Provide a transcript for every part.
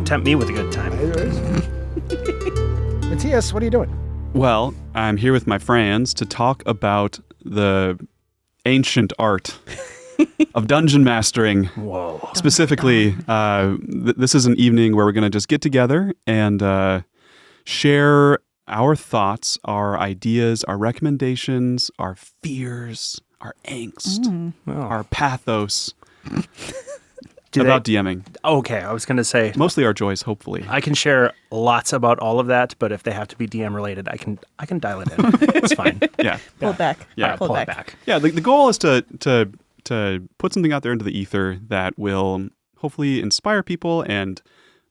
tempt me with a good time. There is. Matías, what are you doing? Well, I'm here with my friends to talk about the ancient art of dungeon mastering. Whoa. Specifically, this is an evening where we're going to just get together and share our thoughts, our ideas, our recommendations, our fears, our angst, our pathos about DMing. Okay, I was going to say, Mostly our joys, hopefully. I can share lots about all of that, but if they have to be DM related, I can dial it in. It's fine. Yeah. Pull it back. Yeah, Pull Pull it it back. back. Yeah, the goal is to put something out there into the ether that will hopefully inspire people and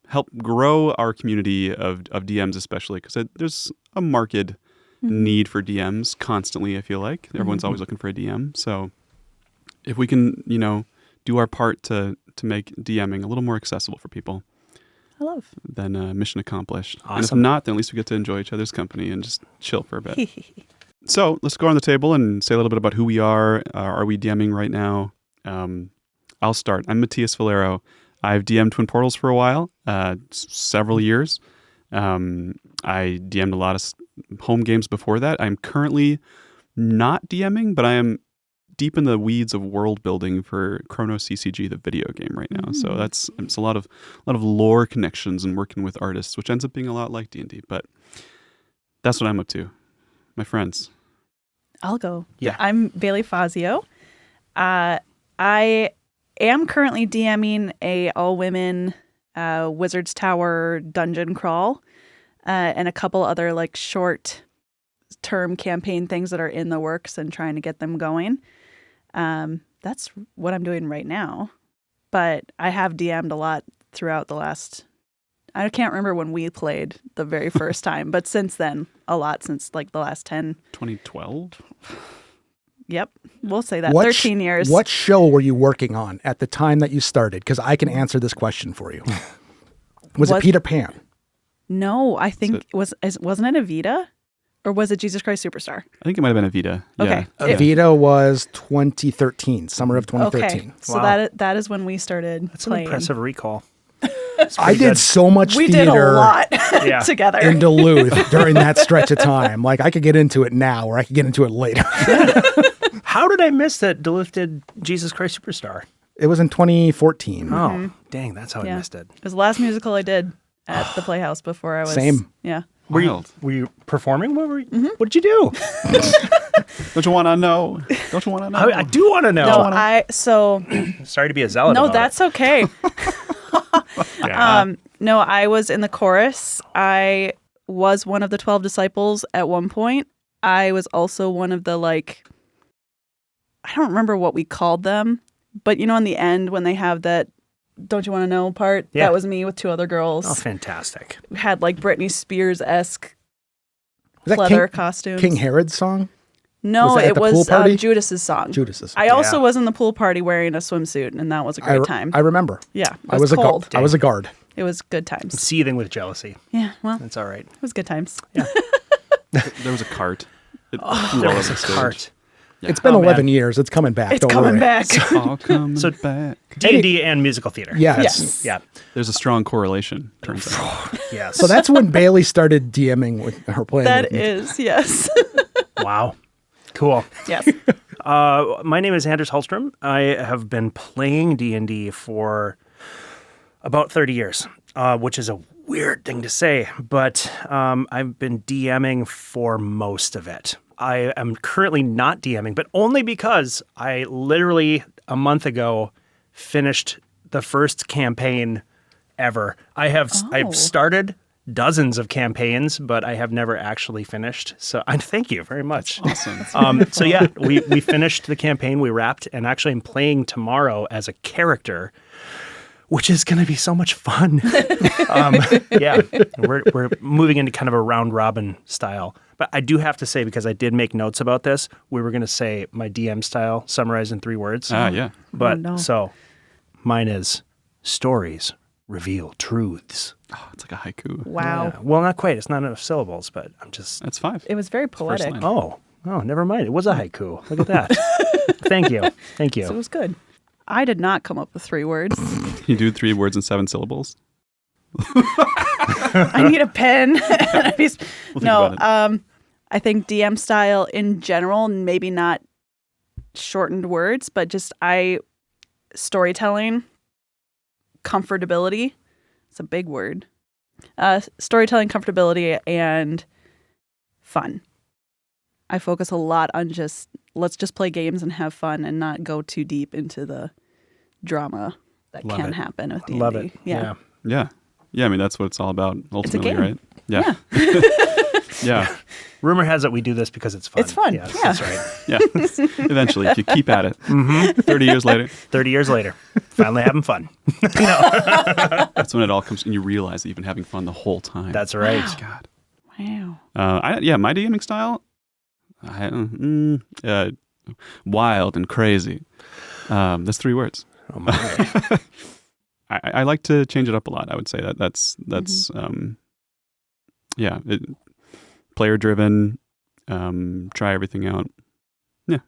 help grow our community of DMs, especially because there's a marked need for DMs constantly. I feel like everyone's always looking for a DM. So if we can, do our part to make DMing a little more accessible for people, I love. then mission accomplished. And if Awesome. not, then at least we get to enjoy each other's company and just chill for a bit. So let's go around the table and say a little bit about who we are. Are we DMing right now? I'll start. I'm Matías Valero. I've DM'd Twin Portals for a while, several years. I DM'd a lot of home games before that. I'm currently not DMing, but I am deep in the weeds of world building for Chrono CCG, the video game right now. So it's a lot of lore connections and working with artists, which ends up being a lot like D&D. But that's what I'm up to. My friends. I'll go. Yeah. I'm Bailey Fazzio. I am currently DMing a all-women Wizard's Tower dungeon crawl and a couple other like short-term campaign things that are in the works and trying to get them going. That's what I'm doing right now. But I have DM'd a lot throughout the last... I can't remember when we played the very first time, but since then, a lot since like the last 10... 2012? Yep, we'll say that. 13 years. What show were you working on at the time that you started? Because I can answer this question for you. Was it Peter Pan? No, I think wasn't it Evita? Or was it Jesus Christ Superstar? I think it might have been Evita. Okay. Yeah. Evita was 2013, summer of 2013. Okay, so Wow. that is when we started That's an playing. impressive recall. I did so much We theater did a lot Yeah. together. in Duluth during that stretch of time. Like I could get into it now or I could get into it later. How did I miss that Duluth did Jesus Christ Superstar? It was in 2014. Oh, dang, that's how I Yeah. missed it. It was the last musical I did at the Playhouse before I was... Same. Yeah. Were Wild. you performing? What did you do? Don't you want to know? Don't you want to know? I do want to know. No, Sorry to be a zealot. No, about that's okay. it. Yeah. No, I was in the chorus. I was one of the 12 disciples at one point. I was also one of the, like, I don't remember what we called them, but in the end when they have that "Don't you want to know" part, Yeah. that was me with two other girls. Oh, fantastic. We had like Britney Spears-esque Was that leather costumes. King Herod's song? No, Was that at it the pool was party? Judas's song. Judas's. I also Yeah. was in the pool party wearing a swimsuit, and that was a great time. I remember. Yeah, it I was was cold. I was a guard. It was good times. Seething with jealousy. Yeah, well, That's all right. it was good times. There was a cart. It flew all There over was a the stage. cart. It's been Oh, 11 man. years. It's coming back. It's Don't coming worry. back. All coming So- back. D&D and musical theater. Yes. Yes. Yeah. There's a strong correlation, turns out. Yes. So that's when Bailey started DMing with her playing. That with me. is, yes. Wow. Cool. Yes. My name is Anders Hultstrom. I have been playing D&D for about 30 years, which is a weird thing to say, but I've been DMing for most of it. I am currently not DMing, but only because I literally a month ago finished the first campaign ever. I've started dozens of campaigns, but I have never actually finished. So thank you very much. Awesome. So yeah, we finished the campaign, we wrapped, and actually I'm playing tomorrow as a character, which is going to be so much fun. Yeah, we're moving into kind of a round robin style. But I do have to say, because I did make notes about this, we were going to say my DM style summarized in 3 words. Yeah. But no. so mine is stories reveal truths. Oh, it's like a haiku. Wow. Yeah. Well, not quite. It's not enough syllables, but I'm just. That's 5. It was very First poetic. line. Oh, never mind. It was a haiku. Look at that. Thank you. Thank So it you. was good. I did not come up with 3 words. You do 3 words and 7 syllables. I need a pen. I think DM style in general, maybe not shortened words, but just storytelling, comfortability. It's a big word. Storytelling, comfortability, and fun. I focus a lot on let's just play games and have fun and not go too deep into the drama that can happen with D&D. Love it. Yeah. I mean, that's what it's all about ultimately, right? Yeah. Yeah. Rumor has it we do this because it's fun. It's fun. Yes, Yeah. That's right. Yeah. Eventually, if you keep at it. 30 years later. 30 years later, finally having fun. That's when it all comes and you realize that you've been having fun the whole time. That's right. God. Wow. My DMing style, wild and crazy. That's 3 words. Oh my. I like to change it up a lot. I would say that's player driven. Try everything out. Yeah.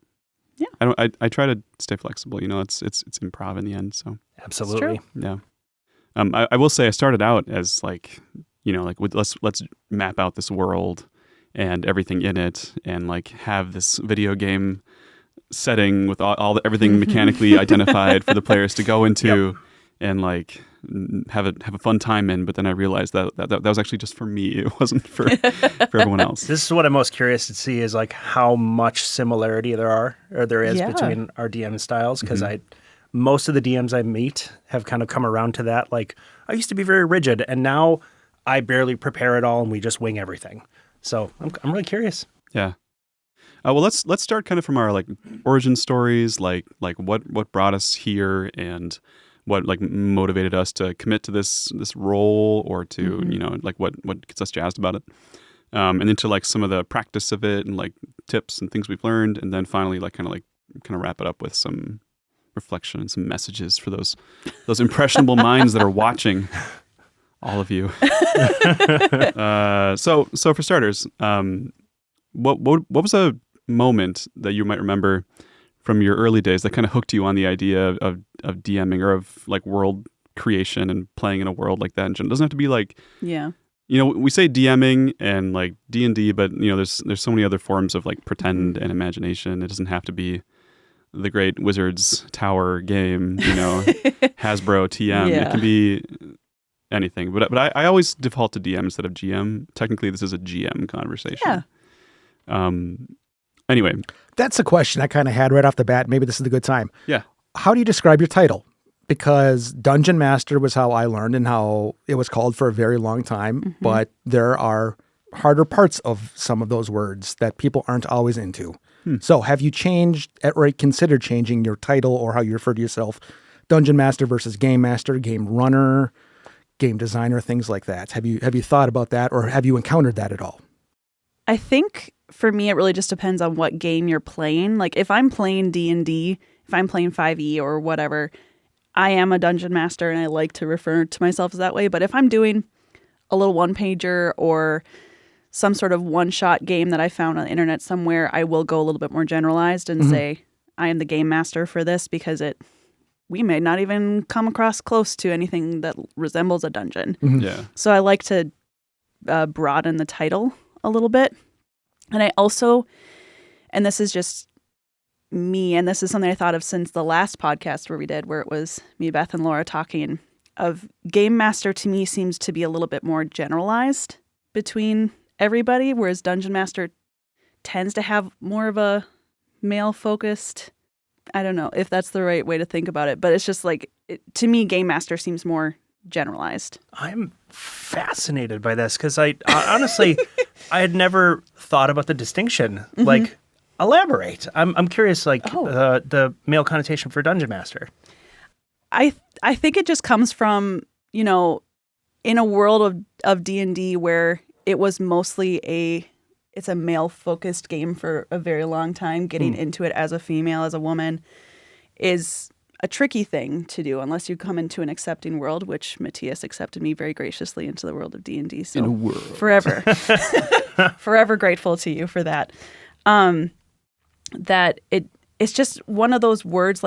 I try to stay flexible. It's improv in the end. So Absolutely. yeah. I will say I started out as let's map out this world and everything in it, and have this video game setting with everything mechanically identified for the players to go into. Yep. And have a fun time in, but then I realized that was actually just for me. It wasn't for everyone else. This is what I'm most curious to see is how much similarity there is between our DM styles, because most of the DMs I meet have kind of come around to that. I used to be very rigid, and now I barely prepare at all, and we just wing everything. So I'm really curious. Yeah. Well, let's start kind of from our origin stories, like what brought us here and what motivated us to commit to this role, or to what gets us jazzed about it, and into some of the practice of it and tips and things we've learned, and then finally kind of wrap it up with some reflection and some messages for those impressionable minds that are watching, all of you. So for starters, what was a moment that you might remember from your early days that kind of hooked you on the idea of DMing, or of world creation and playing in a world like that? And it doesn't have to be we say DMing and D&D, but there's so many other forms of pretend and imagination. It doesn't have to be the great Wizards Tower game, Hasbro TM. Yeah. It can be anything. But I always default to DM instead of GM. Technically, this is a GM conversation. Yeah. Anyway. That's a question I kind of had right off the bat. Maybe this is a good time. Yeah. How do you describe your title? Because Dungeon Master was how I learned and how it was called for a very long time. But there are harder parts of some of those words that people aren't always into. So have you changed or considered changing your title or how you refer to yourself? Dungeon Master versus Game Master, Game Runner, Game Designer, things like that. Have you thought about that, or have you encountered that at all? I think for me, it really just depends on what game you're playing. If I'm playing D&D, if I'm playing 5e or whatever, I am a dungeon master and I like to refer to myself as that way. But if I'm doing a little one-pager or some sort of one-shot game that I found on the internet somewhere, I will go a little bit more generalized and say, I am the game master for this, because we may not even come across close to anything that resembles a dungeon. Yeah. So I like to broaden the title a little bit. And I also, and this is just me, and this is something I thought of since the last podcast where it was me, Beth, and Laura talking of Game Master. To me seems to be a little bit more generalized between everybody, whereas Dungeon Master tends to have more of a male-focused, I don't know if that's the right way to think about it, but it's just to me, Game Master seems more generalized. I'm fascinated by this because I honestly, I had never thought about the distinction. Elaborate. I'm curious. The male connotation for Dungeon Master. I think it just comes from in a world of D&D where it was mostly it's a male focused game for a very long time. Getting into it as a female, as a woman, is a tricky thing to do unless you come into an accepting world, which Matías accepted me very graciously into the world of D&D. So in a world. forever grateful to you for that. That it's just one of those words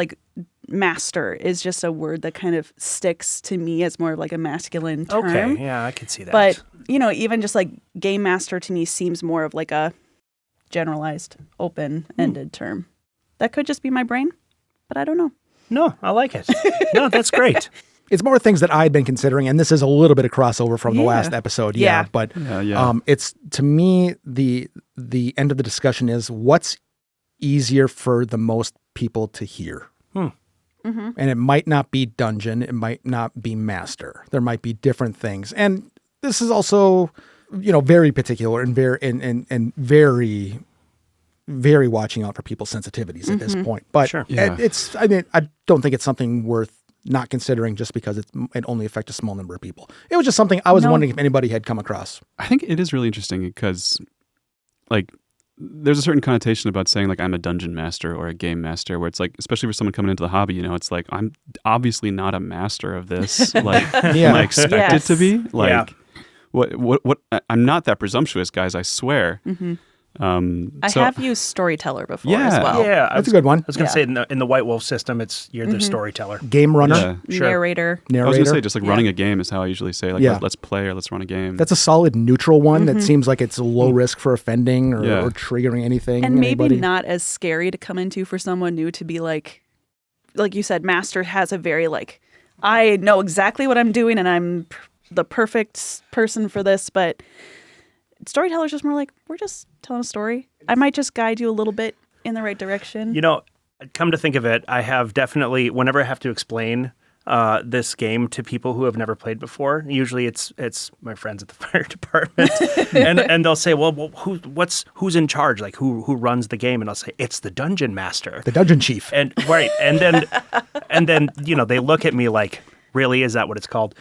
master is just a word that kind of sticks to me as more of like a masculine term. Okay, yeah, I could see that. But, even just like game master to me seems more of like a generalized, open-ended term. That could just be my brain, but I don't know. No, I like it. No, that's great. It's more things that I'd been considering, and this is a little bit of crossover from the Yeah. last episode. Yeah. But Yeah. it's, to me, the end of the discussion is what's easier for the most people to hear. Mm-hmm. And it might not be dungeon. It might not be master. There might be different things. And this is also, very particular and very, very watching out for people's sensitivities at this point. But Sure. Yeah. I don't think it's something worth not considering just because it only affects a small number of people. It was just something I was wondering if anybody had come across. I think it is really interesting because, like, there's a certain connotation about saying, like, I'm a dungeon master or a game master, where it's like, especially for someone coming into the hobby, it's like, I'm obviously not a master of this. Like, am I expected to be? Like, Yeah. what? I'm not that presumptuous, guys, I swear. Mm-hmm. I So- have used storyteller before Yeah. as well. Yeah, That's a good one. I was going to say in the White Wolf system, you're the storyteller. Game runner, Yeah. Sure. Narrator. I was going narrator. to say, just like running a game is how I usually say, like, Yeah. let's play or let's run a game. That's a solid neutral one that seems like it's low risk for offending or, Yeah. or triggering anything. And maybe anybody. not as scary to come into for someone new to be like you said, master has a very like, I know exactly what I'm doing and I'm the perfect person for this, but storyteller's just more like, we're just telling a story. I might just guide you a little bit in the right direction. Come to think of it, I have definitely, whenever I have to explain this game to people who have never played before, usually it's my friends at the fire department, and they'll say, well, who's in charge? Like who runs the game? And I'll say, it's the dungeon master, the dungeon chief. and right, and then they look at me like, really, is that what it's called?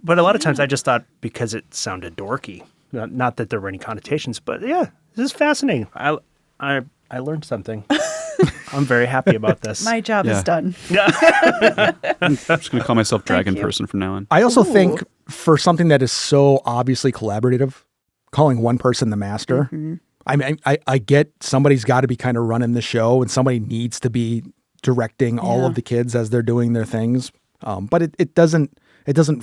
But a lot of times I just thought because it sounded dorky, not that there were any connotations, but yeah, this is fascinating. I learned something. I'm very happy about this. My job is done. I'm just going to call myself Dragon you. Person from now on. I also think for something that is so obviously collaborative, calling one person the master. Mm-hmm. I mean, I get somebody's got to be kind of running the show, and somebody needs to be directing all of the kids as they're doing their things. But it doesn't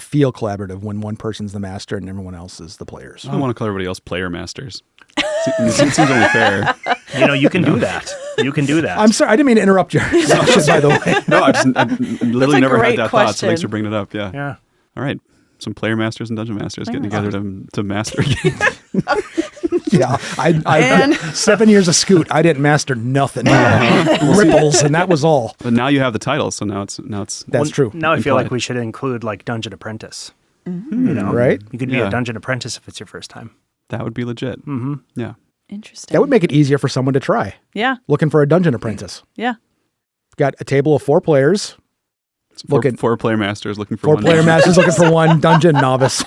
feel collaborative when one person's the master and everyone else is the players. I don't want to call everybody else player masters. It seems only fair. You can do that. You can do that. I'm sorry, I didn't mean to interrupt your discussion, by the way. No, I literally never had great that thought, so thanks question. for bringing it up. Yeah. Yeah. All right. Some player masters and dungeon masters getting together to master a game. Yeah, I 7 years of Scoot, I didn't master nothing. Ripples, and that was all. But now you have the title, so now it's That's true. Now I feel like Implied. we should include like Dungeon Apprentice. Right? You could be Yeah. a Dungeon Apprentice if it's your first time. that would be legit. Mm-hmm. Yeah. Interesting. That would make it easier for someone to try. Yeah. Looking for a dungeon apprentice. Yeah. Got a table of 4 players. Four player masters looking for 4 one. player masters looking for one dungeon novice.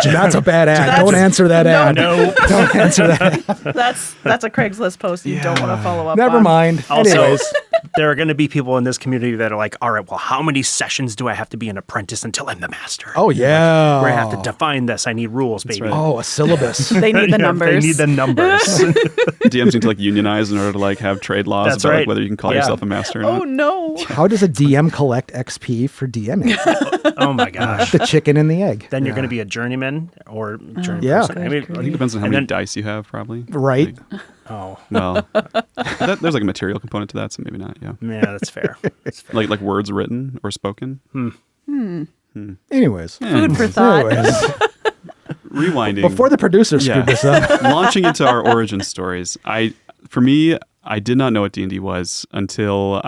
That's a bad ad. Don't answer that ad. No. Don't answer that ad. That's a Craigslist post you don't want to follow up Never on. mind. Also, Anyways, there are going to be people in this community that are like, all right, well, how many sessions do I have to be an apprentice until I'm the master? oh yeah. Where I have to define this. I need rules, baby. right. Oh, a syllabus. They need the Yeah, numbers. They need the numbers. DMs need to like unionize in order to like have trade laws That's about like, right. whether you can call Yeah. yourself a master or Oh not. no. How does a DM collect XP for DMing? Oh my gosh. The chicken and the egg. Then you're going to be a journeyman or journeyman Yeah. person. I mean, I think it depends on how And many then- dice you have, probably. Right. oh, Well, there's like a material component to that, so maybe not. Yeah, yeah, that's fair. That's fair. like words written or spoken. Anyways. Food for thought. Anyways. Rewinding. Before the producer screwed this up. Launching into our origin stories. For me, I did not know what D&D was until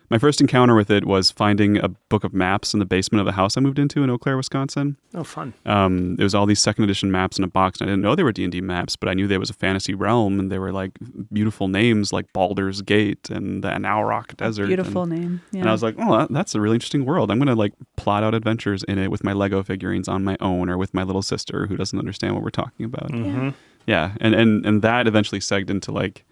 my first encounter with it was finding a book of maps in the basement of the house I moved into in Eau Claire, Wisconsin. Oh, fun. There was all these second edition maps in a box, and I didn't know they were D&D maps, but I knew there was a fantasy realm, and they were like beautiful names like Baldur's Gate and the Anauroch Desert. Beautiful and, name. Yeah. And I was like, oh, that's a really interesting world. I'm going to like plot out adventures in it with my Lego figurines on my own or with my little sister who doesn't understand what we're talking about. Yeah. And that eventually segged into like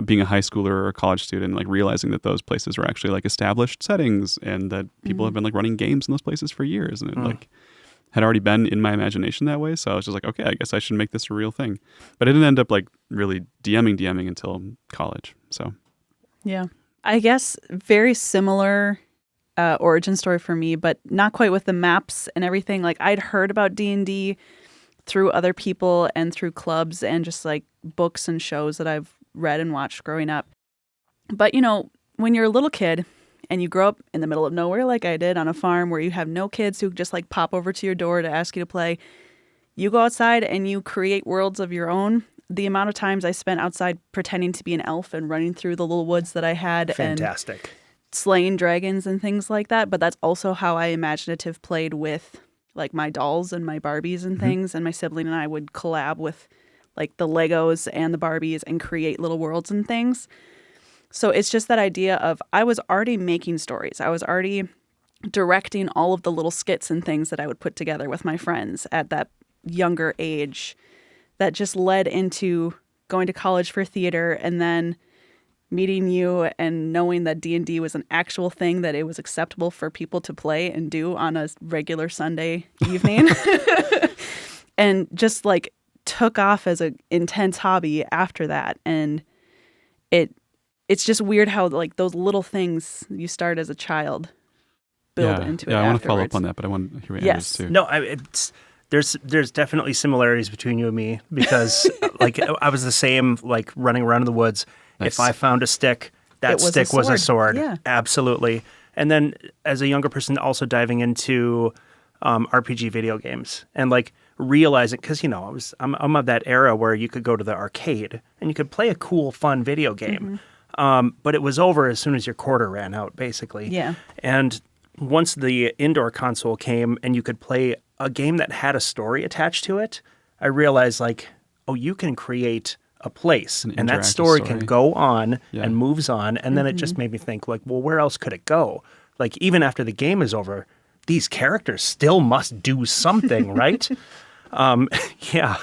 being a high schooler or a college student, like realizing that those places were actually like established settings and that people have been like running games in those places for years. And it like had already been in my imagination that way. So I was just like, okay, I guess I should make this a real thing. But I didn't end up like really DMing until college. So yeah. I guess very similar origin story for me, but not quite with the maps and everything. Like I'd heard about D&D through other people and through clubs and just like books and shows that I've read and watched growing up. But, you know, when you're a little kid and you grow up in the middle of nowhere like I did on a farm where you have no kids who just like pop over to your door to ask you to play, you go outside and you create worlds of your own. The amount of times I spent outside pretending to be an elf and running through the little woods that I had Fantastic. and slaying dragons and things like that. But that's also how I imaginative played with like my dolls and my Barbies and things. And my sibling and I would collab with like the Legos and the Barbies and create little worlds and things. So it's just that idea of I was already making stories. I was already directing all of the little skits and things that I would put together with my friends at that younger age that just led into going to college for theater and then meeting you and knowing that D&D was an actual thing that it was acceptable for people to play and do on a regular Sunday evening. And just like took off as an intense hobby after that. And it's just weird how like those little things you start as a child build into it. Yeah, I want to follow afterwards. up on that, but I want to hear what Yes. Anders too. No, there's definitely similarities between you and me because like I was the same, like running around in the woods. Nice. If I found a stick, that It was a stick was a sword. sword. Yeah. Absolutely. And then as a younger person, also diving into RPG video games and like realizing, because you know I'm of that era where you could go to the arcade and you could play a cool, fun video game, but it was over as soon as your quarter ran out, basically. Yeah. And once the indoor console came and you could play a game that had a story attached to it, I realized like, oh, you can create a place An and that interactive story story. can go on Yeah. and moves on. And then it just made me think like, well, where else could it go? Like even after the game is over, these characters still must do something, right? Yeah.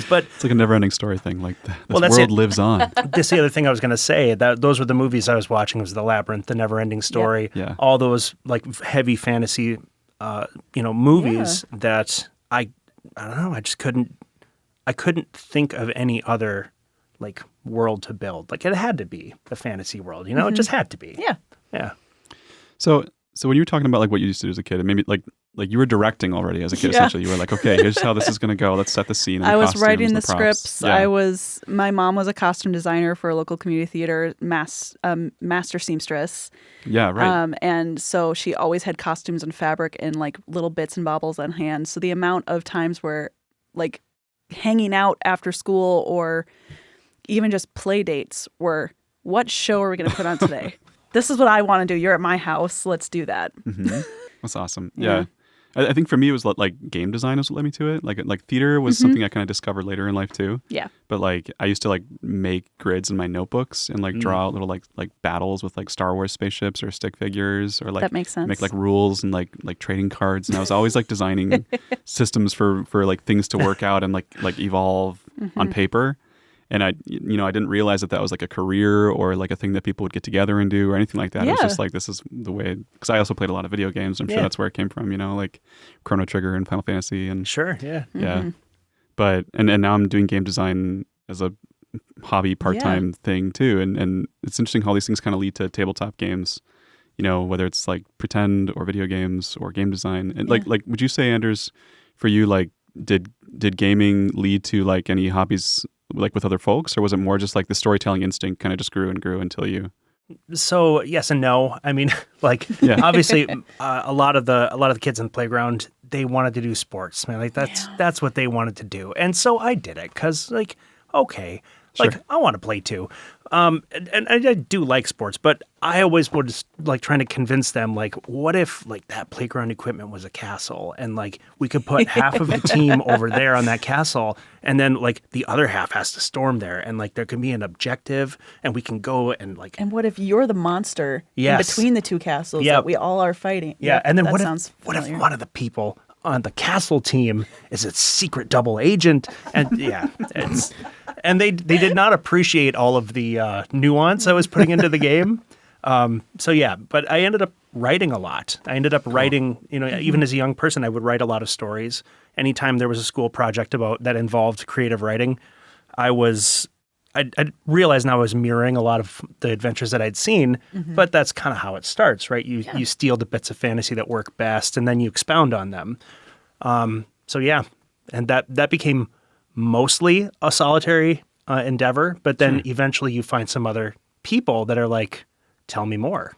But It's like a never-ending story thing. Like this that's world it. lives on. this is the other thing I was going to say. That those were the movies I was watching. Was The Labyrinth, The Never-Ending Story, Yeah. all those like heavy fantasy, movies that I don't know. I just couldn't. I couldn't think of any other like world to build. Like it had to be a fantasy world. You know, it just had to be. Yeah. Yeah. So when you were talking about like what you used to do as a kid, and maybe like you were directing already as a kid, Yeah. essentially. You were like, okay, here's how this is going to go. Let's set the scene. And I the was costumes, writing the props. scripts. Yeah. My mom was a costume designer for a local community theater, master seamstress. Yeah, right. And so she always had costumes and fabric and like little bits and baubles on hand. So the amount of times where like hanging out after school or even just play dates were, what show are we going to put on today? This is what I want to do. You're at my house. Let's do that. That's awesome. Yeah. Yeah. I think for me, it was like game design is what led me to it. Like theater was something I kind of discovered later in life too. Yeah. But like I used to like make grids in my notebooks and like draw out little like battles with like Star Wars spaceships or stick figures or like That makes sense. make like rules and like trading cards. And I was always like designing systems for like things to work out and like evolve on paper. And I didn't realize that was like a career or like a thing that people would get together and do or anything like that. It was Yeah. just like, this is the way, because I also played a lot of video games. I'm sure Yeah. that's where it came from, like Chrono Trigger and Final Fantasy and Sure. Yeah. yeah. But, and now I'm doing game design as a hobby part-time thing too. And it's interesting how these things kind of lead to tabletop games, whether it's like pretend or video games or game design. And like, would you say, Anders, for you, like, did gaming lead to like any hobbies like with other folks, or was it more just like the storytelling instinct kind of just grew and grew until you? So yes and no. I mean, like obviously, a lot of the kids in the playground, they wanted to do sports. Man, like that's what they wanted to do, and so I did it because like okay, like I want to play too. And I do like sports, but I always was like trying to convince them, like, what if like that playground equipment was a castle and like we could put half of the team over there on that castle and then like the other half has to storm there and like there can be an objective and we can go and like. And what if you're the monster in Yes. between the two castles Yep. that we all are fighting? Yeah, Yep, and then that what sounds if familiar. one of the people on the castle team is a secret double agent? And and they did not appreciate all of the nuance I was putting into the game. But I ended up writing a lot. I ended up writing, even as a young person, I would write a lot of stories. Anytime there was a school project that involved creative writing, I was I realized now I was mirroring a lot of the adventures that I'd seen, but that's kind of how it starts, right? You steal the bits of fantasy that work best, and then you expound on them. So yeah, and that became mostly a solitary endeavor, but then eventually you find some other people that are like, tell me more.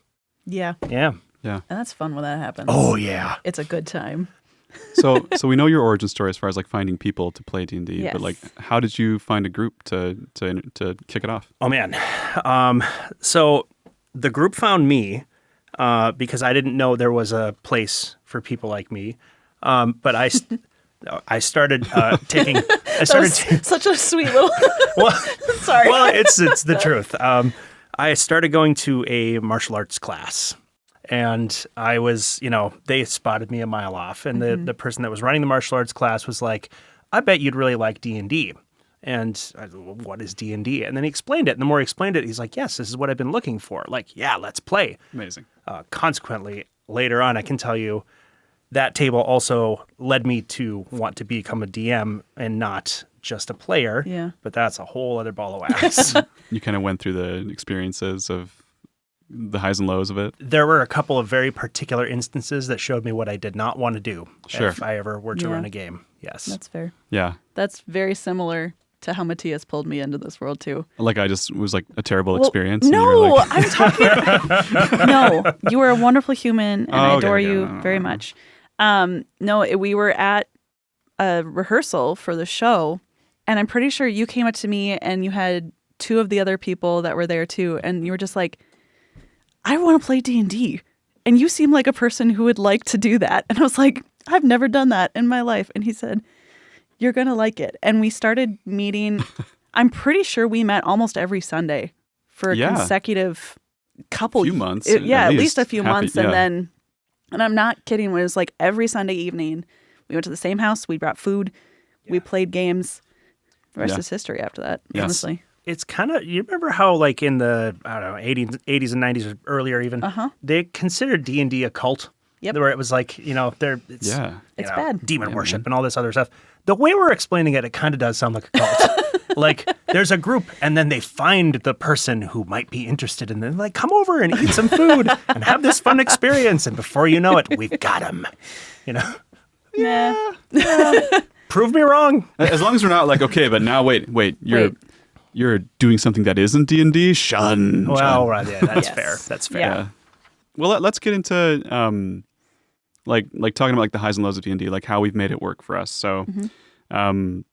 Yeah. Yeah. Yeah. And that's fun when that happens. Oh yeah. It's a good time. So we know your origin story as far as like finding people to play D&D, Yes. but like how did you find a group to kick it off? Oh man. So the group found me because I didn't know there was a place for people like me. But I started taking. I started Such a sweet little. well, Sorry. well, it's the truth. I started going to a martial arts class, and I was, they spotted me a mile off, and the person that was running the martial arts class was like, "I bet you'd really like D&D." And I said, well, what is D&D? And then he explained it. And the more he explained it, he's like, yes, this is what I've been looking for. Like, yeah, let's play. Amazing. Consequently, later on, I can tell you that table also led me to want to become a DM and not just a player. Yeah. But that's a whole other ball of wax. You kind of went through the experiences of the highs and lows of it. There were a couple of very particular instances that showed me what I did not want to do Sure. if I ever were to Yeah. run a game. Yes. That's fair. Yeah. That's very similar to how Matías pulled me into this world too. Like I just was like a terrible Well, experience. and you were No, like, I'm talking. No, you are a wonderful human, and I Oh, okay, adore okay, you no. very much. We were at a rehearsal for the show, and I'm pretty sure you came up to me and you had two of the other people that were there too, and you were just like, "I want to play D&D," and you seem like a person who would like to do that. And I was like, "I've never done that in my life," and he said, "You're gonna like it." And we started meeting. I'm pretty sure we met almost every Sunday for a Yeah. consecutive couple Few months, at at least a least. few Happy- months, yeah. and then, and I'm not kidding. When it was like every Sunday evening, we went to the same house. We brought food. We played games. The rest Yeah. is history after that. Yes. Honestly, It's kind of, you remember how like in the, I don't know, 80s and 90s or earlier even, they considered D&D a cult. Yep. Where it was like, it's, Yeah. you It's know, bad. demon Yeah, worship man. and all this other stuff. The way we're explaining it, it kind of does sound like a cult. Like there's a group and then they find the person who might be interested and then like, come over and eat some food and have this fun experience. And before you know it, we've got them, nah. Prove me wrong. As long as we're not like, okay, but now wait, you're doing something that isn't D&D? Shun. Well, right, yeah, that's Yes. fair. That's fair. Yeah. Yeah. Well, let's get into like talking about like the highs and lows of D&D, like how we've made it work for us. So, kind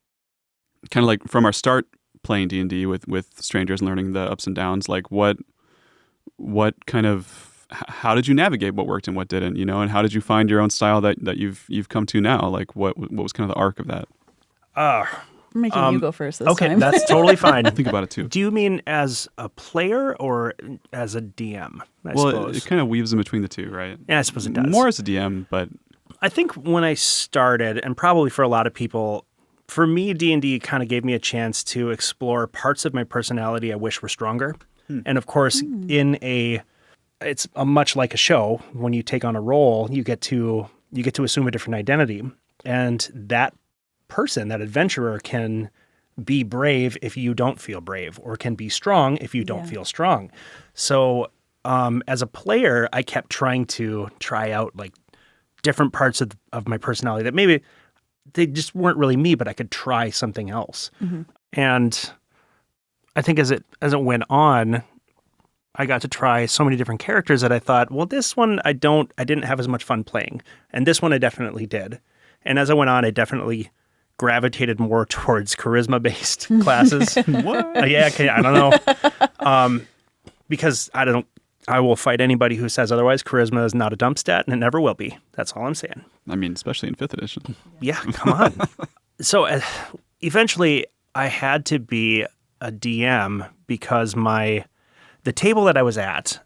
of like from our start playing D&D with strangers and learning the ups and downs, like what kind of how did you navigate what worked and what didn't, and how did you find your own style that you've come to now? Like what was kind of the arc of that? I'm making you go first this Okay, time. that's totally fine. Think about it too. Do you mean as a player or as a DM? I Well, suppose. it kind of weaves in between the two, right? Yeah, I suppose it does. More as a DM, but I think when I started, and probably for a lot of people, for me, D&D kind of gave me a chance to explore parts of my personality I wish were stronger. And of course, it's a much like a show. When you take on a role, you get to assume a different identity, and that person, that adventurer, can be brave if you don't feel brave, or can be strong if you don't feel strong. So as a player, I kept trying to try out like different parts of my personality that maybe they just weren't really me, but I could try something else. And I think as it went on, I got to try so many different characters that I thought, well, this one I didn't have as much fun playing, and this one I definitely did. And as I went on, I definitely gravitated more towards charisma-based classes. What? Yeah, I don't know. Because I will fight anybody who says otherwise. Charisma is not a dump stat, and it never will be. That's all I'm saying. I mean, especially in 5th edition. Yeah, come on. So eventually, I had to be a DM because the table that I was at,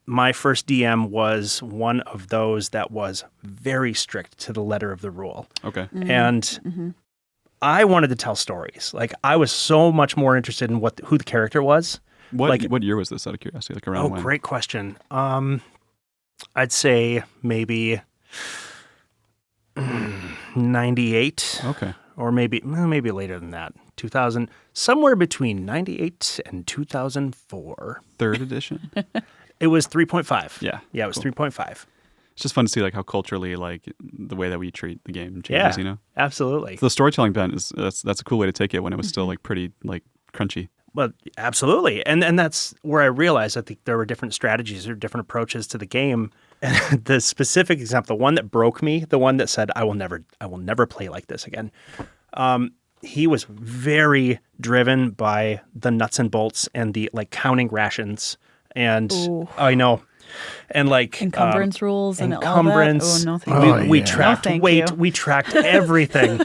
my first DM was one of those that was very strict to the letter of the rule. Okay. And I wanted to tell stories. Like I was so much more interested in who the character was. What year was this, out of curiosity? Like around when? Great question. I'd say maybe 98. Okay. Or maybe later than that. 2000, somewhere between 98 and 2004. Third edition. It was 3.5. Yeah. Yeah, it was Cool. 3.5. It's just fun to see like how culturally like the way that we treat the game changes. Yeah, You know, absolutely. so the storytelling bent is that's a cool way to take it when it was still like pretty like crunchy. Well, absolutely. And that's where I realized that there were different strategies or different approaches to the game. And the specific example, the one that broke me, the one that said, I will never play like this again. He was very driven by the nuts and bolts and the like counting rations. And Ooh. I know. And like Encumbrance rules and encumbrance. all that. Oh, no, thank you. We yeah. tracked No, thank weight. you. We tracked everything.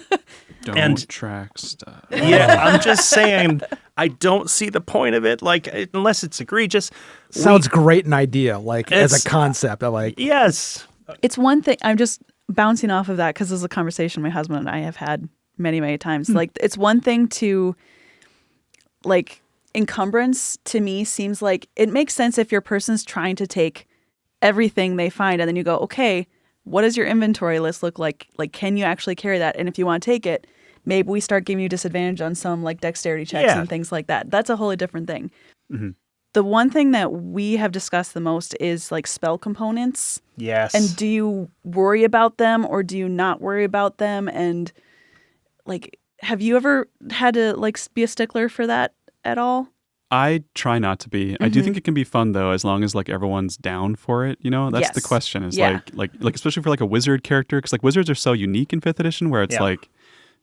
Don't And- track stuff. Yeah, I'm just saying, I don't see the point of it. Like, unless it's egregious. Sounds great an idea, like as It's- a concept. I like. Yes. It's one thing. I'm just bouncing off of that because this is a conversation my husband and I have had many, many times. Like, it's one thing to, like, encumbrance to me seems like it makes sense if your person's trying to take everything they find and then you go, okay, what does your inventory list look like? Like, can you actually carry that? And if you want to take it, maybe we start giving you disadvantage on some like dexterity checks Yeah. and things like that. That's a wholly different thing. Mm-hmm. The one thing that we have discussed the most is like spell components. Yes. And do you worry about them or do you not worry about them? And like, have you ever had to like be a stickler for that at all? I try not to be. I do think it can be fun though, as long as like everyone's down for it. You know, that's the Yes. question. Is Yeah. like especially for like a wizard character, because like wizards are so unique in 5th edition, where it's Yeah. like,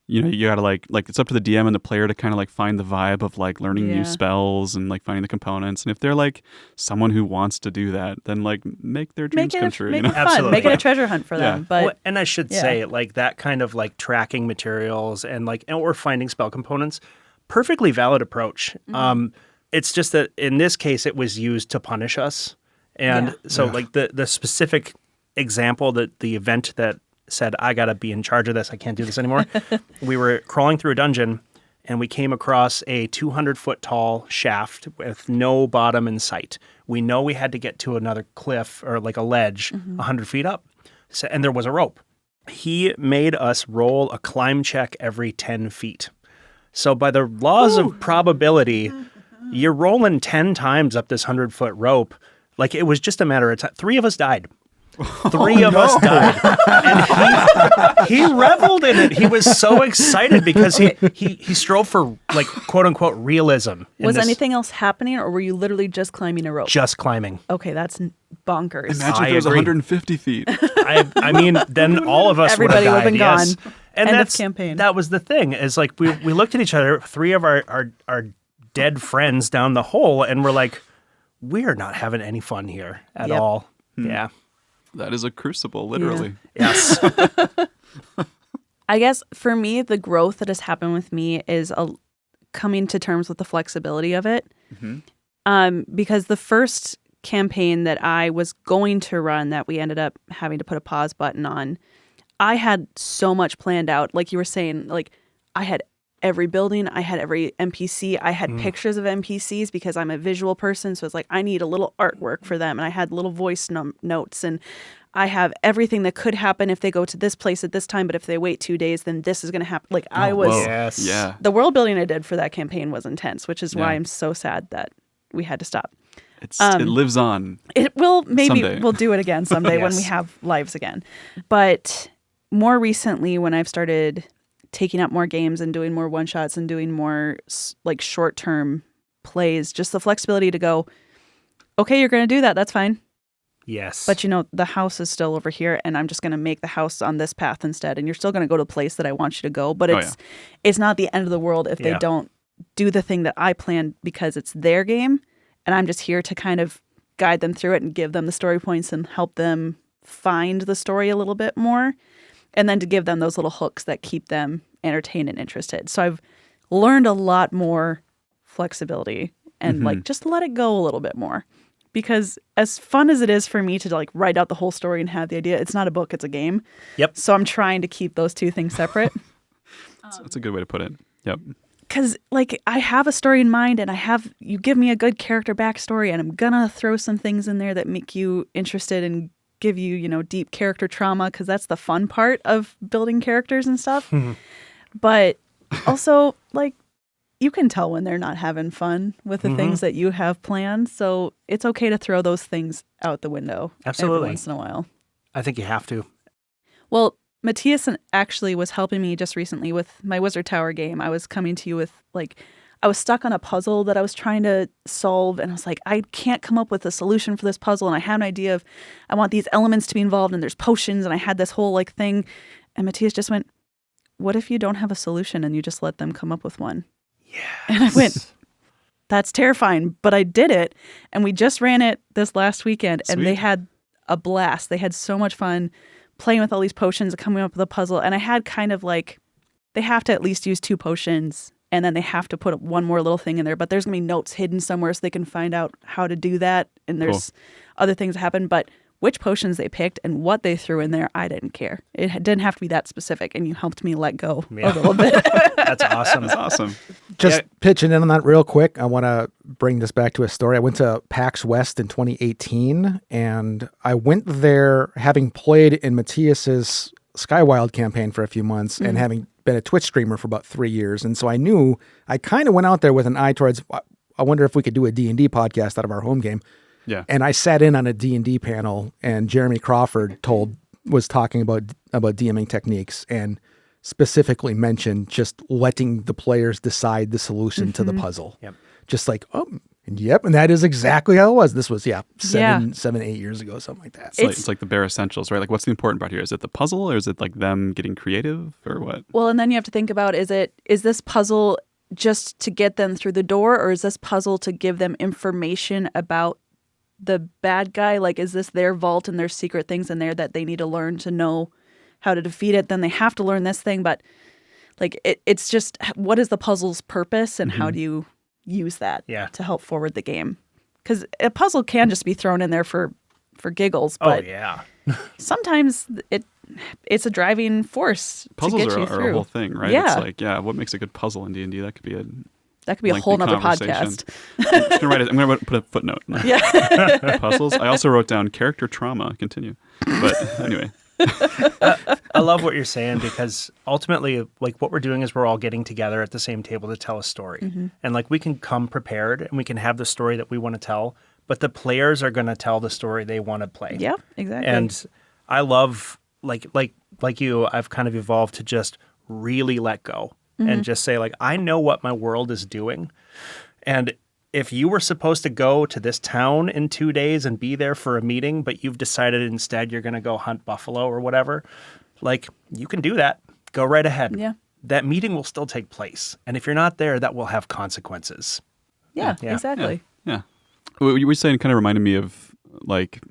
you know, you gotta like it's up to the DM and the player to kind of like find the vibe of like learning Yeah. new spells and like finding the components. And if they're like someone who wants to do that, then like make their dreams come true. Make You know, it fun. Absolutely. Make it Yeah. a treasure hunt for them. Yeah. But Well, and I should yeah. say, like, that kind of like tracking materials and like, or finding spell components, perfectly valid approach. It's just that in this case, it was used to punish us. And Yeah. so like the specific example that the event that said, I got to be in charge of this, I can't do this anymore. We were crawling through a dungeon and we came across a 200-foot tall shaft with no bottom in sight. We know we had to get to another cliff or like a ledge 100 feet up. So, and there was a rope. He made us roll a climb check every 10 feet. So by the laws of probability, you're rolling 10 times up this 100-foot rope. Like it was just a matter of time. 3 of us died. 3 of us died. And he reveled in it. He was so excited because he strove for like quote unquote realism. in was this- anything else happening or were you literally just climbing a rope? just climbing? Okay, that's bonkers. imagine I if it was agree. 150 feet. I mean, then all of us Everybody would would've have been died. Yes. gone. And End of that's campaign. That was the thing. Is like we looked at each other, 3 of our dead friends down the hole, and we're like, we are not having any fun here at Yep. all. Yeah. That is a crucible, literally. Yes. I guess for me, the growth that has happened with me is coming to terms with the flexibility of it. Because the first campaign that I was going to run that we ended up having to put a pause button on, I had so much planned out. Like you were saying, like I had every building, I had every NPC, I had pictures of NPCs because I'm a visual person. So it's like, I need a little artwork for them. And I had little voice notes and I have everything that could happen if they go to this place at this time. But if they wait 2 days, then this is going to happen. Like I was, Whoa. Yes. Yeah. the world building I did for that campaign was intense, which is why Yeah. I'm so sad that we had to stop. It lives on. It will, maybe Someday. we'll do it again someday when we Yes. have lives again. But more recently, when I've started taking up more games and doing more one shots and doing more like short term plays, just the flexibility to go, okay, you're going to do that. That's fine. Yes. But you know, the house is still over here and I'm just going to make the house on this path instead. And you're still going to go to the place that I want you to go. But it's not the end of the world if they Yeah. don't do the thing that I planned because it's their game. And I'm just here to kind of guide them through it and give them the story points and help them find the story a little bit more. And then to give them those little hooks that keep them entertained and interested. So I've learned a lot more flexibility and like just let it go a little bit more. Because as fun as it is for me to like write out the whole story and have the idea, it's not a book, it's a game. Yep. So I'm trying to keep those two things separate. That's a good way to put it. Yep. Because like I have a story in mind and you give me a good character backstory and I'm gonna throw some things in there that make you interested and give you, you know, deep character trauma because that's the fun part of building characters and stuff. But also like you can tell when they're not having fun with the things that you have planned. So it's okay to throw those things out the window Absolutely. every once in a while. I think you have to. Well, Matías actually was helping me just recently with my Wizard Tower game. I was coming to you with, like, I was stuck on a puzzle that I was trying to solve, and I was like, I can't come up with a solution for this puzzle. And I had an idea of, I want these elements to be involved, and there's potions, and I had this whole, like, thing. And Matías just went, what if you don't have a solution and you just let them come up with one? Yeah. And I went, that's terrifying. But I did it, and we just ran it this last weekend, and they had a blast. They had so much fun playing with all these potions and coming up with a puzzle. And I had kind of like, they have to at least use 2 potions, and then they have to put one more little thing in there. But there's going to be notes hidden somewhere so they can find out how to do that. And there's other things that happen. But which potions they picked and what they threw in there, I didn't care. It didn't have to be that specific, and you helped me let go a little bit. That's awesome. That's awesome. Just pitching in on that real quick. I want to bring this back to a story. I went to PAX West in 2018, and I went there having played in Matías's Skywild campaign for a few months and having been a Twitch streamer for about 3 years. And so I knew I kind of went out there with an eye towards, I wonder if we could do a D&D podcast out of our home game. Yeah. And I sat in on a D&D panel, and Jeremy Crawford was talking about DMing techniques and specifically mentioned just letting the players decide the solution to the puzzle. Yep. Just like, yep. And that is exactly how it was. This was, 7, 8 years ago, something like that. It's like the bare essentials, right? Like, what's the important part here? Is it the puzzle, or is it like them getting creative, or what? Well, and then you have to think about, is this puzzle just to get them through the door, or is this puzzle to give them information about the bad guy? Like, is this their vault and there's secret things in there that they need to learn to know how to defeat it? Then they have to learn this thing. But like, it's just, what is the puzzle's purpose, and how do you use that to help forward the game? Because a puzzle can just be thrown in there for giggles, but sometimes it's a driving force Puzzles to get you are through. a whole thing, right? Yeah. It's like, what makes a good puzzle in D&D? That could be a a whole nother conversation. podcast. I'm going to put a footnote. Yeah. Puzzles. I also wrote down character trauma. Continue. But anyway. I love what you're saying, because ultimately, like, what we're doing is we're all getting together at the same table to tell a story. And like, we can come prepared and we can have the story that we want to tell, but the players are going to tell the story they want to play. Yeah, exactly. And I love, like you, I've kind of evolved to just really let go and just say, like, I know what my world is doing. And if you were supposed to go to this town in 2 days and be there for a meeting, but you've decided instead you're going to go hunt buffalo or whatever, like, you can do that. Go right ahead. Yeah. That meeting will still take place. And if you're not there, that will have consequences. Yeah, Yeah. exactly. Yeah. What you were saying kind of reminded me of, like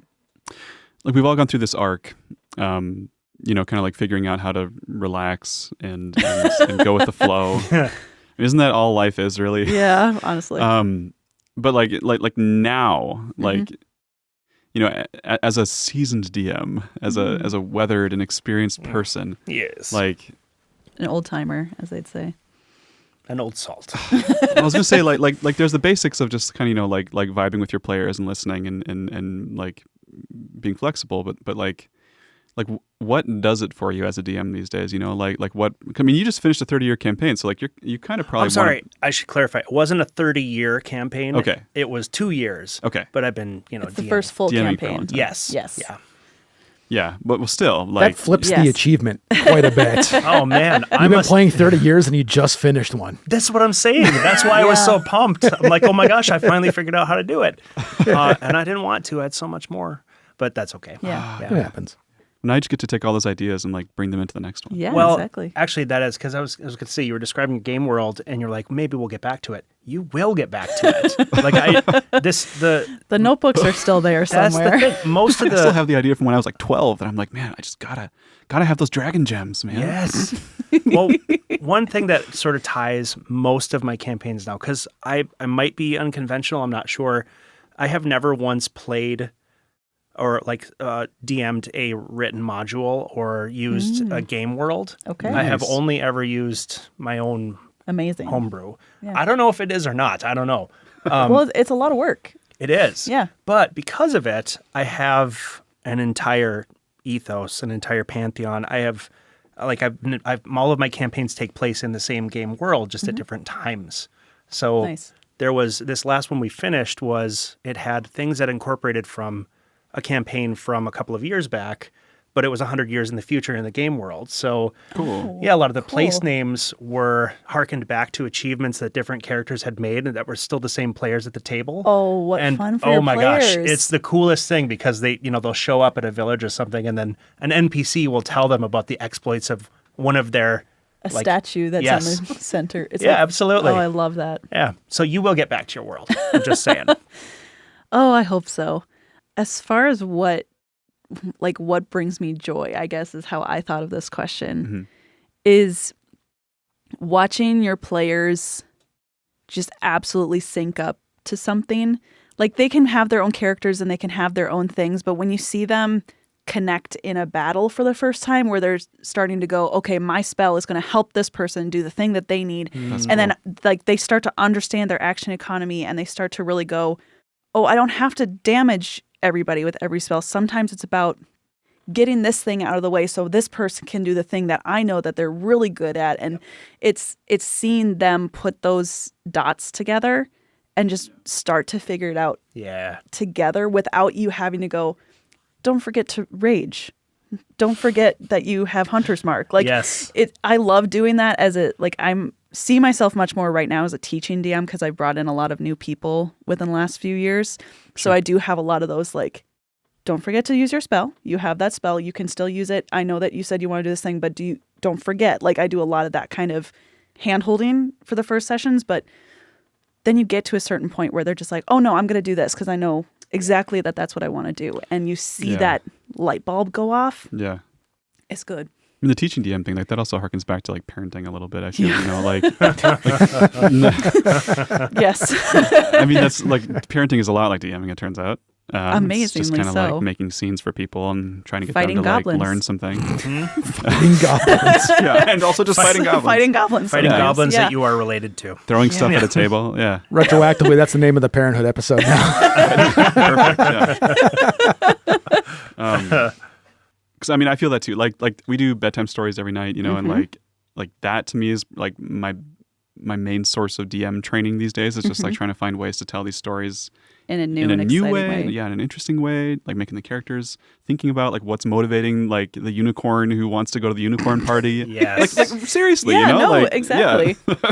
we've all gone through this arc, kind of like figuring out how to relax and go with the flow. Isn't that all life is, really? Yeah, honestly. But like now, like, as a seasoned DM, as a weathered and experienced person, Yes. like An old timer, as they'd say. An old salt. I was gonna say, like there's the basics of just kind of, like vibing with your players and listening and like being flexible, but like what does it for you as a DM these days? Like what? I mean, you just finished a 30-year campaign, so like you kind of probably. I'm sorry. I should clarify. It wasn't a 30-year campaign. Okay. It was 2 years. Okay. But I've been, It's the DMing. first full DMing for a campaign. long time. Yes. Yes. Yeah. Yeah, but still, like That flips Yes. the achievement quite a bit. Oh man, You've been playing 30 years and you just finished one. That's what I'm saying. That's why I was so pumped. I'm like, oh my gosh, I finally figured out how to do it. And I didn't want to. I had so much more, but that's okay. Yeah. It happens. now you just get to take all those ideas and like bring them into the next one. Yeah, Well, exactly. actually, that is because I was going to say you were describing Game World, and you're like, maybe we'll get back to it. You will get back to it. The notebooks are still there That's somewhere. the thing. Most of I still the have the idea from when I was like 12 that I'm like, man, I just gotta have those dragon gems, man. yes. Well, one thing that sort of ties most of my campaigns now, because I might be unconventional, I'm not sure. I have never once played or DM'd a written module or used a game world. Okay. I have Nice. only ever used my own Amazing. homebrew. Yeah. I don't know if it is or not. I don't know. Well, it's a lot of work. It is. Yeah. But because of it, I have an entire ethos, an entire pantheon. I have, I've all of my campaigns take place in the same game world, just at different times. So Nice. there was this last one we finished it had things that incorporated from a campaign from a couple of years back, but it was 100 years in the future in the game world. So Cool. yeah, a lot of the place Cool. names were harkened back to achievements that different characters had made and that were still the same players at the table. Oh, what And fun for oh your my players. gosh, it's the coolest thing because they'll show up at a village or something, and then an NPC will tell them about the exploits of one of their a statue that's yes. in the center. It's Yeah, like- absolutely. Oh, I love that. Yeah, so you will get back to your world. I'm just saying. Oh, I hope so. As far as what brings me joy, I guess is how I thought of this question, is watching your players just absolutely sync up to something. Like they can have their own characters and they can have their own things, but when you see them connect in a battle for the first time where they're starting to go, okay, my spell is going to help this person do the thing that they need. That's And then like they start to understand their action economy and they start to really go, oh, I don't have to damage everybody with every spell. Sometimes it's about getting this thing out of the way so this person can do the thing that I know that they're really good at. And it's seeing them put those dots together and just start to figure it out Yeah. together without you having to go, don't forget to rage. Don't forget that you have Hunter's Mark. Like Yes. I love doing that I'm see myself much more right now as a teaching DM because I've brought in a lot of new people within the last few years. So I do have a lot of those like, don't forget to use your spell. You have that spell. You can still use it. I know that you said you want to do this thing, but don't forget. Like I do a lot of that kind of hand holding for the first sessions, but then you get to a certain point where they're just like, oh no, I'm going to do this because I know exactly that's what I want to do. And you see that light bulb go off. Yeah. It's good. I mean, the teaching DM thing, like that also harkens back to like parenting a little bit. I feel, Yes. I mean, that's like parenting is a lot like DMing, it turns out. It's just Amazingly kind of so. like making scenes for people and trying to get Fighting them to goblins. like learn something. Fighting goblins. Yeah, and also just fighting goblins. Fighting goblins. Fighting sometimes. goblins Yeah. that you are related to. Throwing stuff at a table. Yeah. Retroactively, that's the name of the Parenthood episode now. Perfect. Yeah. Because I mean, I feel that too. Like we do bedtime stories every night, and like that to me is like my main source of DM training these days. Is just like trying to find ways to tell these stories in a new in a and new exciting way. Yeah, in an interesting way, like making the characters thinking about like what's motivating like the unicorn who wants to go to the unicorn party. Yes. Like seriously, Yeah, no, like, exactly. yeah.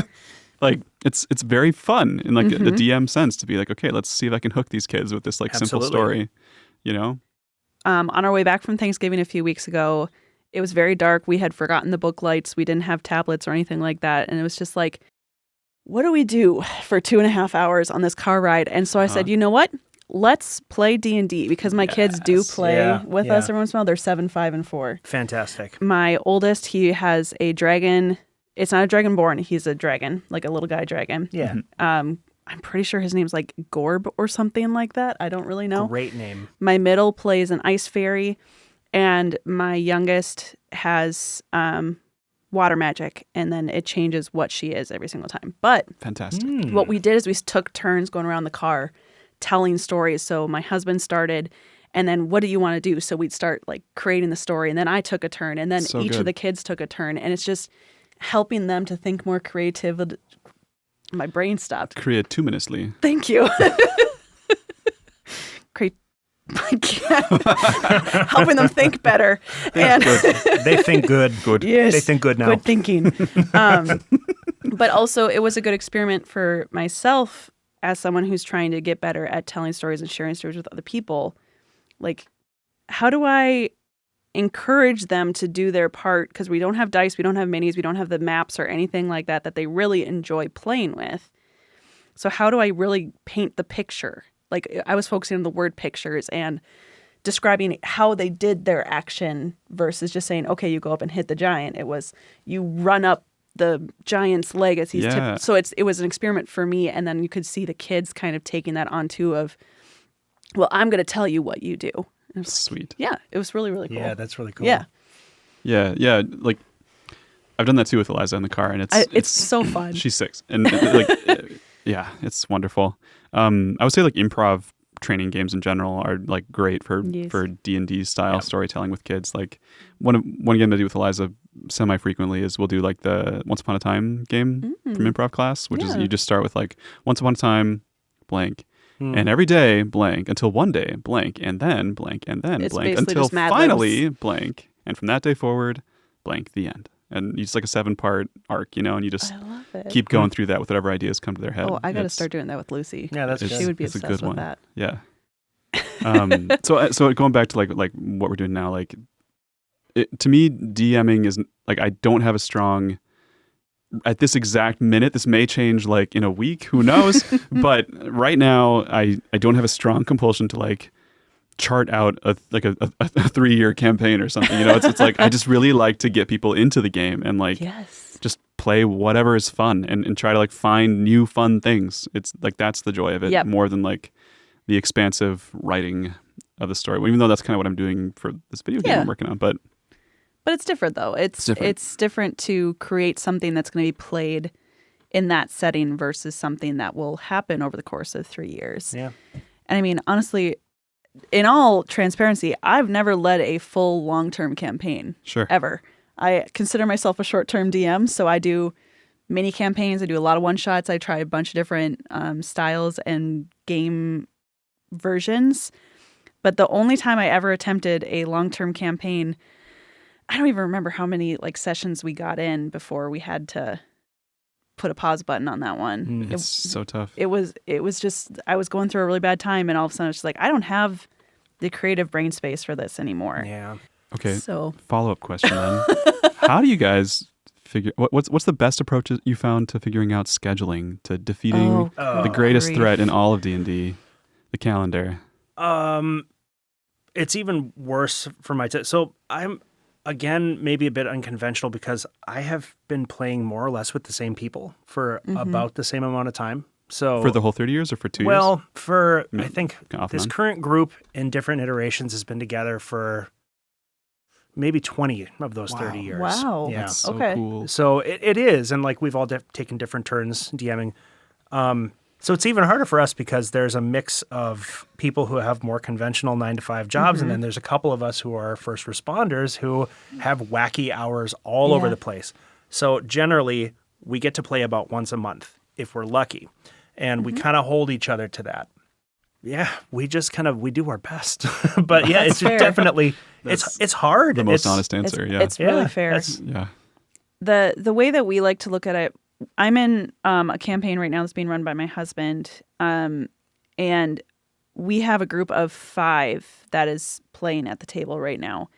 Like it's very fun in like the DM sense to be like, okay, let's see if I can hook these kids with this like simple Absolutely. story, On our way back from Thanksgiving a few weeks ago, it was very dark. We had forgotten the book lights. We didn't have tablets or anything like that. And it was just like, what do we do for 2.5 hours on this car ride? And so I said, you know what? Let's play D&D because my kids do play with us every once in a while. They're 7, 5, and 4. Fantastic. My oldest, he has a dragon. It's not a dragonborn. He's a dragon, like a little guy dragon. Yeah. I'm pretty sure his name's like Gorb or something like that. I don't really know. Great name. My middle plays an ice fairy, and my youngest has water magic, and then it changes what she is every single time. But fantastic. what we did is we took turns going around the car telling stories. So my husband started, and then what do you want to do? So we'd start like creating the story, and then I took a turn, and then So each good. of the kids took a turn, and it's just helping them to think more creative. My brain stopped. Creatuminously. Thank you. I can't. Helping them think better. And They think good. Good. yes, They think good now. good thinking. But also, it was a good experiment for myself as someone who's trying to get better at telling stories and sharing stories with other people. Like, how do I encourage them to do their part? Because we don't have dice, we don't have minis, we don't have the maps or anything like that they really enjoy playing with. So how do I really paint the picture? Like, I was focusing on the word pictures and describing how they did their action versus just saying, okay, you go up and hit the giant. It was you run up the giant's leg as he's Yeah. tipped. So it was an experiment for me. And then you could see the kids kind of taking that onto of, well, I'm going to tell you what you do. And it was Sweet. yeah, it was really, really cool. Yeah, that's really cool. Yeah. Yeah. Like I've done that too with Eliza in the car, and It's so fun. She's 6, and like yeah, it's wonderful. I would say like improv training games in general are like great for D&D style storytelling with kids. Like one game I do with Eliza semi-frequently is we'll do like the Once Upon a Time game from improv class, which is you just start with like Once Upon a Time blank. And every day blank until one day blank and then blank and then It's blank basically until just Mad finally Libs. blank. And from that day forward, blank, the end. And it's like a 7-part arc, you know, and you just I love it. keep going through that with whatever ideas come to their head. Oh, I got to It's- start doing that with Lucy. Yeah, that's it's- She would be it's a obsessed good with one. that. Yeah. So going back to like what we're doing now, like to me, DMing is like I don't have a strong at this exact minute. This may change like in a week, who knows? But right now, I don't have a strong compulsion to like chart out a 3-year campaign or something. You know, it's like I just really like to get people into the game and like Yes. just play whatever is fun and try to like find new fun things. It's like that's the joy of it more than like the expansive writing of the story. Even though that's kind of what I'm doing for this video game I'm working on, but it's different though. It's different to create something that's going to be played in that setting versus something that will happen over the course of 3 years. Yeah. And I mean, honestly, in all transparency, I've never led a full long-term campaign. Sure. Ever. I consider myself a short-term DM, so I do mini campaigns. I do a lot of one-shots. I try a bunch of different styles and game versions. But the only time I ever attempted a long-term campaign, I don't even remember how many like sessions we got in before we had to put a pause button on that one. It's so tough. It was just I was going through a really bad time, and all of a sudden it's just like I don't have the creative brain space for this anymore. Yeah. Okay. So Follow-up question then. How do you guys figure what's the best approach you found to figuring out scheduling, to defeating the greatest threat in all of D&D, the calendar? It's even worse for my so I'm again maybe a bit unconventional because I have been playing more or less with the same people for about the same amount of time. So For the whole 30 years or for 2 years? well, for I think off and this on? current group in different iterations has been together for maybe 20 of those 30 years. Wow. Yeah. That's so Okay. cool. So it is, and like we've all taken different turns DMing. So it's even harder for us because there's a mix of people who have more conventional 9-to-5 jobs, and then there's a couple of us who are first responders who have wacky hours all over the place. So generally, we get to play about once a month if we're lucky, and we kind of hold each other to that. Yeah, we just we do our best, but yeah, it's fair. definitely it's hard. The most It's- honest answer, It's really fair. yeah. The way that we like to look at it, I'm in a campaign right now that's being run by my husband, and we have a group of 5 that is playing at the table right now,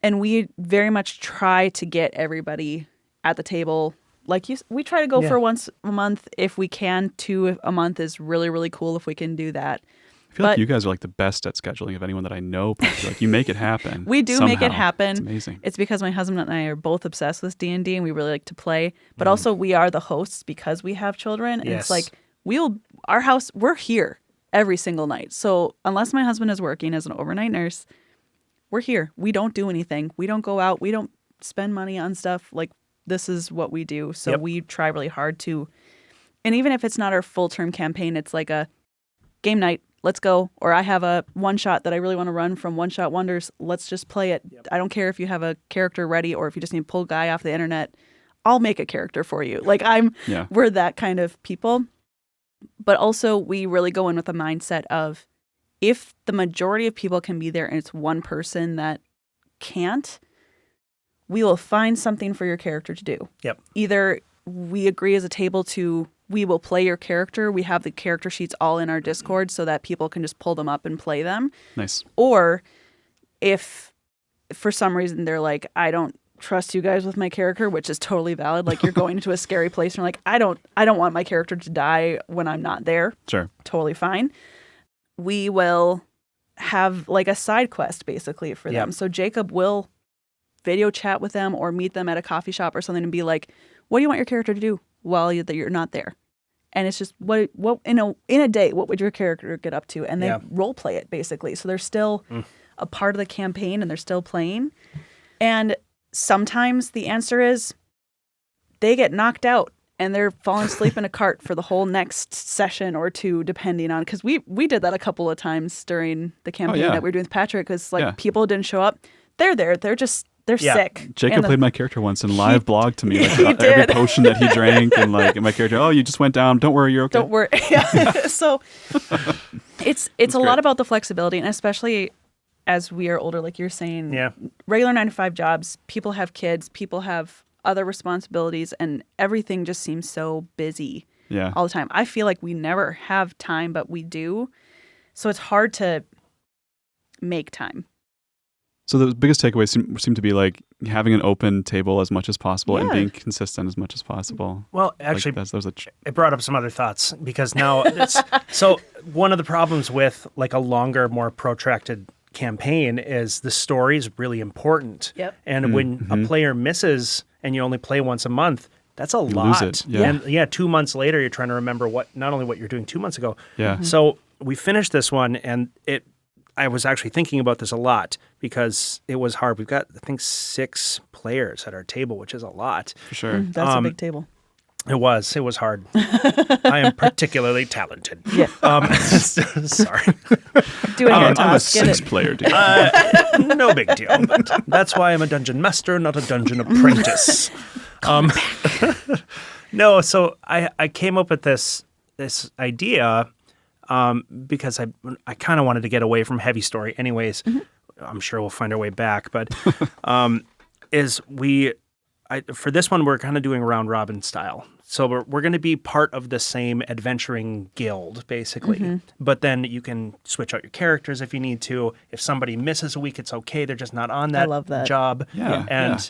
and we very much try to get everybody at the table. Like we try to go for once a month if we can. 2 a month is really, really cool if we can do that. I feel like you guys are like the best at scheduling of anyone that I know. Like you make it happen. We do make it somehow. happen. It's amazing. It's because my husband and I are both obsessed with D&D and we really like to play. But also we are the hosts because we have children. And it's like we're here every single night. So unless my husband is working as an overnight nurse, we're here. We don't do anything. We don't go out. We don't spend money on stuff. Like this is what we do. So we try really hard to. And even if it's not our full-term campaign, it's like a game night. Let's go. Or I have a one-shot that I really want to run from One Shot Wonders. Let's just play it. I don't care if you have a character ready or if you just need to pull a guy off the internet. I'll make a character for you. Like we're that kind of people. But also we really go in with a mindset of if the majority of people can be there and it's one person that can't, we will find something for your character to do. Yep. Either we agree as a table we will play your character. We have the character sheets all in our Discord so that people can just pull them up and play them. Nice. Or if for some reason they're like, I don't trust you guys with my character, which is totally valid. Like you're going into a scary place and you're like, I don't want my character to die when I'm not there. Sure. Totally fine. We will have like a side quest basically for them. So Jacob will video chat with them or meet them at a coffee shop or something and be like, what do you want your character to do while you're not there? And it's just what in a day, what would your character get up to? And they role play it basically. So they're still a part of the campaign and they're still playing. And sometimes the answer is they get knocked out and they're falling asleep in a cart for the whole next session or two, depending on, because we did that a couple of times during the campaign that we were doing with Patrick, because like people didn't show up. They're there. They're sick. Jacob played my character once and live blogged to me like every potion that he drank, and like my character, oh, you just went down. Don't worry, you're okay. Don't worry. So it's a lot about the flexibility, and especially as we are older, like you're saying, regular 9-to-5 jobs, people have kids, people have other responsibilities, and everything just seems so busy all the time. I feel like we never have time, but we do. So it's hard to make time. So the biggest takeaways seem to be like having an open table as much as possible and being consistent as much as possible. Well, actually, like it brought up some other thoughts, because now so one of the problems with like a longer, more protracted campaign is the story is really important. Yep. And when a player misses and you only play once a month, that's a lot. Lose it. Yeah. And 2 months later, you're trying to remember not only what you're doing 2 months ago. Yeah. So we finished this one, and I was actually thinking about this a lot because it was hard. We've got, I think, 6 players at our table, which is a lot. For sure. That's a big table. It was hard. I am particularly talented. Yeah. Sorry. Doing your I'm a task. Get it. 6-player dude. No big deal. But that's why I'm a dungeon master, not a dungeon apprentice. No, so I came up with this idea because I kind of wanted to get away from heavy story anyways. I'm sure we'll find our way back. But for this one, we're kind of doing round robin style. So we're going to be part of the same adventuring guild, basically. But then you can switch out your characters if you need to. If somebody misses a week, it's okay. They're just not on that job. Yeah. And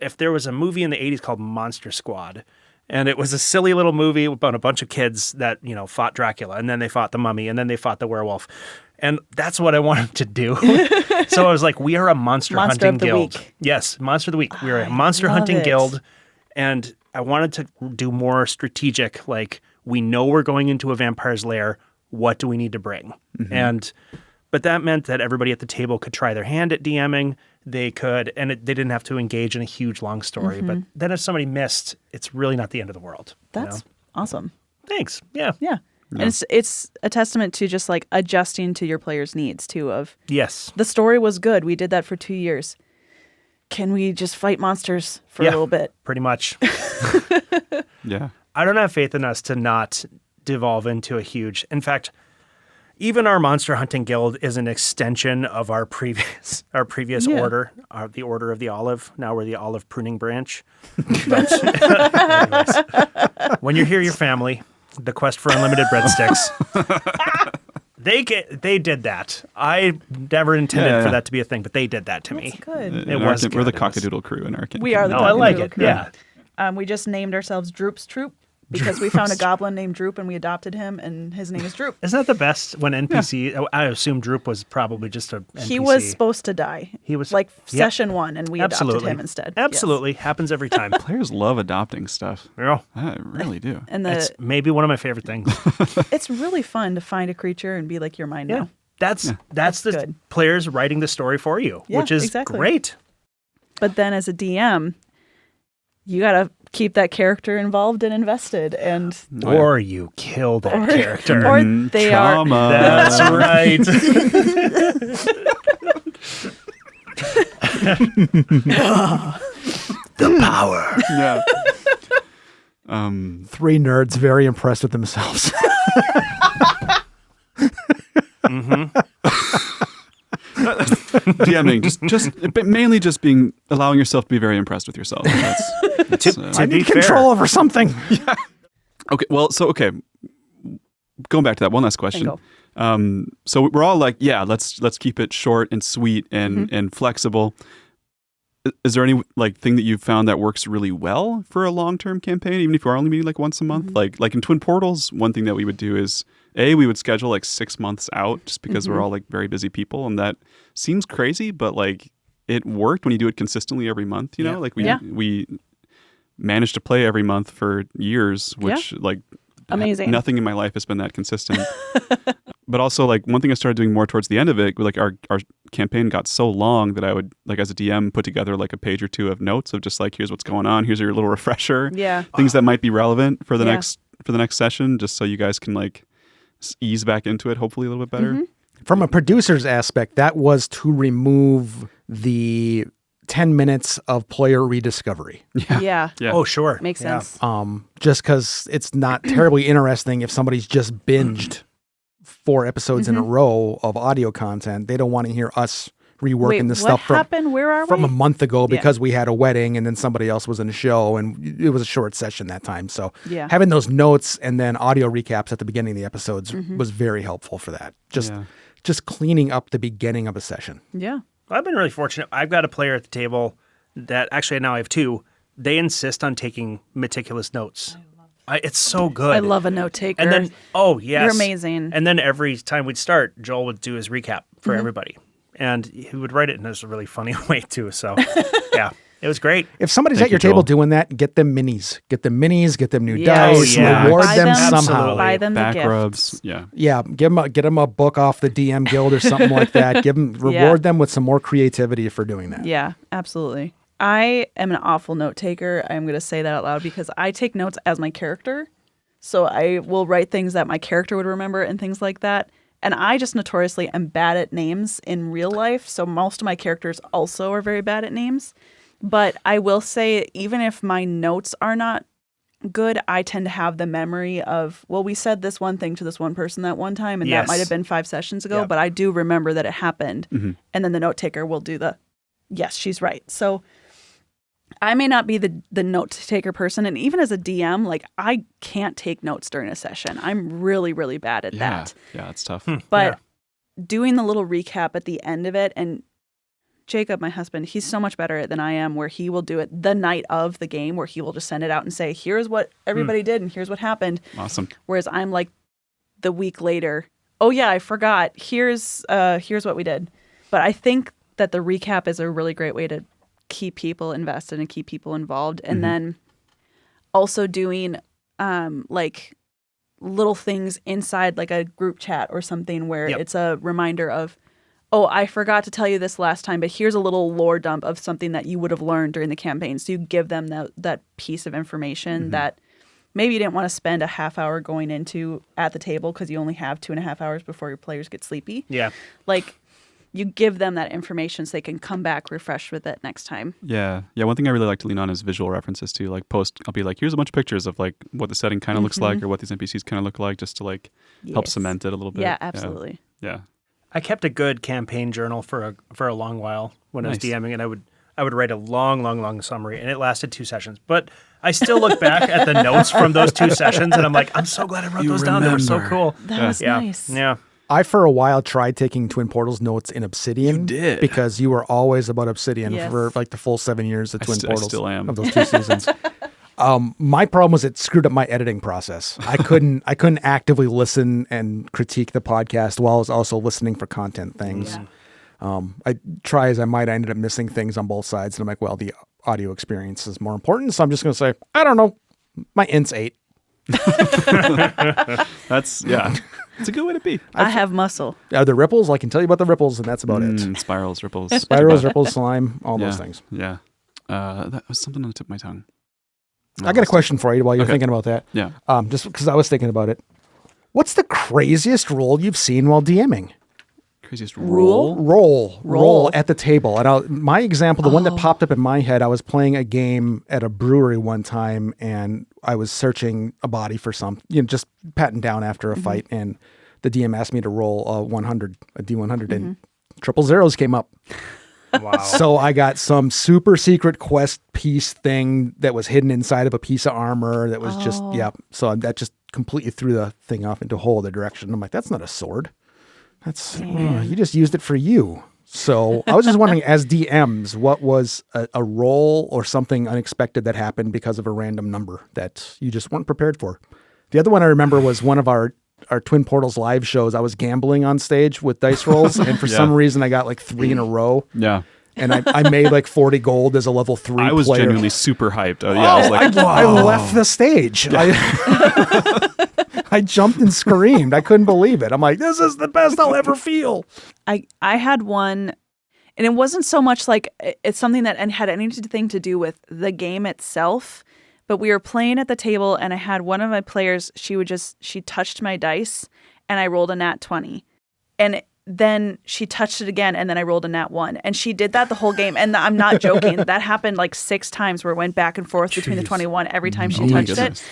if there was a movie in the 80s called Monster Squad, and it was a silly little movie about a bunch of kids that, fought Dracula, and then they fought the mummy, and then they fought the werewolf. And that's what I wanted to do. So I was like, we are a monster hunting guild. Week. Yes, Monster of the Week. We are a monster hunting guild. And I wanted to do more strategic, like, we know we're going into a vampire's lair. What do we need to bring? But that meant that everybody at the table could try their hand at DMing. They could, and they didn't have to engage in a huge, long story. But then if somebody missed, it's really not the end of the world. That's awesome. Thanks. Yeah. Yeah. And it's a testament to just like adjusting to your players' needs too. Of the story was good. We did that for 2 years. Can we just fight monsters for a little bit? Pretty much. Yeah. I don't have faith in us to not devolve into a huge. In fact, even our monster hunting guild is an extension of our previous order, the Order of the Olive. Now we're the Olive Pruning Branch. But anyways, when you're here, your family. The quest for unlimited breadsticks. They did that. I never intended for that to be a thing, but they did that to me. That's good. We're the cockadoodle crew in our campaign. We are the I like cockadoodle it. crew. Yeah. We just named ourselves Droop's Troop because we found a goblin named Droop and we adopted him, and his name is Droop. Isn't that the best when NPC? I assume Droop was probably just a NPC. He was supposed to die. He was like session 1, and we adopted him instead. Absolutely. Yes. Happens every time. Players love adopting stuff. Yeah. I really do. And it's maybe one of my favorite things. It's really fun to find a creature and be like, you're mine now. That's the good. Players writing the story for you, which is great. But then as a DM, you got to keep that character involved and invested, and or you kill that character, or they Trauma. are. That's right. The power. Yeah. 3 nerds very impressed with themselves. DMing, but mainly just allowing yourself to be very impressed with yourself. I need control over something. Yeah. Okay. Going back to that one last question. So we're all like, let's keep it short and sweet and flexible. Is there any thing that you've found that works really well for a long-term campaign, even if you are only meeting once a month? Like in Twin Portals, one thing that we would do is we would schedule 6 months out just because we're all very busy people, and that seems crazy, but it worked when you do it consistently every month. You know, we managed to play every month for years, which amazing. Nothing in my life has been that consistent. But also, like, one thing I started doing more towards the end of it, like, our campaign got so long that I would, like, as a DM, put together like a page or two of notes of just like, here's what's going on, here's your little refresher, things that might be relevant for the next session, just so you guys can like ease back into it, hopefully a little bit better. From a producer's aspect, that was to remove the 10 minutes of player rediscovery. Yeah. Oh, sure. Makes sense. Just because it's not terribly interesting if somebody's just binged 4 episodes in a row of audio content. They don't want to hear us reworking the stuff what happened? Where are from we? a month ago because we had a wedding and then somebody else was in a show and it was a short session that time. So having those notes and then audio recaps at the beginning of the episodes was very helpful for that. Just cleaning up the beginning of a session. Yeah. I've been really fortunate. I've got a player at the table that actually now I have 2. They insist on taking meticulous notes. It's so good. I love a note taker. And then, oh, yes. You're amazing. And then every time we'd start, Joel would do his recap for everybody. And he would write it in a really funny way, too. So, yeah, it was great. If somebody's Thank at your you, table Joel. doing that, get them minis. Get them minis, get them new Yes. dice, Oh, yeah. reward Buy them them. somehow. Absolutely. Buy them the Back gifts. rubs. Yeah. Yeah, get them a book off the DM Guild or something like that. Reward them with some more creativity for doing that. Yeah, absolutely. I am an awful note taker. I'm going to say that out loud because I take notes as my character. So I will write things that my character would remember and things like that. And I just notoriously am bad at names in real life. So most of my characters also are very bad at names. But I will say, even if my notes are not good, I tend to have the memory of, well, we said this one thing to this one person that one time, and that might have been 5 sessions ago, but I do remember that it happened. And then the note taker will do yes, she's right. So I may not be the note taker person. And even as a DM, like, I can't take notes during a session. I'm really, really bad at that. Yeah, it's tough. But doing the little recap at the end of it, and Jacob, my husband, he's so much better at it than I am, where he will do it the night of the game, where he will just send it out and say, here's what everybody did and here's what happened. Awesome. Whereas I'm like the week later, oh yeah, I forgot. Here's what we did. But I think that the recap is a really great way to keep people invested and keep people involved. And then also doing like little things inside like a group chat or something where it's a reminder of, oh, I forgot to tell you this last time, but here's a little lore dump of something that you would have learned during the campaign. So you give them that piece of information that maybe you didn't want to spend a half hour going into at the table because you only have 2.5 hours before your players get sleepy. Yeah. Like, you give them that information so they can come back refreshed with it next time. Yeah. One thing I really like to lean on is visual references too. Like I'll be like, here's a bunch of pictures of like what the setting kind of looks like or what these NPCs kind of look like, just to like help cement it a little bit. Yeah, absolutely. Yeah. I kept a good campaign journal for a long while when I was DMing, and I would write a long summary, and it lasted 2 sessions. But I still look back at the notes from those 2 sessions, and I'm like, I'm so glad I wrote those down. They were so cool. That was nice. Yeah. I, for a while, tried taking Twin Portals notes in Obsidian. You did? Because you were always about Obsidian for like the full 7 years of Twin Portals. I still am. Of those 2 seasons. My problem was it screwed up my editing process. I couldn't actively listen and critique the podcast while I was also listening for content things. I try as I might, I ended up missing things on both sides. And I'm like, well, the audio experience is more important. So I'm just going to say, I don't know. My int's 8. It's a good way to be. I have muscle. Are there ripples? I can tell you about the ripples, and that's about it. Spirals, ripples. Spirals, ripples, slime, all those things. Yeah. That was something on the tip of my tongue. I got a question for you while you're thinking about that. Yeah. Just because I was thinking about it. What's the craziest role you've seen while DMing? Craziest Rule? Roll at the table. And my example, the one that popped up in my head, I was playing a game at a brewery one time, and I was searching a body for just patting down after a fight, and the DM asked me to roll a D100, and triple zeros came up. Wow. So I got some super secret quest piece thing that was hidden inside of a piece of armor that was so that just completely threw the thing off into a whole other direction. I'm like, that's not a sword. That's you just used it for you. So I was just wondering, as DMs, what was a roll or something unexpected that happened because of a random number that you just weren't prepared for? The other one I remember was one of our Twin Portals live shows. I was gambling on stage with dice rolls, and for some reason I got like 3 in a row. Yeah. And I made like 40 gold as a level 3 player. I was genuinely super hyped. I was like, I left the stage. I I jumped and screamed. I couldn't believe it. I'm like, this is the best I'll ever feel. I had one, and it wasn't so much like it's something that had anything to do with the game itself, but we were playing at the table, and I had one of my players, she touched my dice, and I rolled a nat 20. And then she touched it again, and then I rolled a nat 1. And she did that the whole game. And I'm not joking. That happened like 6 times where it went back and forth between the 21 every time she touched it.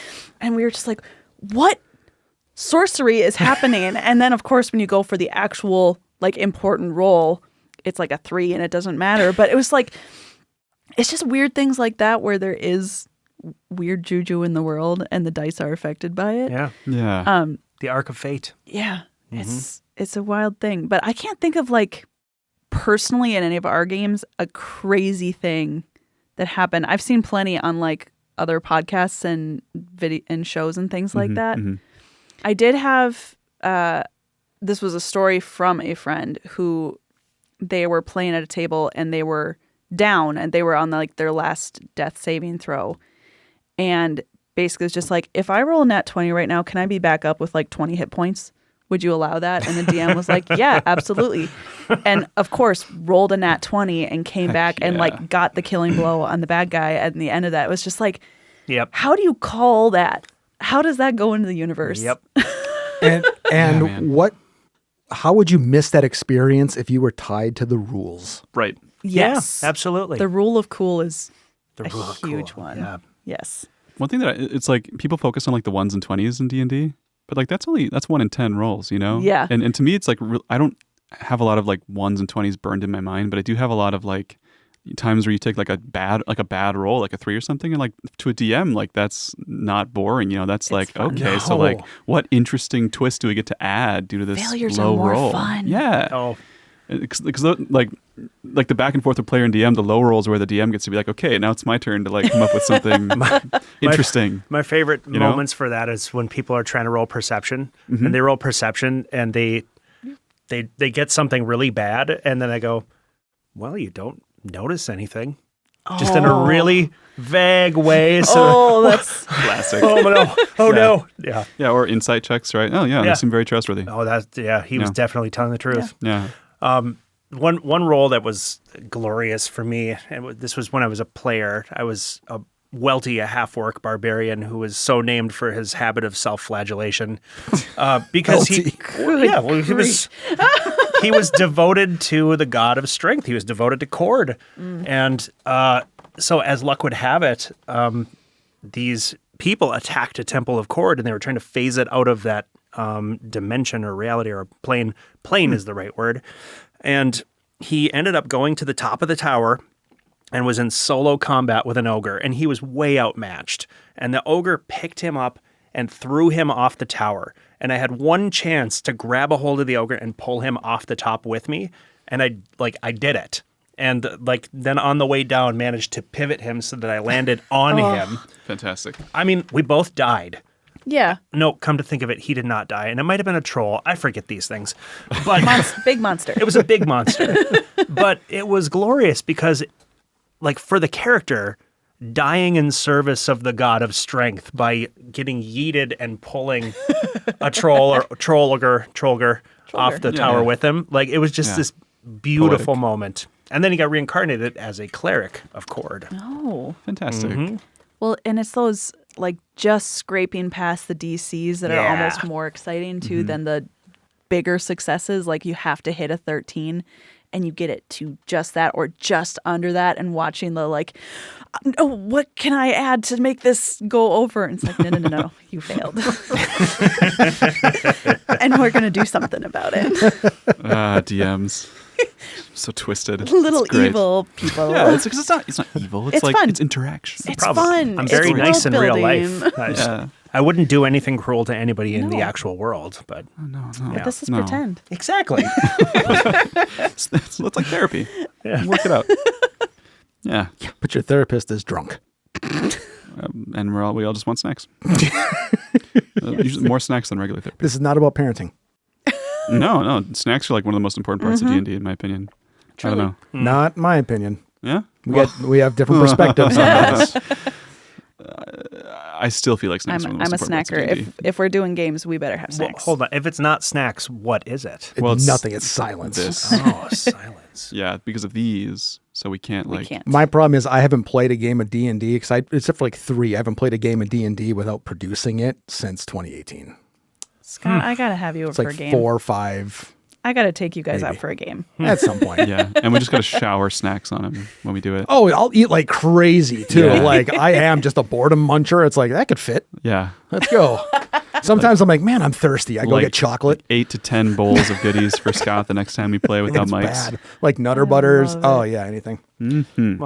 And we were just like, what sorcery is happening? And then, of course, when you go for the actual like important roll, it's like a 3 and it doesn't matter. But it was like, it's just weird things like that where there is weird juju in the world and the dice are affected by it. Yeah. Yeah. The arc of fate. Yeah. It's a wild thing. But I can't think of like personally in any of our games a crazy thing that happened. I've seen plenty on like other podcasts and video and shows and things like that. I did have this was a story from a friend who they were playing at a table and they were down and they were on like their last death saving throw. And basically it's just like, if I roll a nat 20 right now, can I be back up with like 20 hit points? Would you allow that? And the DM was like, yeah, absolutely. And of course, rolled a nat 20 and came back and like got the killing blow on the bad guy at the end of that. It was just like, yep. How do you call that? How does that go into the universe? Yep. And how would you miss that experience if you were tied to the rules? Right. Yes. Yeah, absolutely. The rule of cool is The a rule of huge cool. one. Yeah. Yes. One thing that it's like people focus on like the 1s and 20s in D&D, but like that's 1 in 10 rolls, you know? Yeah. And to me, it's like I don't have a lot of like 1s and 20s burned in my mind, but I do have a lot of like times where you take like a bad roll, like a 3 or something, and like to a DM, like that's not boring, you know? That's like fun. okay, so like what interesting twist do we get to add due to this Failures low are more roll? fun. Yeah. Oh, Because like the back and forth of player and DM, the low rolls where the DM gets to be like, okay, now it's my turn to like come up with something interesting. my favorite You know? moments for that is when people are trying to roll perception and they roll perception and they get something really bad and then I go, well, you don't notice anything. Just in a really vague way. So that's Classic. oh no. Oh no. Yeah. Yeah, or insight checks, right? Oh yeah, Yeah. they seem very trustworthy. Oh, he was definitely telling the truth. Yeah. One role that was glorious for me, and this was when I was a player. I was a Welty, a half-orc barbarian who was so named for his habit of self-flagellation, because he was devoted to the god of strength. He was devoted to Cord, and so as luck would have it, these people attacked a temple of Cord, and they were trying to phase it out of that dimension or reality or plane. Plane is the right word. And he ended up going to the top of the tower and was in solo combat with an ogre, and he was way outmatched. And the ogre picked him up and threw him off the tower. And I had one chance to grab a hold of the ogre and pull him off the top with me, and I did it. And like then on the way down, managed to pivot him so that I landed on him. Fantastic. I mean, we both died. yeah. No, come to think of it, he did not die. And it might have been a troll. I forget these things. But Big monster. it was a big monster. But it was glorious because, like, for the character, dying in service of the god of strength by getting yeeted and pulling a troll or trollger off the tower with him. Like, it was just this beautiful moment. And then he got reincarnated as a cleric of Cord. Oh. Fantastic. Well, and it's those like just scraping past the DCs that are almost more exciting too than the bigger successes. Like you have to hit a 13 and you get it to just that or just under that, and watching the like, oh, what can I add to make this go over? And it's like, no, you failed. And we're going to do something about it. DMs. So twisted. Little It's great. evil people. Yeah, it's not evil. It's like fun. it's interaction. It's fun. I'm very It's nice in real world-building. life. I wouldn't do anything cruel to anybody in the actual world, but No. But this is No. pretend. exactly. It's like therapy. Yeah. Work it out. Yeah. But your therapist is drunk. And we all just want snacks. Usually more snacks than regular therapy. This is not about parenting. No. Snacks are like one of the most important parts of D&D, in my opinion. Truly. I don't know. Not my opinion. Yeah? We have different perspectives on this. I still feel like snacks are the most I'm a important parts of snacker. D&D. If we're doing games, we better have Well, snacks. hold on. If it's not snacks, what is it? Well, it's nothing. It's silence. This. Oh, silence. Yeah, because of these, so we can't We like. can't. My problem is I haven't played a game of D&D except for like 3. I haven't played a game of D&D without producing it since 2018. Scott, I gotta have you over It's for like a game. 4 or 5 I gotta take you guys Maybe. out for a game. at some point. Yeah, and we just got to shower snacks on him when we do it. Oh, I'll eat like crazy too. Yeah. Like I am just a boredom muncher. It's like that could fit. Yeah, Let's go. Sometimes I'm like, man, I'm thirsty. I go Like- get chocolate. 8 to 10 bowls of goodies for Scott the next time we play without It's mics. bad. Like Nutter Butters. love Oh yeah, anything. Well,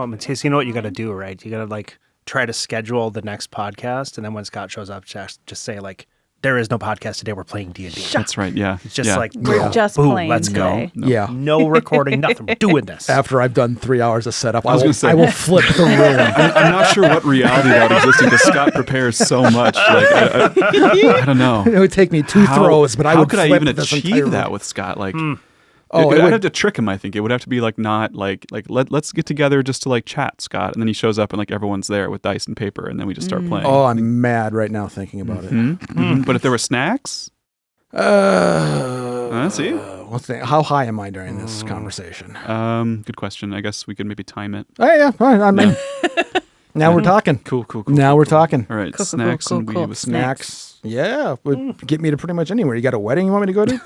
Matías, you know what you got to do, right? You got to like try to schedule the next podcast, and then when Scott shows up, just say like, "There is no podcast today. We're playing D&D." That's right. Yeah, It's just yeah. like We're just boom, playing let's go. today. No. Yeah. No recording, nothing. We're doing this. After I've done 3 hours of setup, was gonna say- I will flip the room. I'm not sure what reality that exists because Scott prepares so much. Like I don't know. It would take me 2 throws, but I how would could I flip even this entire achieve room. that with Scott? Like, Oh, I'd it would- have to trick him. I think it would have to be like not like let's get together just to like chat, Scott, and then he shows up and like everyone's there with dice and paper, and then we just start playing. Oh, I'm mad right now thinking about it. Mhm. But if there were snacks, see? Let's think. How high am I during this conversation? good question. I guess we could maybe time it. Oh yeah, all right, I'm in. Now we're talking. Cool. Now cool, we're cool. talking. All right, Cool. snacks and Cool. weed with Snacks. Yeah, would get me to pretty much anywhere. You got a wedding you want me to go to?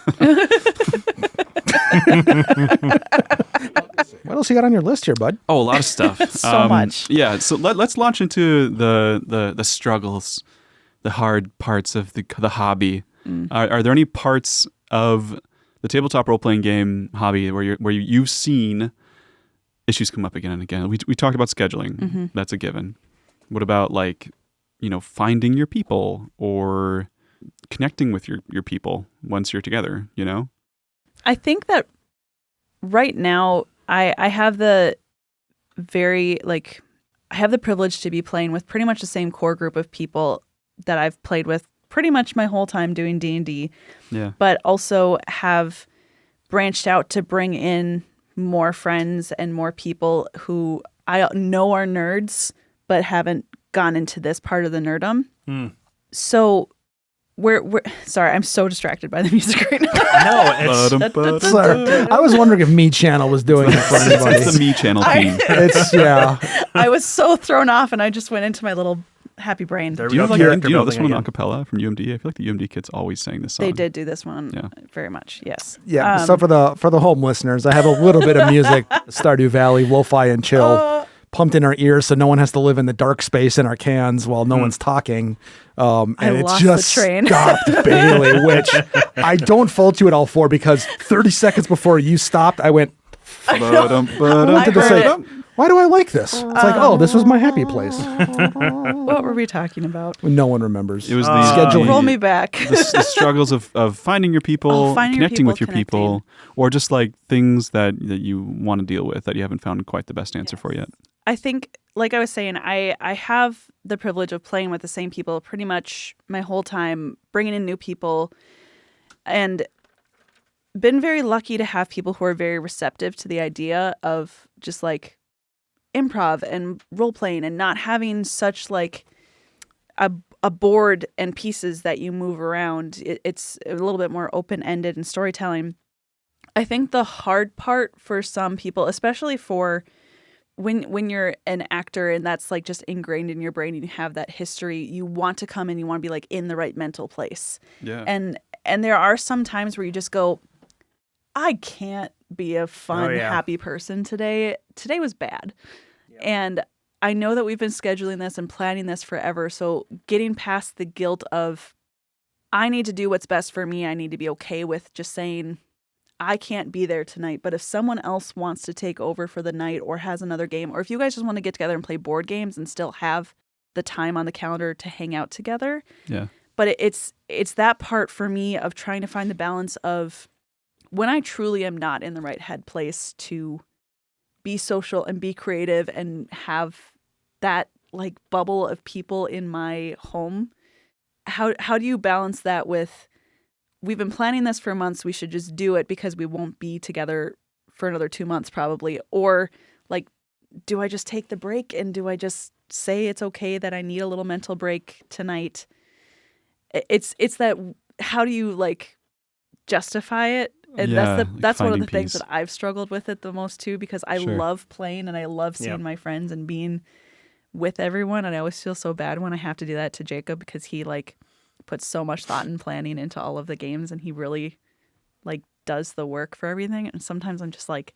What else you got on your list here, bud? Oh, a lot of stuff. So much. Yeah. So let's launch into the struggles, the hard parts of the hobby. Are there any parts of the tabletop role playing game hobby where you've seen issues come up again and again? We talked about scheduling. That's a given. What about like, finding your people or connecting with your people once you're together? I think that right now I have the I have the privilege to be playing with pretty much the same core group of people that I've played with pretty much my whole time doing D&D, Yeah. but also have branched out to bring in more friends and more people who I know are nerds but haven't gone into this part of the nerdum. So we're sorry, I'm so distracted by the music right now. No, it's Sorry. I was wondering if Me Channel was doing it for anybody. It's the Me channel theme. It's yeah. I was so thrown off and I just went into my little happy brain. there Do we you go. know, Character do you know this building one again. a cappella from UMD? I feel like the UMD kids always sang this song. They did do this one Yeah. very much, yes. Yeah. So for the home listeners, I have a little bit of music, Stardew Valley, Lo-Fi and Chill, pumped in our ears so no one has to live in the dark space in our cans while no one's talking. And it lost just the train. stopped Bailey, which I don't fault you at all for because 30 seconds before you stopped, I went, wanted to say, why do I like this? It's like, oh, this was my happy place. What were we talking about? No one remembers. It was the Scheduling. Roll me back. the struggles of finding your people, Finding your connecting people, with your people, or just like things that you want to deal with that you haven't found quite the best answer for yet. I think, like I was saying, I have the privilege of playing with the same people pretty much my whole time, bringing in new people, and been very lucky to have people who are very receptive to the idea of just like improv and role playing and not having such like a board and pieces that you move around. It's a little bit more open-ended and storytelling. I think the hard part for some people, especially for when you're an actor and that's like just ingrained in your brain and you have that history, you want to come and you want to be like in the right mental place. Yeah. And there are some times where you just go, I can't be a fun, happy person today. Today was bad. Yeah. And I know that we've been scheduling this and planning this forever. So getting past the guilt of I need to do what's best for me. I need to be okay with just saying, I can't be there tonight, but if someone else wants to take over for the night or has another game, or if you guys just want to get together and play board games and still have the time on the calendar to hang out together. Yeah. But it's that part for me of trying to find the balance of when I truly am not in the right head place to be social and be creative and have that like bubble of people in my home. How do you balance that with we've been planning this for months. We should just do it because we won't be together for another 2 months probably. Or like, do I just take the break and do I just say it's okay that I need a little mental break tonight. It's that, how do you like justify it? And that's one of the things that I've struggled with it the most too, because I love playing and I love seeing my friends and being with everyone, and I always feel so bad when I have to do that to Jacob, because he like puts so much thought and planning into all of the games, and he really like does the work for everything. And sometimes I'm just like,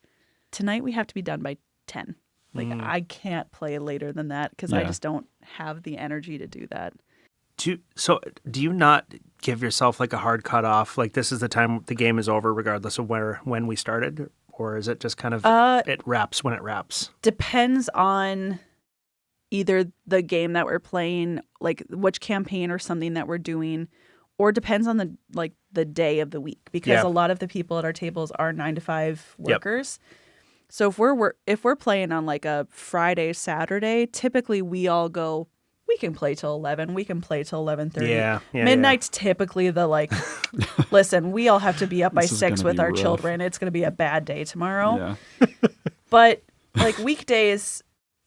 tonight we have to be done by 10. Like I can't play later than that because I just don't have the energy to do that. Do you not give yourself like a hard cutoff? Like this is the time the game is over, regardless of when we started, or is it just kind of it wraps when it wraps? Depends on either the game that we're playing, like which campaign or something that we're doing, or depends on the day of the week, because a lot of the people at our tables are 9-to-5 workers. So if we're playing on like a Friday, Saturday, typically we all go, we can play till 11, we can play till 11:30. Midnight's typically the like, listen, we all have to be up by 6 with our children. It's going to be a bad day tomorrow. Yeah. But like weekdays,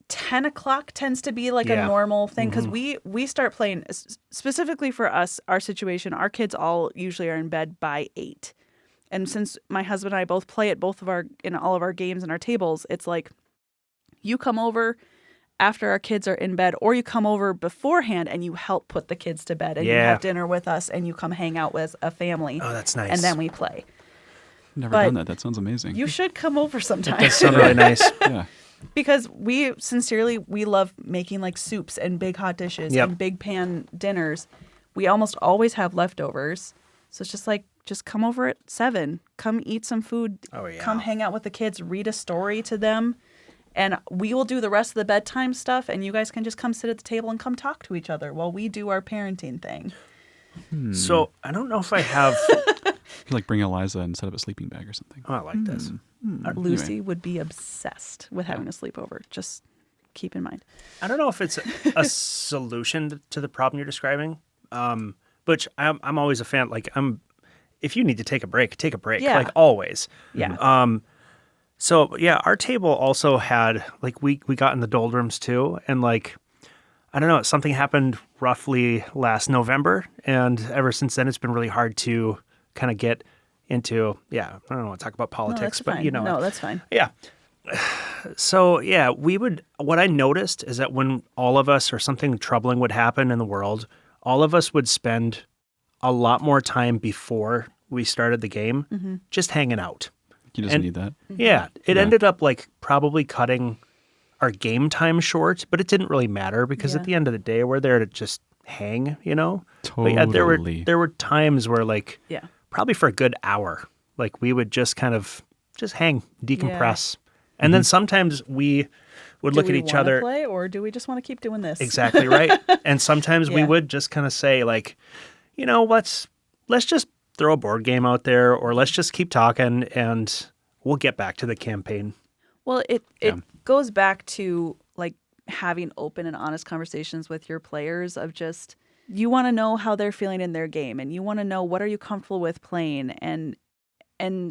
10 o'clock tends to be like a normal thing, because we start playing, specifically for us, our situation, our kids all usually are in bed by 8. And since my husband and I both play at in all of our games and our tables, it's like you come over after our kids are in bed, or you come over beforehand and you help put the kids to bed, and you have dinner with us, and you come hang out with a family. Oh, that's nice. And then we play. Never done that. That sounds amazing. You should come over sometime. That sounds really nice. Yeah. Because we love making like soups and big hot dishes and big pan dinners. We almost always have leftovers. So it's just like, just come over at 7. Come eat some food. Oh, yeah. Come hang out with the kids. Read a story to them. And we will do the rest of the bedtime stuff. And you guys can just come sit at the table and come talk to each other while we do our parenting thing. So I don't know if I have... You like bring Eliza and set up a sleeping bag or something. Oh, I like this. Lucy would be obsessed with having a sleepover. Just keep in mind. I don't know if it's a solution to the problem you're describing, but I'm always a fan. Like if you need to take a break, take a break. Yeah. Like always. Yeah. So yeah, our table also had like we got in the doldrums too, and like I don't know, something happened roughly last November, and ever since then it's been really hard to kind of get into, I don't want to talk about politics, but you know. No, that's fine. Yeah. So yeah, what I noticed is that when all of us or something troubling would happen in the world, all of us would spend a lot more time before we started the game just hanging out. You just need that. Yeah. It ended up like probably cutting our game time short, but it didn't really matter because at the end of the day, we're there to just hang, you know? Totally. But yeah, there were times where like, probably for a good hour, like we would just kind of just hang, decompress. And then sometimes we would look at each other. Play, or do we just want to keep doing this? Exactly right. And sometimes we would just kind of say like, you know, let's just throw a board game out there, or let's just keep talking and we'll get back to the campaign. Well, it goes back to like having open and honest conversations with your players of just, you want to know how they're feeling in their game, and you want to know what are you comfortable with playing, and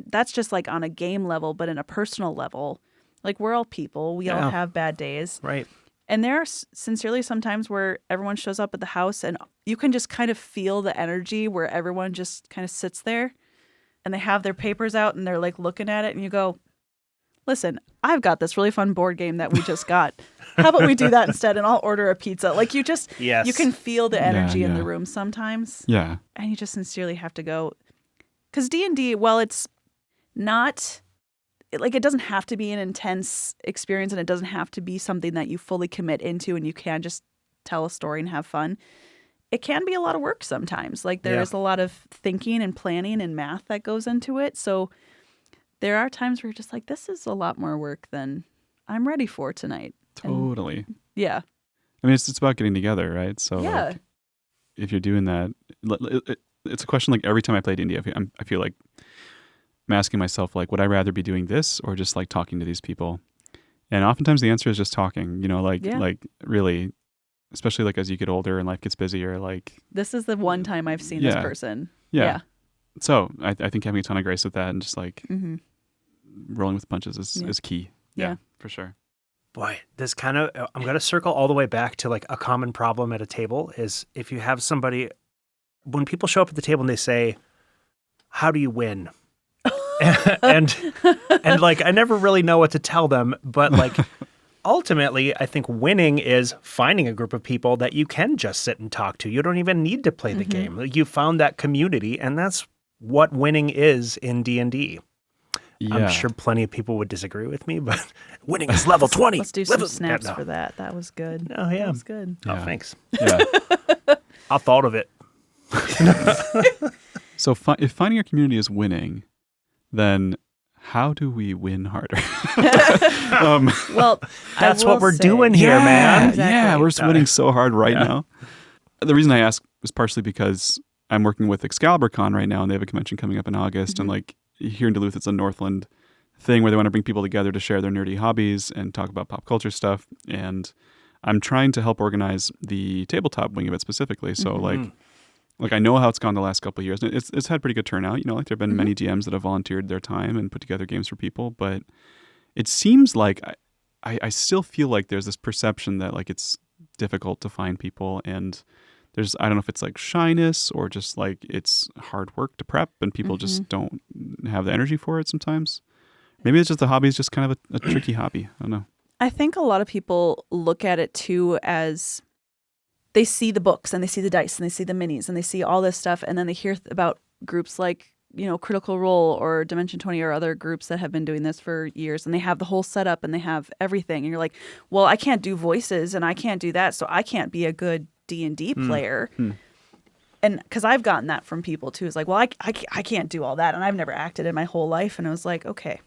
that's just like on a game level, but in a personal level, like we're all people, we all have bad days, right? And there are sincerely sometimes where everyone shows up at the house and you can just kind of feel the energy where everyone just kind of sits there and they have their papers out and they're like looking at it, and you go, listen, I've got this really fun board game that we just got. How about we do that instead, and I'll order a pizza? Like you just, you can feel the energy in the room sometimes. Yeah. And you just sincerely have to go. Because D&D, while it's not, like it doesn't have to be an intense experience, and it doesn't have to be something that you fully commit into and you can just tell a story and have fun. It can be a lot of work sometimes. Like there is a lot of thinking and planning and math that goes into it. So there are times where you're just like, this is a lot more work than I'm ready for tonight. Totally. And, yeah. I mean, it's about getting together, right? So like, if you're doing that, it's a question like every time I play D&D, I feel like I'm asking myself, like, would I rather be doing this or just like talking to these people? And oftentimes the answer is just talking, you know, like really, especially like as you get older and life gets busier, like. This is the one time I've seen this person. Yeah. So I think having a ton of grace with that and just like rolling with the punches is key. Yeah, for sure. Boy, this kind of, I'm going to circle all the way back to like a common problem at a table is if you have somebody, when people show up at the table and they say, how do you win? and like, I never really know what to tell them, but like, ultimately, I think winning is finding a group of people that you can just sit and talk to. You don't even need to play the game. Like, you found that community, and that's what winning is in D&D. Yeah. I'm sure plenty of people would disagree with me, but winning is level 20. Let's do some snaps for that. That was good. Oh, yeah. That was good. Oh, thanks. Yeah. I thought of it. So if finding a community is winning, then how do we win harder? Well, that's what we're doing here, man. Exactly. Yeah, we're just winning so hard right now. The reason I ask is partially because I'm working with ExcaliburCon right now, and they have a convention coming up in August, and like here in Duluth, it's a Northland thing where they want to bring people together to share their nerdy hobbies and talk about pop culture stuff. And I'm trying to help organize the tabletop wing of it specifically. So like I know how it's gone the last couple of years. And it's had pretty good turnout. You know, like there have been many DMs that have volunteered their time and put together games for people. But it seems like I still feel like there's this perception that like it's difficult to find people, and I don't know if it's like shyness or just like it's hard work to prep and people just don't have the energy for it sometimes. Maybe it's just the hobby is just kind of a tricky hobby. I don't know. I think a lot of people look at it too as they see the books and they see the dice and they see the minis and they see all this stuff, and then they hear about groups like, you know, Critical Role or Dimension 20 or other groups that have been doing this for years, and they have the whole setup and they have everything, and you're like, well, I can't do voices and I can't do that, so I can't be a good D&D player. And because I've gotten that from people too. It's like, well, I can't do all that, and I've never acted in my whole life. And I was like, okay,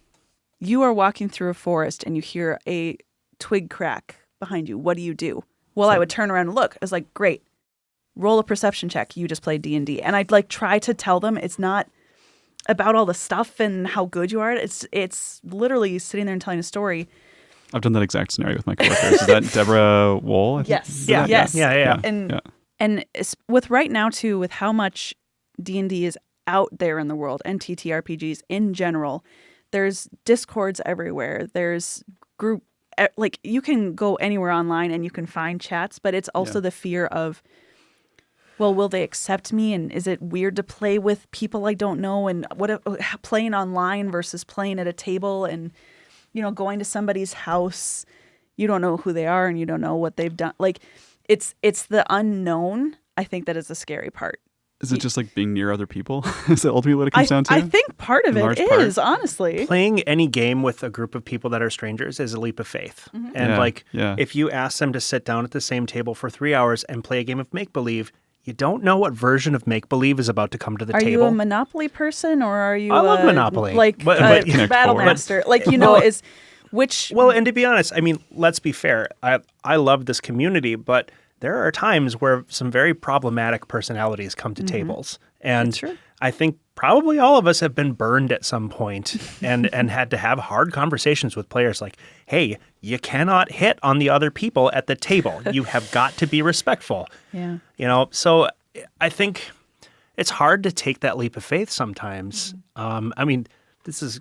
you are walking through a forest and you hear a twig crack behind you. What do you do? Well, I would turn around and look. I was like, great, roll a perception check. You just played D&D. And I'd like try to tell them it's not about all the stuff and how good you are. It's literally sitting there and telling a story. I've done that exact scenario with my coworkers. Is that Deborah Wool? I think? Yes. Yeah. Yes. Yeah. And with right now too, with how much D&D is out there in the world and TTRPGs in general, there's discords everywhere. There's group, like you can go anywhere online and you can find chats, but it's also the fear of, well, will they accept me? And is it weird to play with people I don't know? And what if, playing online versus playing at a table, and, you know, going to somebody's house, you don't know who they are and you don't know what they've done. Like it's the unknown. I think that is the scary part. Is it just like being near other people? Is that ultimately what it comes down to? I think part of it is, honestly. Playing any game with a group of people that are strangers is a leap of faith. And if you ask them to sit down at the same table for 3 hours and play a game of make-believe, you don't know what version of make-believe is about to come to the table. Are you a Monopoly person, or are you I love Monopoly. Like but Battle Master? Like, you know, is which... Well, and to be honest, I mean, let's be fair. I love this community, but there are times where some very problematic personalities come to tables. And I think probably all of us have been burned at some point and had to have hard conversations with players like, hey, you cannot hit on the other people at the table. You have got to be respectful. Yeah. You know, so I think it's hard to take that leap of faith sometimes. I mean, this is...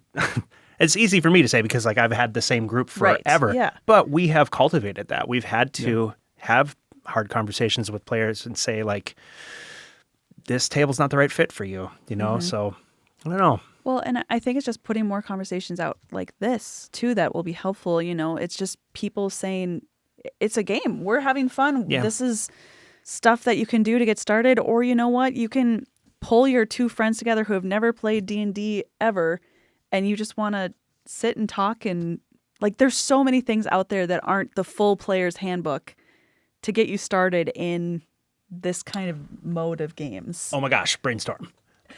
It's easy for me to say because like I've had the same group forever. Right. Yeah. But we have cultivated that. We've had to have hard conversations with players and say like, this table's not the right fit for you, you know? So I don't know. Well, and I think it's just putting more conversations out like this too that will be helpful. You know, it's just people saying it's a game. We're having fun. Yeah. This is stuff that you can do to get started. Or you know what? You can pull your two friends together who have never played D&D ever, and you just want to sit and talk. And like, there's so many things out there that aren't the full player's handbook to get you started in this kind of mode of games. Oh my gosh, brainstorm.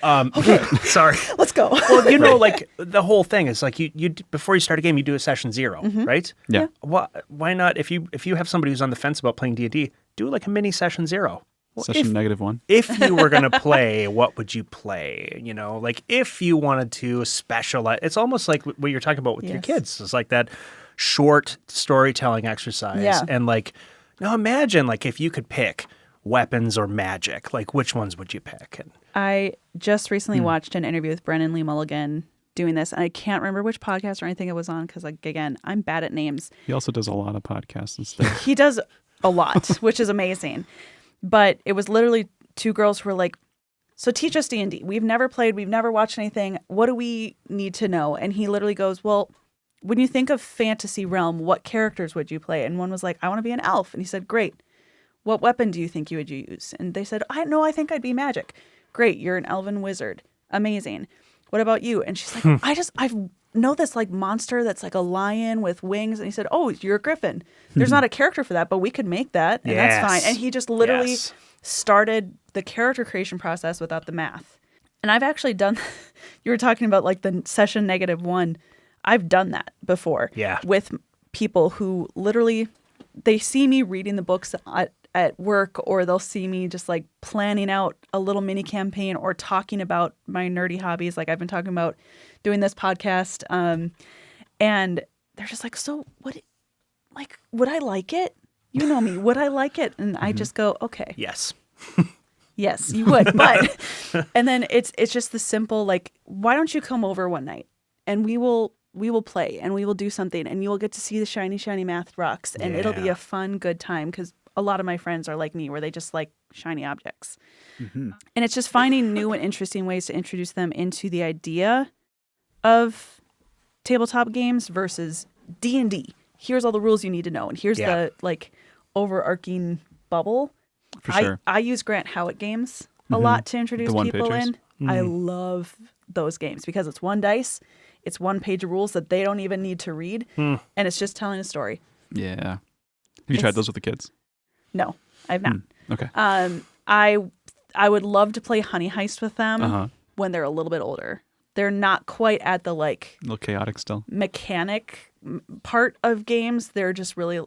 Okay, sorry. Let's go. Well, you know, like the whole thing is like you before you start a game, you do a session 0, right? Yeah. Why not? If you have somebody who's on the fence about playing D&D, do like a mini session 0. Well, Session -1. If you were going to play, what would you play? You know, like if you wanted to specialize, it's almost like what you're talking about with your kids. It's like that short storytelling exercise. Yeah. And like, now imagine like if you could pick weapons or magic, like which ones would you pick? And I just recently watched an interview with Brennan Lee Mulligan doing this. And I can't remember which podcast or anything it was on because, like, again, I'm bad at names. He also does a lot of podcasts and stuff. He does a lot, which is amazing. But it was literally two girls who were like, so teach us D&D. We've never played. We've never watched anything. What do we need to know? And he literally goes, well, when you think of fantasy realm, what characters would you play? And one was like, I want to be an elf. And he said, great. What weapon do you think you would use? And they said, I think I'd be magic. Great. You're an elven wizard. Amazing. What about you? And she's like, I know this like monster that's like a lion with wings. And he said, oh, you're a griffin. There's not a character for that, but we could make that. And that's fine. And he just literally started the character creation process without the math. And I've actually done, you were talking about like the session -1. I've done that before with people who literally, they see me reading the books at work, or they'll see me just like planning out a little mini campaign or talking about my nerdy hobbies. Like I've been talking about doing this podcast. And they're just like, so what, like, would I like it? You know me, would I like it? And I just go, okay. Yes. Yes, you would. But, and then it's just the simple, like, why don't you come over one night and we will play and we will do something and you will get to see the shiny, shiny math rocks and it'll be a fun, good time. Because a lot of my friends are like me, where they just like shiny objects. And it's just finding new and interesting ways to introduce them into the idea of tabletop games versus D&D. Here's all the rules you need to know. And here's the like overarching bubble. For sure. I use Grant Howitt games a lot to introduce people in. I love those games because it's one dice. It's one page of rules that they don't even need to read. And it's just telling a story. Yeah. Have you tried those with the kids? No, I've not. Okay. I would love to play Honey Heist with them when they're a little bit older. They're not quite at the like a little chaotic still mechanic part of games. They're just really,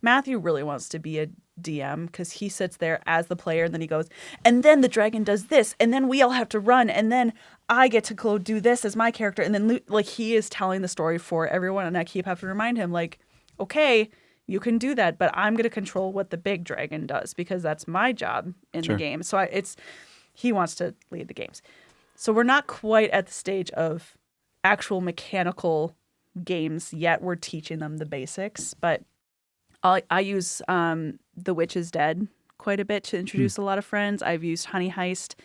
Matthew really wants to be a DM because he sits there as the player and then he goes, and then the dragon does this and then we all have to run and then I get to go do this as my character. And then like he is telling the story for everyone. And I keep having to remind him like, okay, you can do that, but I'm going to control what the big dragon does because that's my job in the game. So he wants to lead the games. So we're not quite at the stage of actual mechanical games yet. We're teaching them the basics, but I use The Witch is Dead quite a bit to introduce a lot of friends. I've used Honey Heist.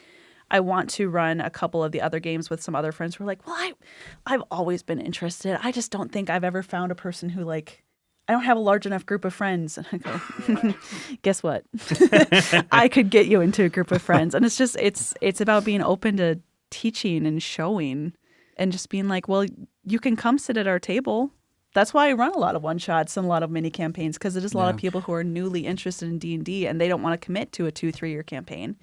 I want to run a couple of the other games with some other friends who are like, well, I've always been interested. I just don't think I've ever found a person who like, I don't have a large enough group of friends. And I go, guess what? I could get you into a group of friends. And it's just, it's about being open to teaching and showing and just being like, well, you can come sit at our table. That's why I run a lot of one-shots and a lot of mini campaigns because it is a lot of people who are newly interested in D&D and they don't want to commit to a 2-3 year campaign,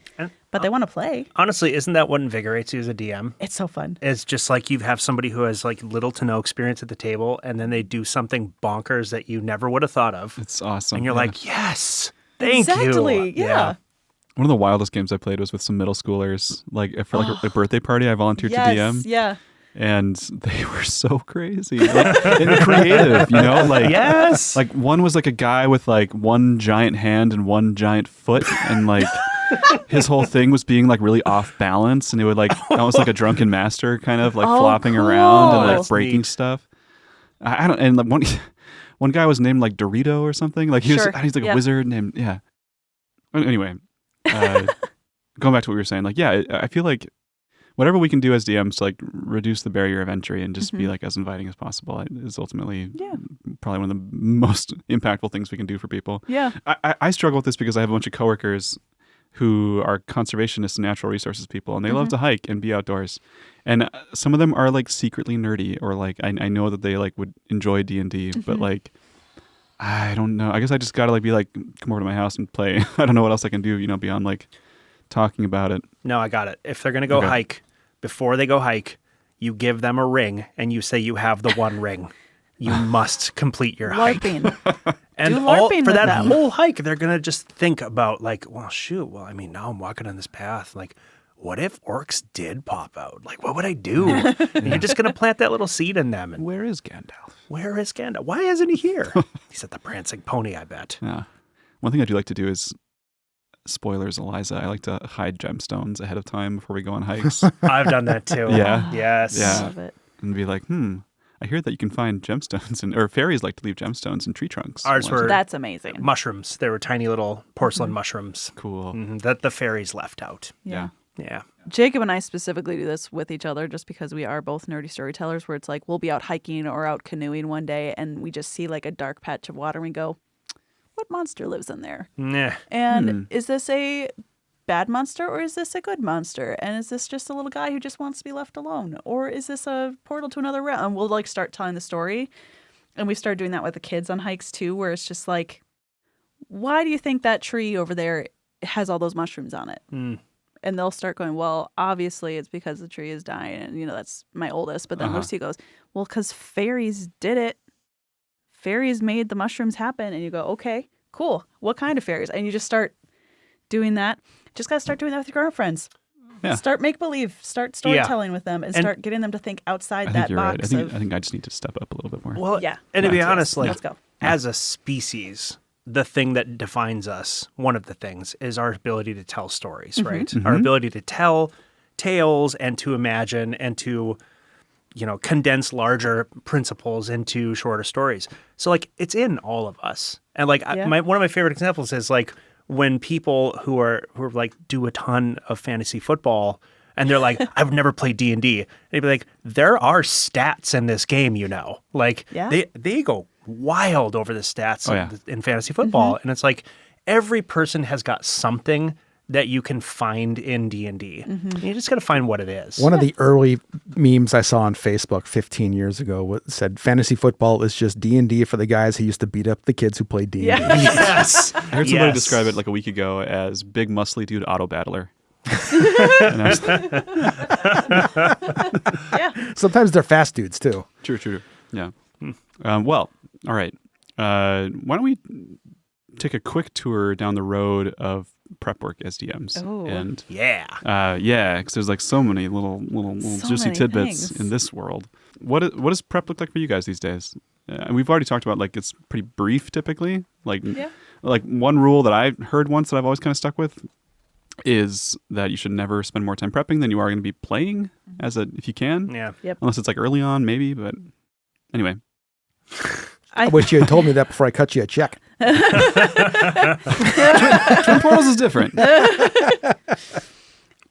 but they want to play. Honestly, isn't that what invigorates you as a DM? It's so fun. It's just like you have somebody who has like little to no experience at the table and then they do something bonkers that you never would have thought of. It's awesome. And you're like, yes, thank you. Exactly, yeah. One of the wildest games I played was with some middle schoolers. Like for like a birthday party, I volunteered to DM. Yeah. And they were so crazy and creative, you know? Like, like one was like a guy with like one giant hand and one giant foot, and like his whole thing was being like really off balance, and it would like almost like a drunken master kind of like flopping around and like breaking stuff. I don't, and like one guy was named like Dorito or something. Like he's like a wizard named Anyway, going back to what we were saying, like I feel like whatever we can do as DMs to like reduce the barrier of entry and just be like as inviting as possible is ultimately probably one of the most impactful things we can do for people. Yeah. I struggle with this because I have a bunch of coworkers who are conservationists and natural resources people, and they love to hike and be outdoors. And some of them are like secretly nerdy, or like I know that they like would enjoy D&D, but like I don't know. I guess I just gotta like be like, come over to my house and play. I don't know what else I can do, you know, beyond like talking about it. No, I got it. If they're gonna go hike, before they go hike, you give them a ring and you say you have the one ring. You must complete your hike. And for that whole hike, they're going to just think about like, well, shoot, well, I mean, now I'm walking on this path. Like, what if orcs did pop out? Like, what would I do? And you're just going to plant that little seed in them. And where is Gandalf? Where is Gandalf? Why isn't he here? He's at the prancing pony, I bet. Yeah. One thing I do like to do is, spoilers, Eliza, I like to hide gemstones ahead of time before we go on hikes. I've done that too. Yeah. Yes. Yeah. Love it. and be like, I hear that you can find gemstones or fairies like to leave gemstones in tree trunks. Ours were That's amazing. mushrooms. They were tiny little porcelain mushrooms Cool. that the fairies left out. Yeah. Yeah. Jacob and I specifically do this with each other just because we are both nerdy storytellers where it's like we'll be out hiking or out canoeing one day and we just see like a dark patch of water and we go, what monster lives in there? Nah. And is this a bad monster or is this a good monster? And is this just a little guy who just wants to be left alone? Or is this a portal to another realm? And we'll like start telling the story. And we start doing that with the kids on hikes too, where it's just like, why do you think that tree over there has all those mushrooms on it? And they'll start going, well, obviously it's because the tree is dying. And, that's my oldest. But then Lucy goes, well, because fairies did it. Fairies made the mushrooms happen. And you go, okay, cool. What kind of fairies? And you just start doing that. Just got to start doing that with your girlfriends. Yeah. Start make-believe. Start storytelling with them and start getting them to think outside I that think you're box. right. I think I just need to step up a little bit more. Well, Yeah. And to be Yes. honest, like Let's go. as a species, the thing that defines us, one of the things, is our ability to tell stories, right? Our ability to tell tales and to imagine and to, condense larger principles into shorter stories. So like it's in all of us. And like one of my favorite examples is like when people who are like do a ton of fantasy football and they're like, I've never played D&D. They'd be like, there are stats in this game, Like they go wild over the stats in fantasy football. And it's like every person has got something that you can find in D&D. You just got to find what it is. One of the early memes I saw on Facebook 15 years ago said, fantasy football is just D&D for the guys who used to beat up the kids who played D&D. Yes. I heard somebody describe it like a week ago as big muscly dude auto battler. Sometimes they're fast dudes too. True. Yeah. Well, all right. Why don't we take a quick tour down the road of prep work as DMs? Oh. And because there's like so many little So juicy many tidbits things. in this world. What does prep look like for you guys these days? And we've already talked about like it's pretty brief typically. Like one rule that I heard once that I've always kind of stuck with is that you should never spend more time prepping than you are going to be playing if you can. Yeah. Yep. Unless it's like early on, maybe. But anyway. I wish you had told me that before I cut you a check. Twin Portals is different.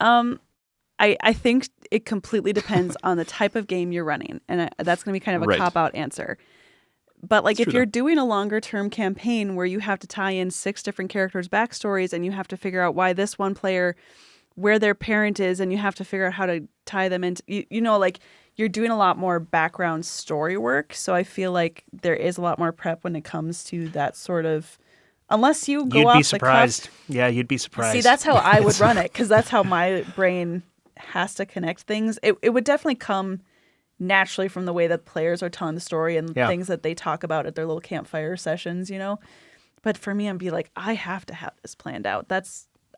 I think it completely depends on the type of game you're running. And that's going to be kind of a cop-out answer. But like if you're doing a longer term campaign where you have to tie in 6 different characters' backstories and you have to figure out why this one player, where their parent is, and you have to figure out how to tie them into, like you're doing a lot more background story work. So I feel like there is a lot more prep when it comes to that sort of, unless you go You'd off be the surprised. cuff. Yeah, you'd be surprised. See, that's how I would run it because that's how my brain has to connect things. It would definitely come naturally from the way that players are telling the story and things that they talk about at their little campfire sessions, But for me, I'd be like, I have to have this planned out.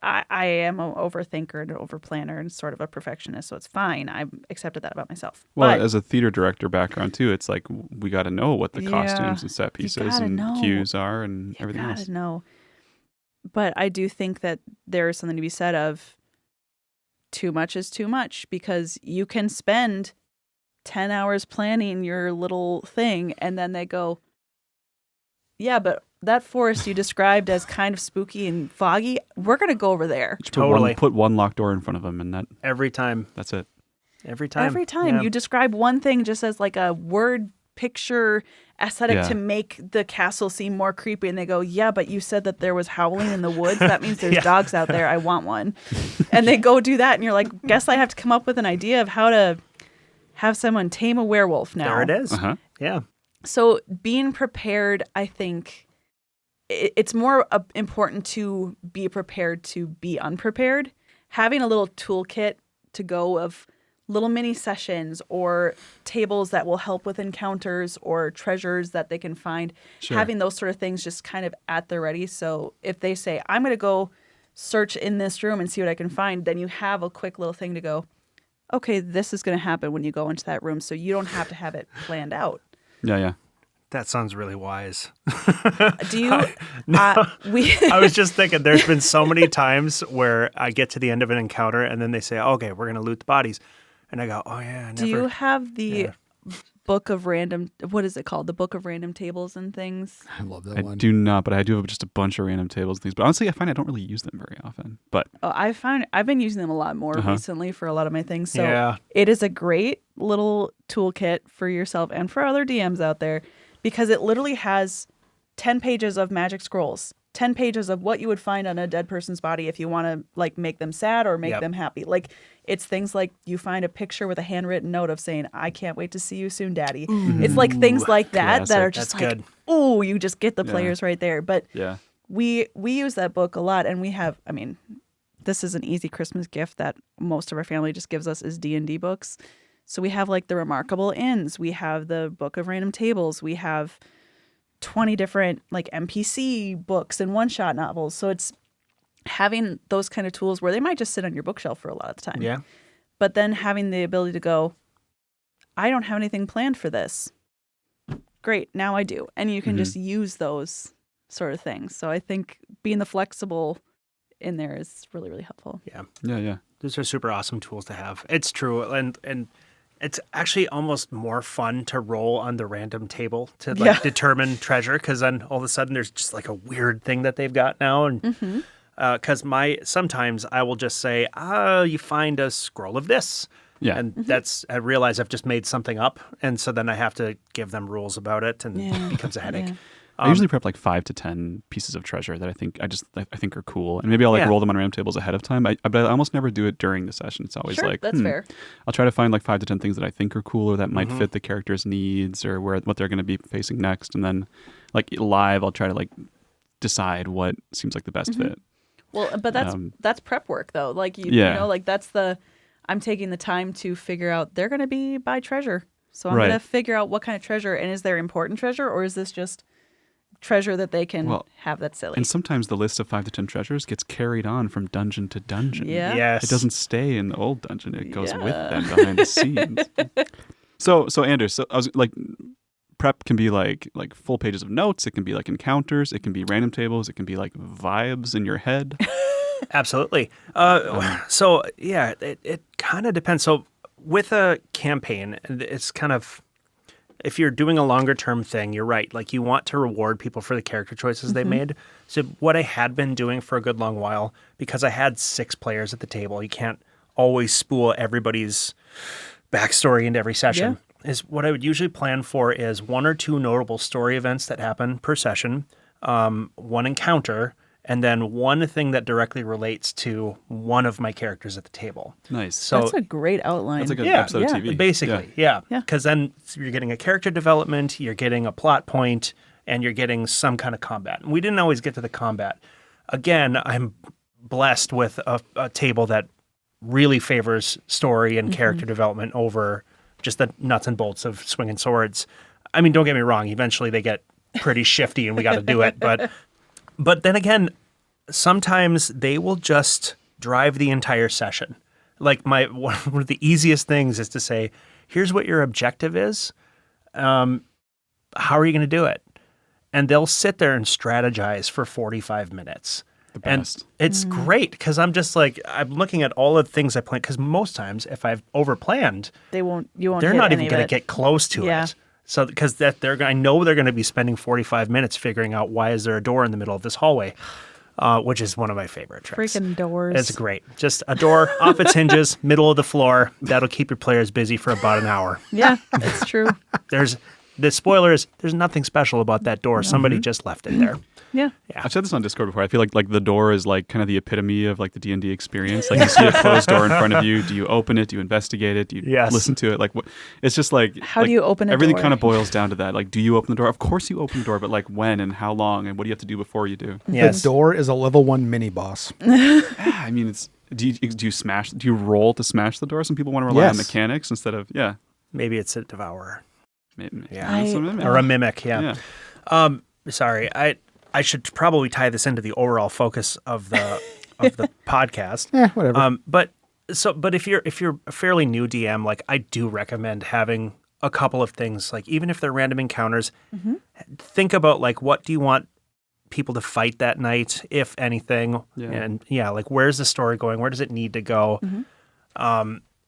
I am an overthinker and an overplanner and sort of a perfectionist, so it's fine. I've accepted that about myself. Well, but as a theater director background too, it's like we got to know what the costumes and set pieces and cues are and everything else. know. But I do think that there is something to be said of too much is too much because you can spend 10 hours planning your little thing and then they go, yeah, but that forest you described as kind of spooky and foggy, we're going to go over there. Totally. Put one locked door in front of them and Every time. that's it. Every time. Every time Yeah. you describe one thing just as like a word picture aesthetic to make the castle seem more creepy and they go, yeah, but you said that there was howling in the woods. That means there's dogs out there. I want one. And they go do that and you're like, guess I have to come up with an idea of how to have someone tame a werewolf now. There it is. Yeah. So being prepared, I think it's more important to be prepared to be unprepared. Having a little toolkit to go of little mini sessions or tables that will help with encounters or treasures that they can find. Sure. Having those sort of things just kind of at the ready. So if they say, I'm going to go search in this room and see what I can find, then you have a quick little thing to go, okay, this is going to happen when you go into that room. So you don't have to have it planned out. Yeah. That sounds really wise. Do you? I was just thinking there's been so many times where I get to the end of an encounter and then they say, okay, we're going to loot the bodies. and I go, oh yeah, Do you have the Yeah. book of random, what is it called? The book of random tables and things? I love that I one. do not, but I do have just a bunch of random tables and things. But honestly, I find I don't really use them very often. But Oh, I've been using them a lot more recently for a lot of my things. So Yeah. it is a great little toolkit for yourself and for other DMs out there because it literally has 10 pages of magic scrolls, 10 pages of what you would find on a dead person's body if you want to like make them sad or make Yep. them happy. Like it's things like you find a picture with a handwritten note of saying, I can't wait to see you soon, daddy. It's like things like that that are just That's like, good. oh, you just get the players right there. But yeah, we use that book a lot and we have, I mean, this is an easy Christmas gift that most of our family just gives us is D&D books. So we have like the Remarkable Inns, we have the Book of Random Tables, we have 20 different like NPC books and one-shot novels. So it's having those kind of tools where they might just sit on your bookshelf for a lot of the time. Yeah. But then having the ability to go, I don't have anything planned for this. Great, now I do. And you can just use those sort of things. So I think being the flexible in there is really, really helpful. yeah. Those are super awesome tools to have. It's true. And it's actually almost more fun to roll on the random table to like determine treasure because then all of a sudden there's just like a weird thing that they've got now. And because sometimes I will just say, you find a scroll of this. Yeah. And I realize I've just made something up. And so then I have to give them rules about it and it becomes a headache. Yeah. I usually prep like 5 to 10 pieces of treasure that I think are cool, and maybe I'll like roll them on random tables ahead of time. But I almost never do it during the session. It's always Sure, like that's fair. I'll try to find like 5 to 10 things that I think are cool or that might fit the character's needs or what they're going to be facing next, and then like live I'll try to like decide what seems like the best fit. Well, but that's prep work though. Like you know, like I'm taking the time to figure out they're going to be by treasure. So I'm going to figure out what kind of treasure, and is there important treasure or is this just treasure that they can have that's silly? And sometimes the list of 5 to 10 treasures gets carried on from dungeon to dungeon. Yeah. Yes. It doesn't stay in the old dungeon. It goes with them behind the scenes. So Anders, I was like, prep can be like full pages of notes. It can be like encounters. It can be random tables. It can be like vibes in your head. Absolutely. So yeah, it kind of depends. So with a campaign, it's kind of, if you're doing a longer term thing, you're right. Like you want to reward people for the character choices they made. So what I had been doing for a good long while, because I had 6 players at the table, you can't always spool everybody's backstory into every session, is what I would usually plan for is 1 or 2 notable story events that happen per session, 1 encounter, and then 1 thing that directly relates to one of my characters at the table. Nice. So that's a great outline. That's a good episode of TV. basically, Yeah. Because then you're getting a character development, you're getting a plot point, and you're getting some kind of combat. And we didn't always get to the combat. Again, I'm blessed with a table that really favors story and character development over just the nuts and bolts of swinging swords. I mean, don't get me wrong. Eventually they get pretty shifty and we got to do it. But then again, sometimes they will just drive the entire session. Like one of the easiest things is to say, here's what your objective is. How are you going to do it? And they'll sit there and strategize for 45 minutes. The best. And it's great because I'm just like, I'm looking at all of the things I plan. Because most times if I've overplanned, you won't they're hit not any even of going it. to get close to it. So because I know they're going to be spending 45 minutes figuring out why is there a door in the middle of this hallway, which is one of my favorite tricks. Freaking doors. It's great. Just a door off its hinges, middle of the floor. That'll keep your players busy for about an hour. Yeah, it's true. The spoiler is there's nothing special about that door. Somebody just left it there. Yeah. I've said this on Discord before. I feel like the door is like kind of the epitome of like the D&D experience. Like you see a closed door in front of you. Do you open it? Do you investigate it? Do you listen to it? Like it's just like How do you open a everything door? kind of boils down to that. Like, do you open the door? Of course you open the door, but like when and how long and what do you have to do before you do? Yes. The door is a level 1 mini boss. I mean, do you roll to smash the door? Some people want to rely on mechanics instead of Maybe it's a devourer. Maybe. Or a mimic. Yeah. Sorry. I should probably tie this into the overall focus of the podcast. Whatever. But if you're a fairly new DM, like I do recommend having a couple of things, like even if they're random encounters, think about like what do you want people to fight that night, if anything, and like where's the story going? Where does it need to go?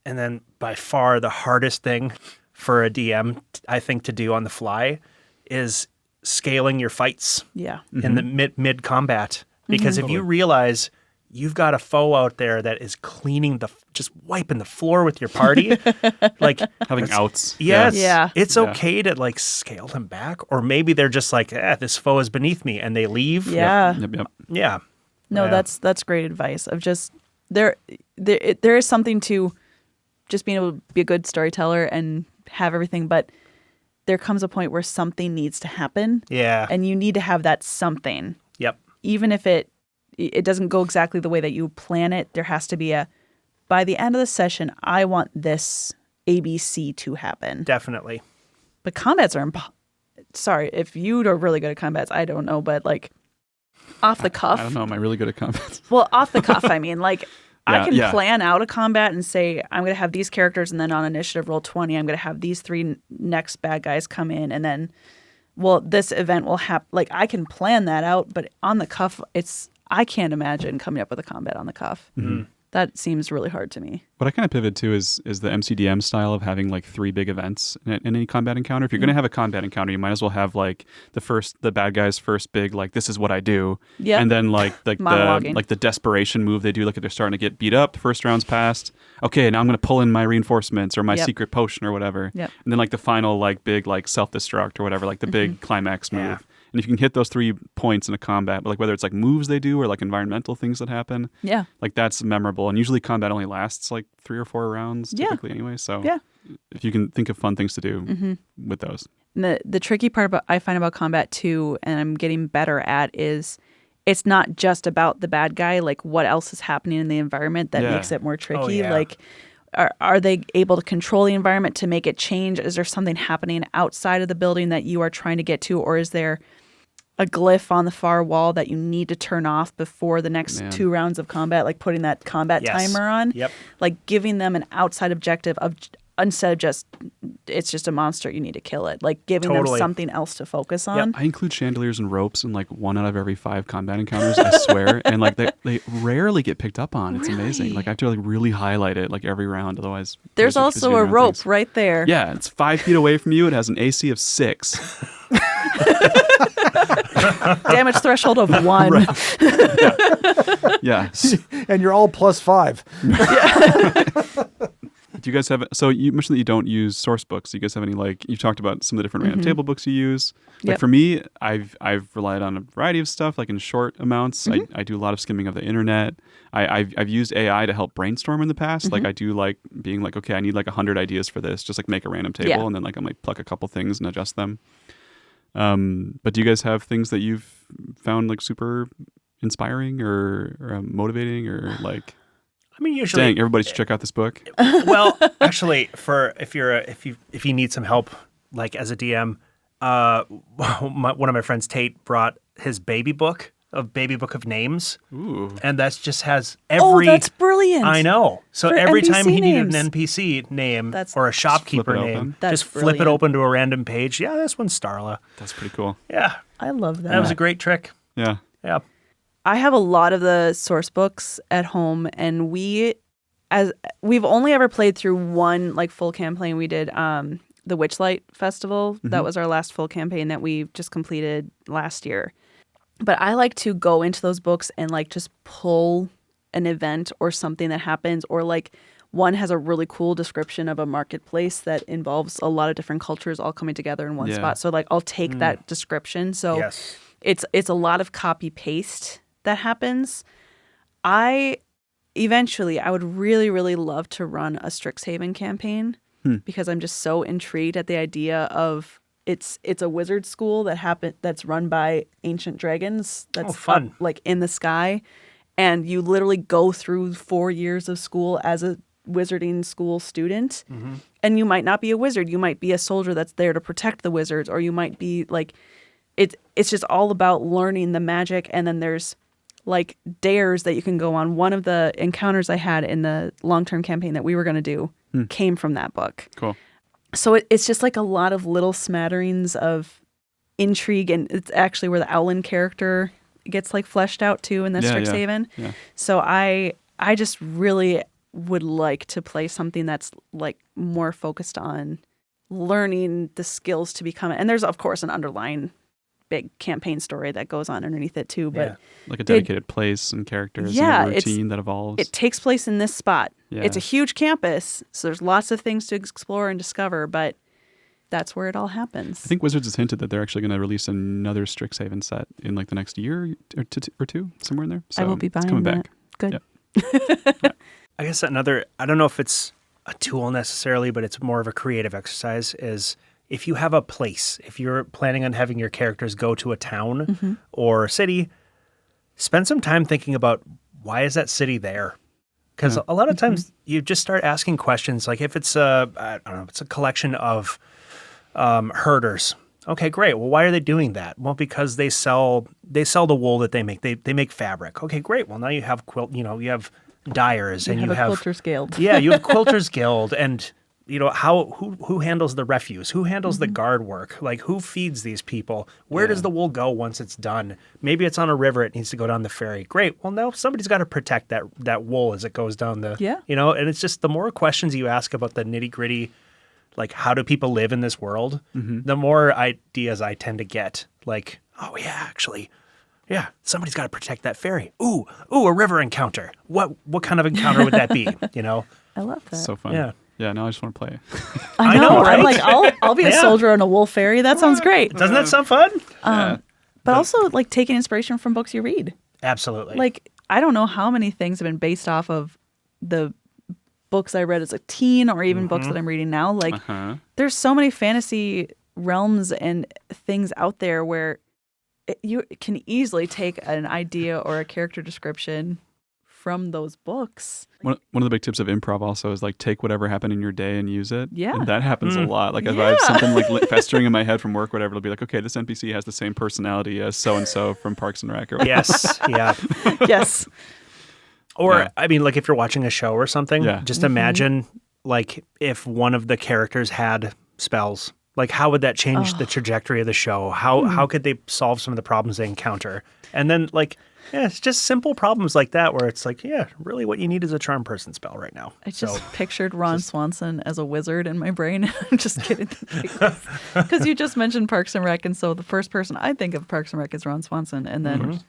And then by far the hardest thing for a DM, I think, to do on the fly is scaling your fights Yeah. in the mid combat. Because if you realize you've got a foe out there that is cleaning just wiping the floor with your party, like Having outs. yes, Yeah. it's okay to like scale them back, or maybe they're just like, this foe is beneath me, and they leave. Yeah. Yep. Yeah. No, Yeah. that's great advice. Of just there is something to just being able to be a good storyteller and have everything, but there comes a point where something needs to happen, Yeah. and you need to have that something, Yep. even if it doesn't go exactly the way that you plan it. There has to be by the end of the session, I want this ABC to happen. Definitely. But combats are sorry if you are really good at combats. I don't know, but like off the cuff. I don't know. Am I really good at combats? Well, off the cuff, I mean, like I can Yeah. plan out a combat and say, I'm going to have these characters, and then on initiative roll 20, I'm going to have these 3 next bad guys come in, and then, well, this event will happen. Like, I can plan that out, but on the cuff, I can't imagine coming up with a combat on the cuff. Mm-hmm. That seems really hard to me. What I kind of pivot to is the MCDM style of having like 3 big events in any combat encounter. If you're going to have a combat encounter, you might as well have like the bad guy's first big, like, this is what I do. Yep. And then like Monologuing. the desperation move they do, like if they're starting to get beat up, the first round's passed. Okay, now I'm going to pull in my reinforcements or my Yep. secret potion or whatever. Yep. And then like the final like big like self-destruct or whatever, like the big climax move. Yeah. And if you can hit those 3 points in a combat, like whether it's like moves they do or like environmental things that happen, Yeah. like that's memorable. And usually combat only lasts like 3 or 4 rounds Yeah. typically anyway. So Yeah. if you can think of fun things to do with those. And the tricky part I find about combat too, and I'm getting better at, is it's not just about the bad guy. Like, what else is happening in the environment that Yeah. makes it more tricky? Oh, yeah. Like, are they able to control the environment to make it change? Is there something happening outside of the building that you are trying to get to, or is there a glyph on the far wall that you need to turn off before the next Man. 2 rounds of combat? Like putting that combat Yes. timer on. Yep. Like giving them an outside objective of instead of just it's just a monster, you need to kill it. Like giving them Totally. something else to focus on. I include chandeliers and ropes in like 1 out of every 5 combat encounters, I swear. And like they rarely get picked up on. It's amazing. Like I have to like really highlight it like every round. Otherwise, There's wizards just also get a around rope things. right there. Yeah, it's 5 feet away from you. It has an AC of 6. Damage threshold of 1. Yeah. And you're all +5. Do you guys have? So you mentioned that you don't use source books. Do you guys have any like? You talked about some of the different random table books you use. Like Yep. for me, I've relied on a variety of stuff, like in short amounts. I do a lot of skimming of the internet. I've used AI to help brainstorm in the past. Like I do like being like, okay, I need like 100 ideas for this. Just like make a random table, Yeah. and then like I might pluck a couple things and adjust them. But do you guys have things that you've found like super inspiring or motivating or like? I mean, usually. Dang, everybody should check out this book. Well, actually, if you need some help, like as a DM, one of my friends, Tate, brought his baby book of names, Ooh. and that just has every. Oh, that's brilliant. I know. So For every time NPC he needed names. an NPC name That's- or a shopkeeper flip it name, open. That's just flip it brilliant. open to a random page. Yeah, this one's Starla. That's pretty cool. Yeah, I love that. that was a great trick. Yeah. Yeah. I have a lot of the source books at home, and we've only ever played through one like full campaign. We did the Witchlight Festival. That was our last full campaign that we just completed last year. But I like to go into those books and like just pull an event or something that happens, or like one has a really cool description of a marketplace that involves a lot of different cultures all coming together in one Yeah. spot. So like I'll take that description. So Yes. it's a lot of copy paste that happens. I would really, really love to run a Strixhaven campaign because I'm just so intrigued at the idea of it's a wizard school that's run by ancient dragons that's fun. up, like in the sky, and you literally go through 4 years of school as a wizarding school student, and you might not be a wizard, you might be a soldier that's there to protect the wizards, or you might be like it's just all about learning the magic. And then there's like dares that you can go on. One of the encounters I had in the long-term campaign that we were going to do came from that book. Cool. So it's just like a lot of little smatterings of intrigue, and it's actually where the Owlin character gets like fleshed out too in the Yeah, yeah, Strixhaven. yeah. So I just really would like to play something that's like more focused on learning the skills to become, and there's of course an underlying big campaign story that goes on underneath it too, but like a dedicated place and characters and a routine that evolves. It takes place in this spot. Yeah. It's a huge campus, so there's lots of things to explore and discover, but that's where it all happens. I think Wizards has hinted that they're actually going to release another Strixhaven set in like the next year or two, somewhere in there. So I will be buying it's coming that. back. Good. Yeah. I guess I don't know if it's a tool necessarily, but it's more of a creative exercise, is if you have a place, if you're planning on having your characters go to a town or a city, spend some time thinking about why is that city there? Because a lot of times you just start asking questions, like if it's it's a collection of herders. Okay, great. Well, why are they doing that? Well, because they sell the wool that they make. They make fabric. Okay, great. Well, now you have you have dyers and you have a Quilters Guild. Yeah, you have Quilters Guild, and who handles the refuse? Who handles the guard work? Like, who feeds these people? Where does the wool go once it's done? Maybe it's on a river. It needs to go down the ferry. Great. Well, now somebody's got to protect that wool as it goes down the. Yeah. And it's just the more questions you ask about the nitty gritty, like how do people live in this world, the more ideas I tend to get. Like, oh yeah, actually. Yeah, somebody's got to protect that ferry. Ooh, a river encounter. What kind of encounter would that be? I love that. So fun. Yeah. Yeah, now I just want to play. I know. right? I'm like, I'll be a soldier on a wool ferry. That sounds great. Doesn't that sound fun? But also, like, taking inspiration from books you read. Absolutely. Like, I don't know how many things have been based off of the books I read as a teen or even books that I'm reading now. Like, there's so many fantasy realms and things out there where you can easily take an idea or a character description from those books. One of the big tips of improv also is like take whatever happened in your day and use it. Yeah. And that happens a lot. Like if I have something like festering in my head from work, whatever, it'll be like, okay, this NPC has the same personality as so-and-so from Parks and Rec. Or Yes. Yeah. Yes. Or, I mean, like if you're watching a show or something, just imagine like if one of the characters had spells. Like how would that change the trajectory of the show? How could they solve some of the problems they encounter? And then like, it's just simple problems like that where it's like, really what you need is a charm person spell right now. I just pictured Ron Swanson as a wizard in my brain. I'm just kidding. Because you just mentioned Parks and Rec, and so the first person I think of Parks and Rec is Ron Swanson. And then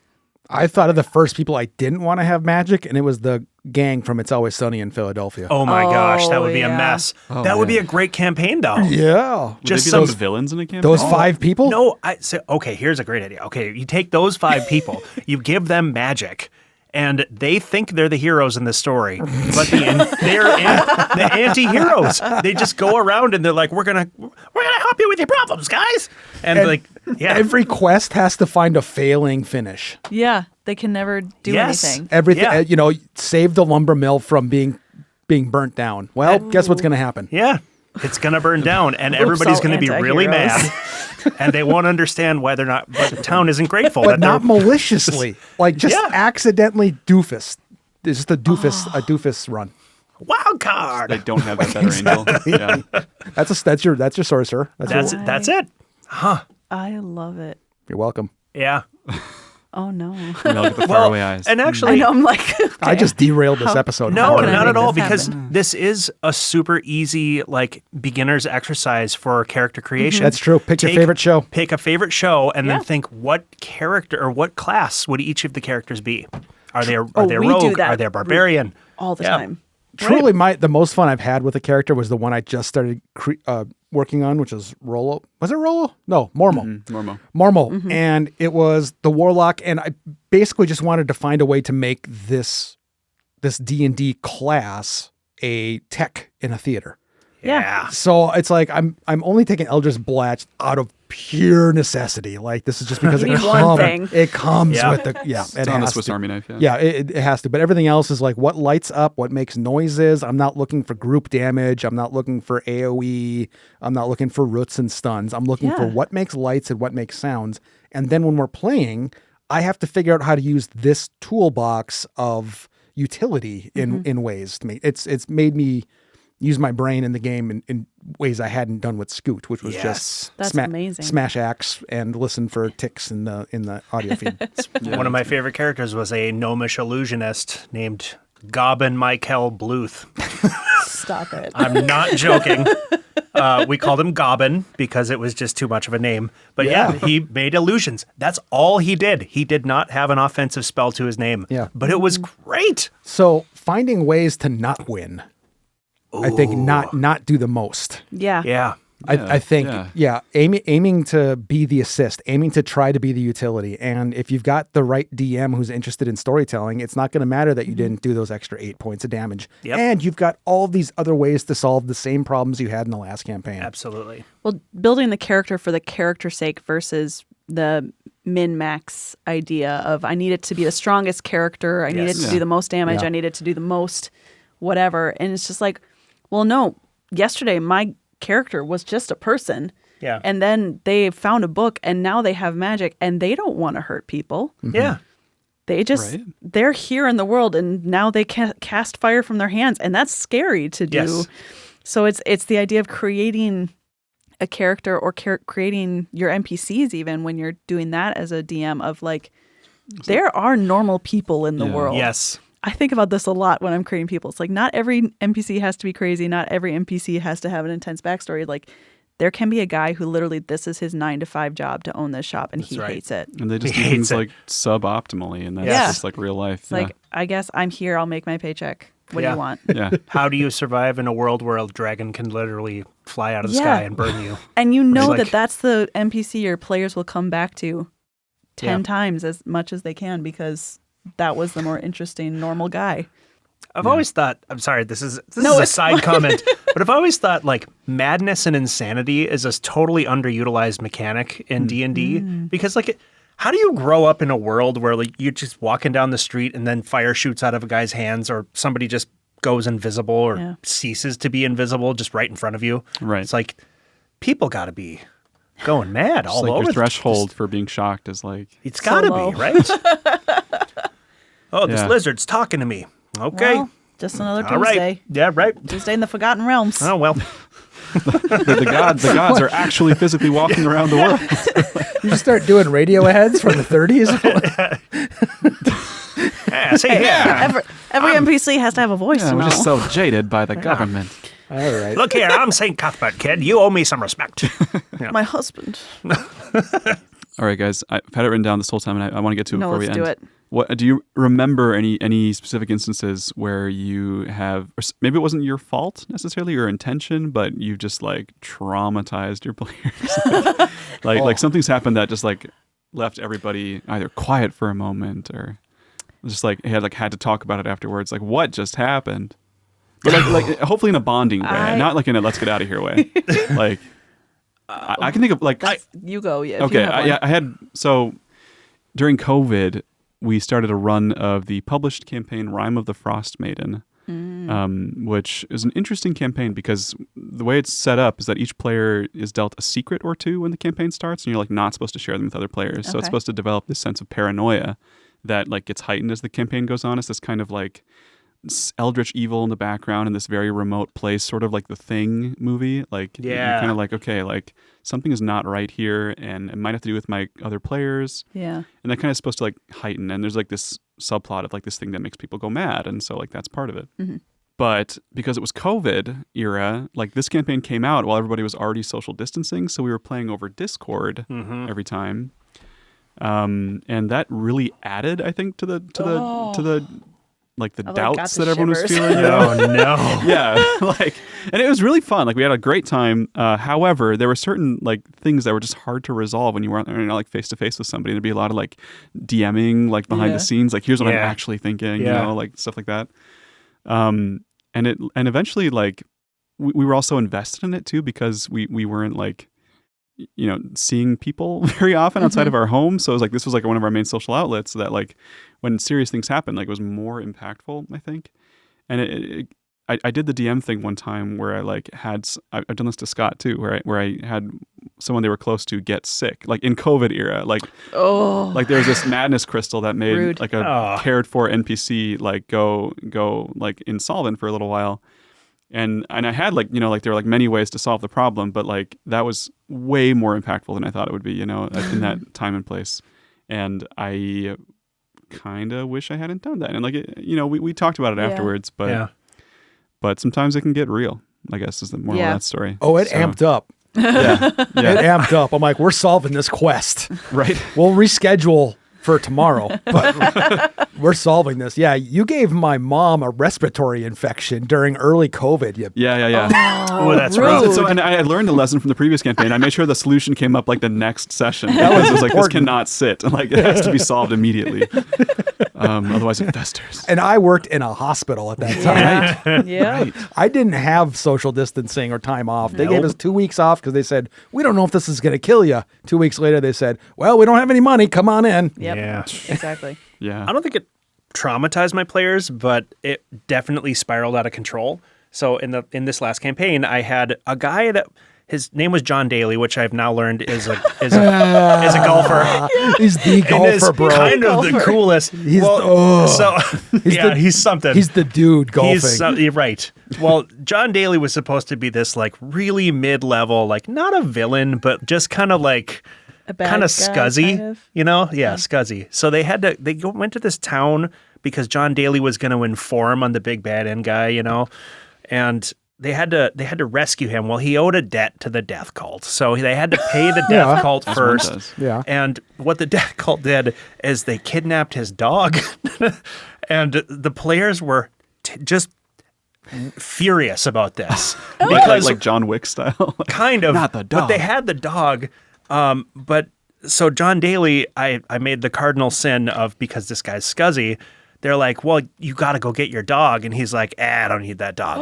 I thought of the first people I didn't want to have magic, and it was the gang from It's Always Sunny in Philadelphia. Oh my gosh, that would be a mess. Oh, that would be a great campaign though. Yeah. Would Just they be some those villains in a campaign? Those 5 people? No, okay, here's a great idea. Okay, you take those 5 people, you give them magic, and they think they're the heroes in the story, but they're the anti-heroes. They just go around and they're like, "We're gonna help you with your problems, guys." And like, Every quest has to find a failing finish. yeah, they can never do anything. Everything, save the lumber mill from being burnt down. Well, guess what's going to happen? yeah, it's gonna burn down, and everybody's all gonna be really anti-heroes. mad, and they won't understand why they're not. But the town isn't grateful. But that not they're- maliciously. Like just accidentally doofus. It's just a doofus run. Wild card. They don't have that better angel. Yeah. That's your sorcerer. That's it. I love it. You're welcome. Yeah. Oh no. And they'll get the faraway eyes. And I actually, know. I'm like, I just derailed this episode. no, can I not make at all, this because happen? this is a super easy, like, beginner's exercise for character creation. That's true. Pick your favorite show. Pick a favorite show and Yeah. then think what character or what class would each of the characters be? Are they a we do rogue? that Are they a barbarian? all the Yeah. time. Truly, the most fun I've had with a character was the one I just started working on, which is Rollo. Was it Rollo? No, Mormo. Mormo. Mormo. And it was the warlock, and I basically just wanted to find a way to make this D&D class a tech in a theater. Yeah. So it's like I'm only taking Eldritch Blast out of pure necessity. Like this is just because You need one thing. it comes Yeah. with the It's on the Swiss Army knife. Yeah, it has to. But everything else is like what lights up, what makes noises. I'm not looking for group damage. I'm not looking for AoE. I'm not looking for roots and stuns. I'm looking for Yeah. what makes lights and what makes sounds. And then when we're playing, I have to figure out how to use this toolbox of utility in ways to me. It's made me use my brain in the game in ways I hadn't done with Scoot, which was Yes. just That's amazing. smash axe and listen for ticks in the audio feed. One of my favorite characters was a gnomish illusionist named Gobbin Michael Bluth. Stop it. I'm not joking. We called him Gobbin because it was just too much of a name. But yeah, he made illusions. That's all he did. He did not have an offensive spell to his name. Yeah. But it was great. So finding ways to not win, I think not do the most. Yeah. Yeah. I think, aiming to be the assist, aiming to try to be the utility. And if you've got the right DM who's interested in storytelling, it's not going to matter that you didn't do those extra 8 points of damage. Yep. And you've got all these other ways to solve the same problems you had in the last campaign. Absolutely. Well, building the character for the character's sake versus the min-max idea of I need it to be the strongest character, I need it to do the most damage, I need it to do the most whatever. And it's just like, well, no, yesterday my character was just a person. Yeah. And then they found a book and now they have magic and they don't want to hurt people. Mm-hmm. Yeah. They just, they're here in the world and now they can cast fire from their hands and that's scary to do. Yes. So it's the idea of creating a character or creating your NPCs even when you're doing that as a DM of like, there are normal people in the world. Yes. I think about this a lot when I'm creating people. It's like not every NPC has to be crazy. Not every NPC has to have an intense backstory. Like there can be a guy who literally this is his 9-to-5 job to own this shop and he hates it. And they just do things like suboptimally and that's just like real life. It's like, I guess I'm here. I'll make my paycheck. What do you want? Yeah. How do you survive in a world where a dragon can literally fly out of the sky and burn you? And you know Like- that's the NPC your players will come back to 10 times as much as they can because that was the more interesting normal guy. I've always thought, I'm sorry, this is a side comment, but I've always thought like madness and insanity is a totally underutilized mechanic in D&D because like how do you grow up in a world where like you're just walking down the street and then fire shoots out of a guy's hands or somebody just goes invisible or ceases to be invisible just right in front of you? Right. It's like people got to be going mad all like over. Your threshold for being shocked is like... It's got to low. be, right? Oh, this lizard's talking to me. Okay. Well, just another All right. Tuesday. Yeah, right. Tuesday in the Forgotten Realms. Oh, well. the gods are actually physically walking around the world. You just start doing radio aheads from the 30s. Yeah, see, yeah. Every NPC has to have a voice. Yeah, to we're know. just so jaded by the government. All right. Look here, I'm St. Cuthbert, kid. You owe me some respect. My husband. All right, guys. I've had it written down this whole time, and I want to get to it before we let's end. do it. What do you remember any specific instances where you have, or maybe it wasn't your fault necessarily or intention, but you just like traumatized your players? like something's happened that just like left everybody either quiet for a moment or just like had to talk about it afterwards. Like what just happened? But like hopefully in a bonding way, not like in a let's get out of here way. Like I can think of like you go. Yeah. Okay, I had so during COVID. We started a run of the published campaign Rime of the Frost Maiden, which is an interesting campaign because the way it's set up is that each player is dealt a secret or two when the campaign starts, and you're like not supposed to share them with other players. So it's supposed to develop this sense of paranoia that like gets heightened as the campaign goes on. It's this kind of like eldritch evil in the background in this very remote place, sort of like the Thing movie. Like you're kind of like, okay, like something is not right here, and it might have to do with my other players. Yeah. And that kind of supposed to like heighten, and there's like this subplot of like this thing that makes people go mad, and so like that's part of it. Mm-hmm. But because it was COVID era, like this campaign came out while everybody was already social distancing, so we were playing over Discord every time, and that really added, I think, to the like the doubts that everyone was feeling. Oh no. Yeah, like, and it was really fun. Like we had a great time. However, there were certain like things that were just hard to resolve when you weren't like face to face with somebody. There'd be a lot of like DMing, like behind the scenes. Like here's what I'm actually thinking. You know, like stuff like that. And eventually like we were also invested in it too because we weren't like, you know, seeing people very often outside of our home. So it was like, this was like one of our main social outlets, so that like when serious things happened, like it was more impactful, I think. And I did the DM thing one time where I like I've done this to Scott too, where I had someone they were close to get sick, like in COVID era, like there was this madness crystal that made like a cared for NPC like go like insolvent for a little while. And I had like, you know, like there were like many ways to solve the problem, but like that was way more impactful than I thought it would be, you know, in that time and place. And I kind of wish I hadn't done that. And like, we talked about it Yeah. afterwards, but Yeah. but sometimes it can get real, I guess, is the moral Yeah. of that story. Oh, it So, amped up. Yeah. It Yeah. amped up. I'm like, we're solving this quest. Right. We'll reschedule for tomorrow, but we're solving this. Yeah, you gave my mom a respiratory infection during early COVID. Yeah. Oh, that's rude. rough. So, and I learned a lesson from the previous campaign. I made sure the solution came up like the next session. That was It was like, this important. cannot sit. Like, it has to be solved immediately. Otherwise it festers. And I worked in a hospital at that time. Yeah. I didn't have social distancing or time off. They gave Nope. us 2 weeks off because they said, we don't know if this is going to kill you. 2 weeks later, they said, well, we don't have any money. Come on in. Yep. Yeah. Exactly. Yeah. I don't think it traumatized my players, but it definitely spiraled out of control. So in this last campaign, I had a guy that his name was John Daly, which I've now learned is a golfer. He's the And is golfer, bro. kind of the Golfer. coolest. He's he's something. He's the dude golfing. You're right. Well, John Daly was supposed to be this like really mid-level, like not a villain, but just kind of like A bad kind of guy, scuzzy, kind of. you know? Yeah, scuzzy. So they went to this town because John Daly was going to inform on the big bad end guy, you know, and they had to rescue him. Well, he owed a debt to the death cult, so they had to pay the death Yeah. cult That's what it first. does. Yeah. And what the death cult did is they kidnapped his dog, and the players were just furious about this because like John Wick style. kind of, Not the but they dog. had the dog. But so John Daly, I made the cardinal sin of, because this guy's scuzzy, they're like, well, you got to go get your dog. And he's like, I don't need that dog.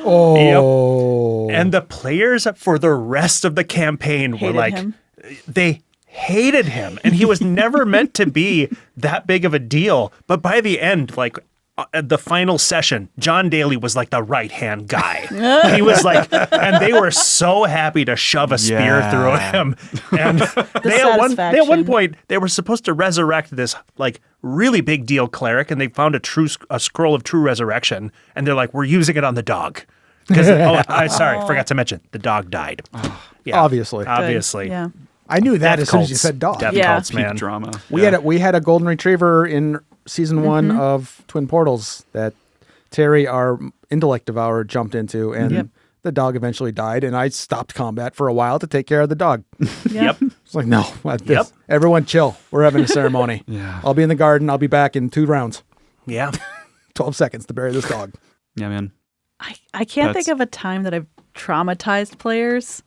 Oh. And the players for the rest of the campaign Hated were like, him. they hated him. And he was never meant to be that big of a deal. But by the end, like, at the final session, John Daly was like the right-hand guy. He was like, and they were so happy to shove a spear Yeah. through him. And they at one satisfaction. point, they were supposed to resurrect this like really big deal cleric, and they found a scroll of true resurrection. And they're like, we're using it on the dog. Because, forgot to mention, the dog died. Yeah, Obviously. Obviously. Yeah. I knew that Death as soon as you cults. said dog. Death Yeah. cults, Peak man. drama. We had a golden retriever in season 1 of Twin Portals that Terry, our intellect devourer, jumped into, and Yep. the dog eventually died, and I stopped combat for a while to take care of the dog. Yep. It's like, no, Yep. everyone chill. We're having a ceremony. Yeah. I'll be in the garden. I'll be back in 2 rounds. Yeah. 12 seconds to bury this dog. Yeah, man. I can't That's- think of a time that I've traumatized players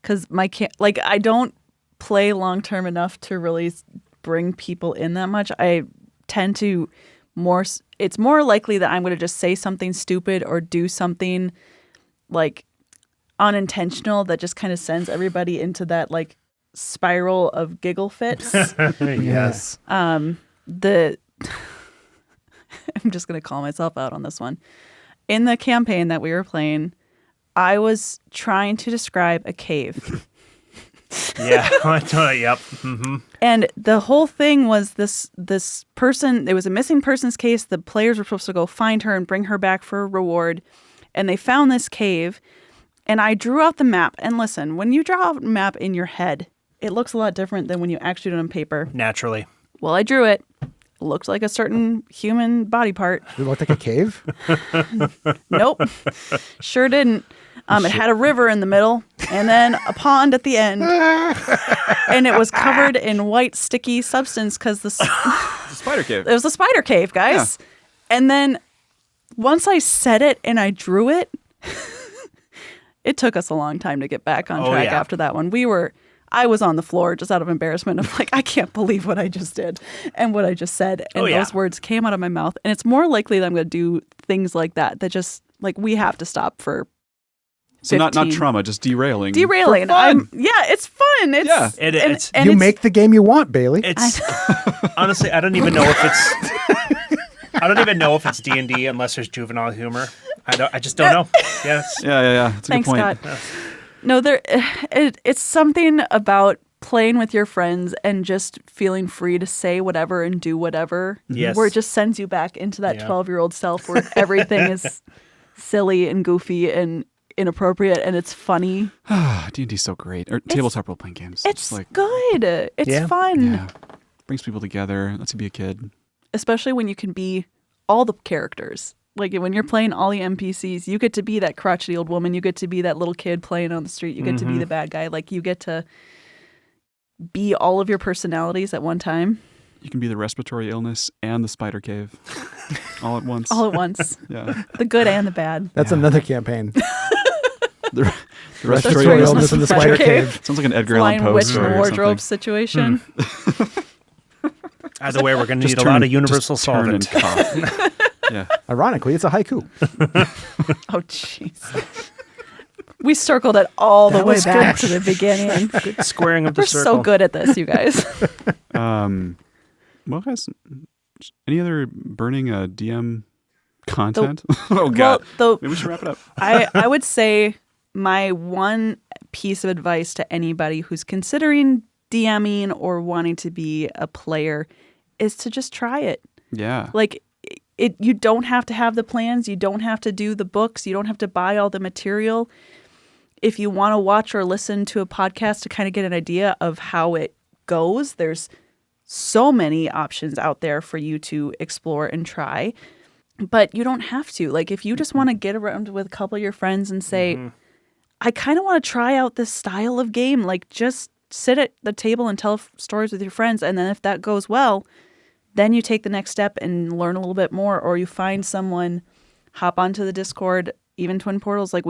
because I don't play long term enough to really bring people in that much. I tend to it's more likely that I'm going to just say something stupid or do something like unintentional that just kind of sends everybody into that like spiral of giggle fits. Yes. I'm just going to call myself out on this one. In the campaign that we were playing, I was trying to describe a cave. Yeah. Yep. Mm-hmm. And the whole thing was this person, it was a missing persons case. The players were supposed to go find her and bring her back for a reward. And they found this cave. And I drew out the map. And listen, when you draw out a map in your head, it looks a lot different than when you actually do it on paper. Naturally. Well, I drew it. It looked like a certain human body part. It looked like a cave. Nope. Sure didn't. It had a river in the middle and then a pond at the end. And it was covered in white sticky substance because It's a spider cave. it was a spider cave, guys. And then once I said it and I drew it, it took us a long time to get back on track yeah. after that one. I was on the floor just out of embarrassment of like, I can't believe what I just did and what I just said. And those words came out of my mouth. And it's more likely that I'm going to do things like that just like we have to stop for So not 15. trauma, just derailing. derailing. For fun. It's fun. It's, Yeah. It's and You it's- make the game you want, Bailey. It's honestly, I don't even know if it's. I don't even know if it's D&D unless there's juvenile humor. I just don't know. Yes. Yeah. That's a Thanks, good point. Scott. No, it's something about playing with your friends and just feeling free to say whatever and do whatever. Yes. Where it just sends you back into that Yeah. 12-year-old self where everything is silly and goofy and inappropriate and it's funny. D&D's so great. Or tabletop role-playing games. It's Just like, good. It's Yeah. fun. yeah. Brings people together. Lets you be a kid. especially when you can be all the characters. Like when you're playing all the NPCs, you get to be that crotchety old woman. You get to be that little kid playing on the street. You get to be the bad guy. Like you get to be all of your personalities at one time. You can be the respiratory illness and the spider cave all at once. All at once. Yeah. The good and the bad. That's another campaign. The Respiratory illness in the spider cave. Sounds like an Edgar Allan Flying Poe witch story or wardrobe something. situation. Either way, we're going to need a turn lot and- of universal just turn and solvent. cough. Yeah. Ironically, it's a haiku. Oh, jeez. We circled it all the That way was back good. to the beginning. Good squaring of the We're circle. so good at this, you guys. Well, guys, any other burning DM content? Oh, God. Well, Maybe we should wrap it up. I would say my one piece of advice to anybody who's considering DMing or wanting to be a player is to just try it. Yeah. Like you don't have to have the plans, you don't have to do the books, you don't have to buy all the material. If you want to watch or listen to a podcast to kind of get an idea of how it goes, there's so many options out there for you to explore and try. But you don't have to. Like if you just want to get around with a couple of your friends and say, I kind of want to try out this style of game, like just sit at the table and tell stories with your friends. And then if that goes well, then you take the next step and learn a little bit more, or you find someone, hop onto the Discord, even Twin Portals. Like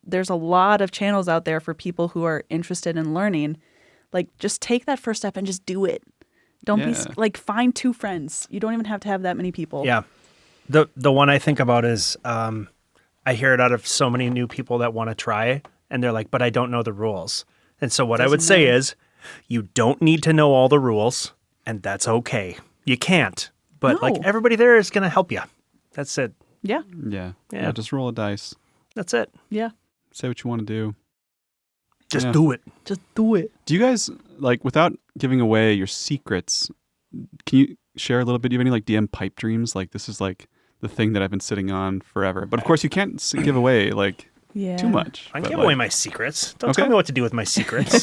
there's a lot of channels out there for people who are interested in learning. Like just take that first step and just do it. Don't be like, find 2 friends. You don't even have to have that many people. Yeah. The one I think about is I hear it out of so many new people that want to try, and they're like, but I don't know the rules. And so what I would say is you don't need to know all the rules, and that's okay. You can't. But like everybody there is going to help you. That's it. Yeah. Yeah. Yeah. Just roll a dice. That's it. Yeah. Say what you want to do. Just do it. Just do it. Do you guys, like, without giving away your secrets, can you share a little bit? Do you have any, like, DM pipe dreams? Like, this is, like, the thing that I've been sitting on forever. But, of course, you can't give away, like, too much. I But, give like, away my secrets. Don't Okay. tell me what to do with my secrets.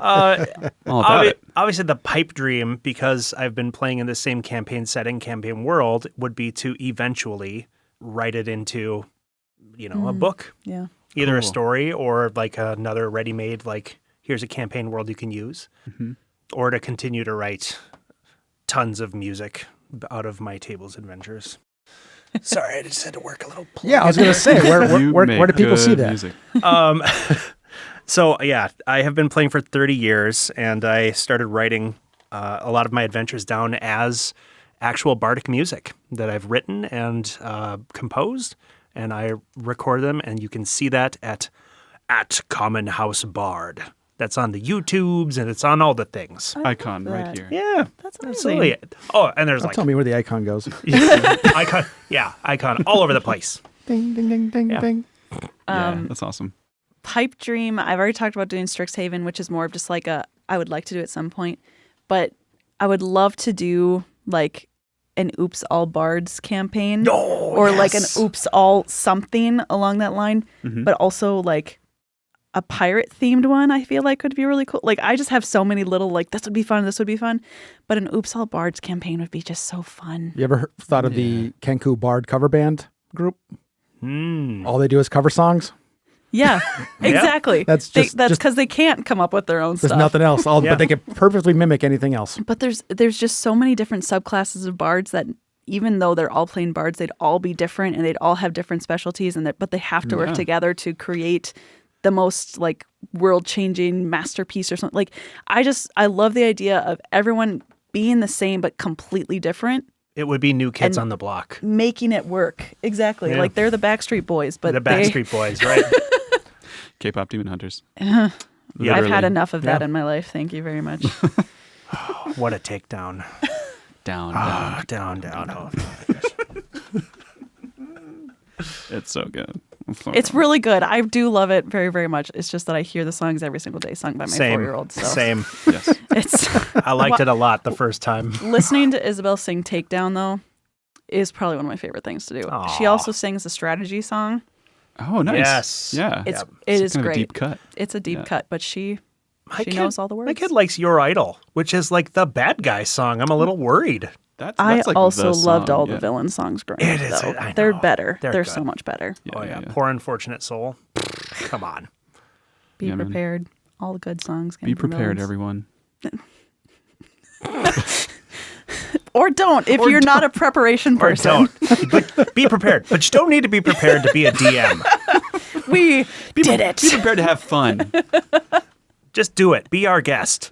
all about it. Obviously, the pipe dream, because I've been playing in the same campaign setting, campaign world, would be to eventually write it into, a book. Yeah. Either a Cool. story or like another ready-made, like, here's a campaign world you can use. Or to continue to write tons of music out of my table's adventures. Sorry, I just had to work a little. Yeah, I was going to say, You where make do people see good that? music. So, yeah, I have been playing for 30 years, and I started writing a lot of my adventures down as actual bardic music that I've written and composed, and I record them, and you can see that at Common House Bard. That's on the YouTubes, and it's on all the things. Icon right that. here. Yeah, That's absolutely. amazing. Oh, and there's Don't like tell me where the icon goes. icon all over the place. Ding, ding, ding, ding, Yeah. ding. Yeah, that's awesome. Pipe dream, I've already talked about doing Strixhaven, which is more of just like I would like to do at some point, but I would love to do like an Oops All Bards campaign or like an Oops All something along that line, but also like a pirate themed one. I feel like could be really cool. Like I just have so many little like this would be fun, but an Oops All Bards campaign would be just so fun. You ever thought of the Kenku Bard cover band group? Mm. All they do is cover songs. Yeah, exactly. That's just- because they can't come up with their own There's stuff. nothing else. Yeah. But they can perfectly mimic anything else. But there's just so many different subclasses of bards that even though they're all playing bards, they'd all be different and they'd all have different specialties, but they have to work together to create the most like world-changing masterpiece or something. Like I love the idea of everyone being the same but completely different, It would be New Kids And- on the Block. making it work. Exactly. Yeah. Like they're the Backstreet Boys, but The Backstreet Boys, right? K-pop Demon Hunters. Yeah. I've had Literally. enough of that Yeah. in my life. Thank you very much. What a takedown. Down. Down. Oh, It's so good. It's really good. I do love it very, very much. It's just that I hear the songs every single day sung by my Same. 4-year-old. So Same. Yes. it's I liked it a lot the first time. listening to Isabel sing Takedown though is probably one of my favorite things to do. She Aw. also sings a strategy song. Oh, nice. Yes. Yeah. It's Yep. it is kind of a great. deep cut. It's a deep Yeah. cut, but she My kid knows all the words. My kid likes Your Idol, which is like the bad guy song. I'm a little worried. I like also the loved song, all yeah. the villain songs growing It up, is, though. I They're know. better. They're They're good. so much better. Oh yeah, yeah. Poor Unfortunate Soul. Come on. Be Yeah, man. prepared. All the good songs. Be came from prepared, villains. everyone. Or don't if Or you're not a don't. preparation Or person. don't. But be prepared. But you don't need to be prepared to be a DM. We did it. Be prepared to have fun. Just do it. Be our guest.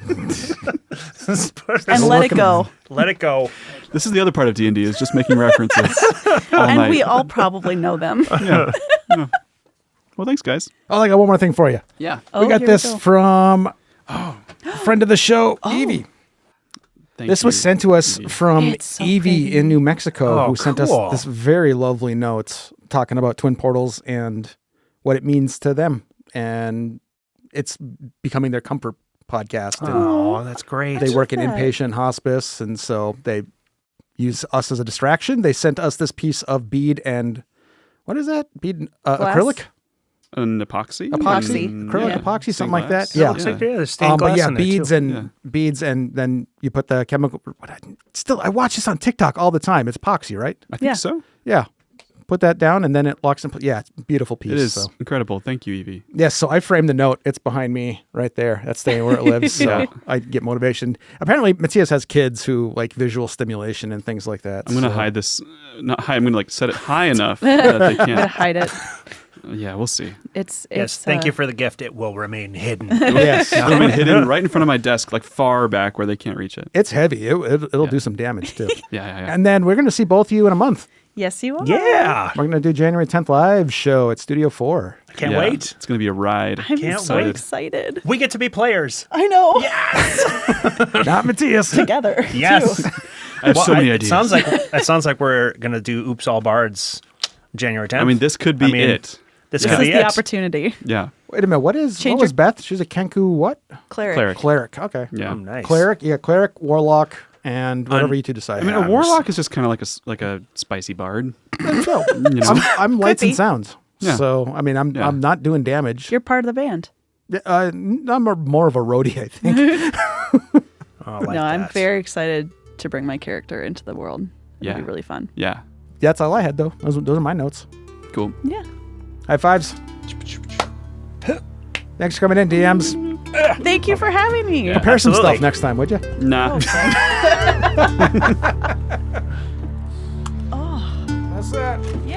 And let it go. Let it go. This is the other part of D&D is just making references all And night. we all probably know them. Yeah. Well, thanks, guys. Oh, I got one more thing for you. Yeah. We got here this go. from friend of the show, Evie. Thank This you, was sent to us Evie. from It's so Evie pretty. in New Mexico, Oh, who sent us cool. this very lovely note talking about twin portals and what it means to them. And it's becoming their comfort podcast. And Oh, that's great. they work in that. inpatient hospice, and so they use us as a distraction. They sent us this piece of bead and what is that? Bead Glass? acrylic? An epoxy? Epoxy. Acrylic Yeah. epoxy, something like glass? that. Yeah. Looks like there's stained But glass yeah, in there, beads too. and beads, and then you put the chemical. I watch this on TikTok all the time. It's epoxy, right? I think Yeah. so. Yeah. Put that down, and then it locks in place. Yeah, it's a beautiful piece. It is So. incredible. Thank you, Evie. Yes, so I framed the note. It's behind me right there. That's staying where it lives. So Yeah. I get motivation. Apparently, Matías has kids who like visual stimulation and things like that. I'm going to so- hide this. Not hide. I'm going to like set it high enough that they I'm gonna can't. hide it. Yeah, we'll see. It's Yes, thank you for the gift. It will remain hidden. Yes. It'll be hidden right in front of my desk, like far back where they can't reach it. It's heavy. It'll do some damage too. Yeah. And then we're going to see both of you in a month. Yes, you are. Yeah. We're going to do January 10th live show at Studio 4. Can't Yeah, wait. It's going to be a ride. I'm Can't so wait. excited. We get to be players. I know. Not Matías. Together. Yes. too. I have so many It ideas. sounds like we're going to do Oops All Bards January 10th. I mean, this could be I mean, it. This This could is be the it. opportunity. Yeah. Wait a minute. What was Change your- Beth? She's a Kenku what? Cleric. Cleric. Cleric. Okay. Yeah. Oh, nice. Cleric. Yeah, cleric, warlock, and whatever you two decide. I mean, Yeah, a I'm warlock is just kind of like a spicy bard. no. You know? I'm lights be. and sounds. Yeah. So I mean, I'm Yeah. I'm not doing damage. You're part of the band. I'm more of a roadie, I think. Oh, I like No, I'm that. very excited to bring my character into the world. It'll Yeah. be really fun. Yeah. That's all I had, though. Those are my notes. Cool. Yeah. High fives. Thanks for coming in, DMs. Thank you for having me. Yeah. Prepare some Absolutely. stuff next time, would you? Nah. That's it.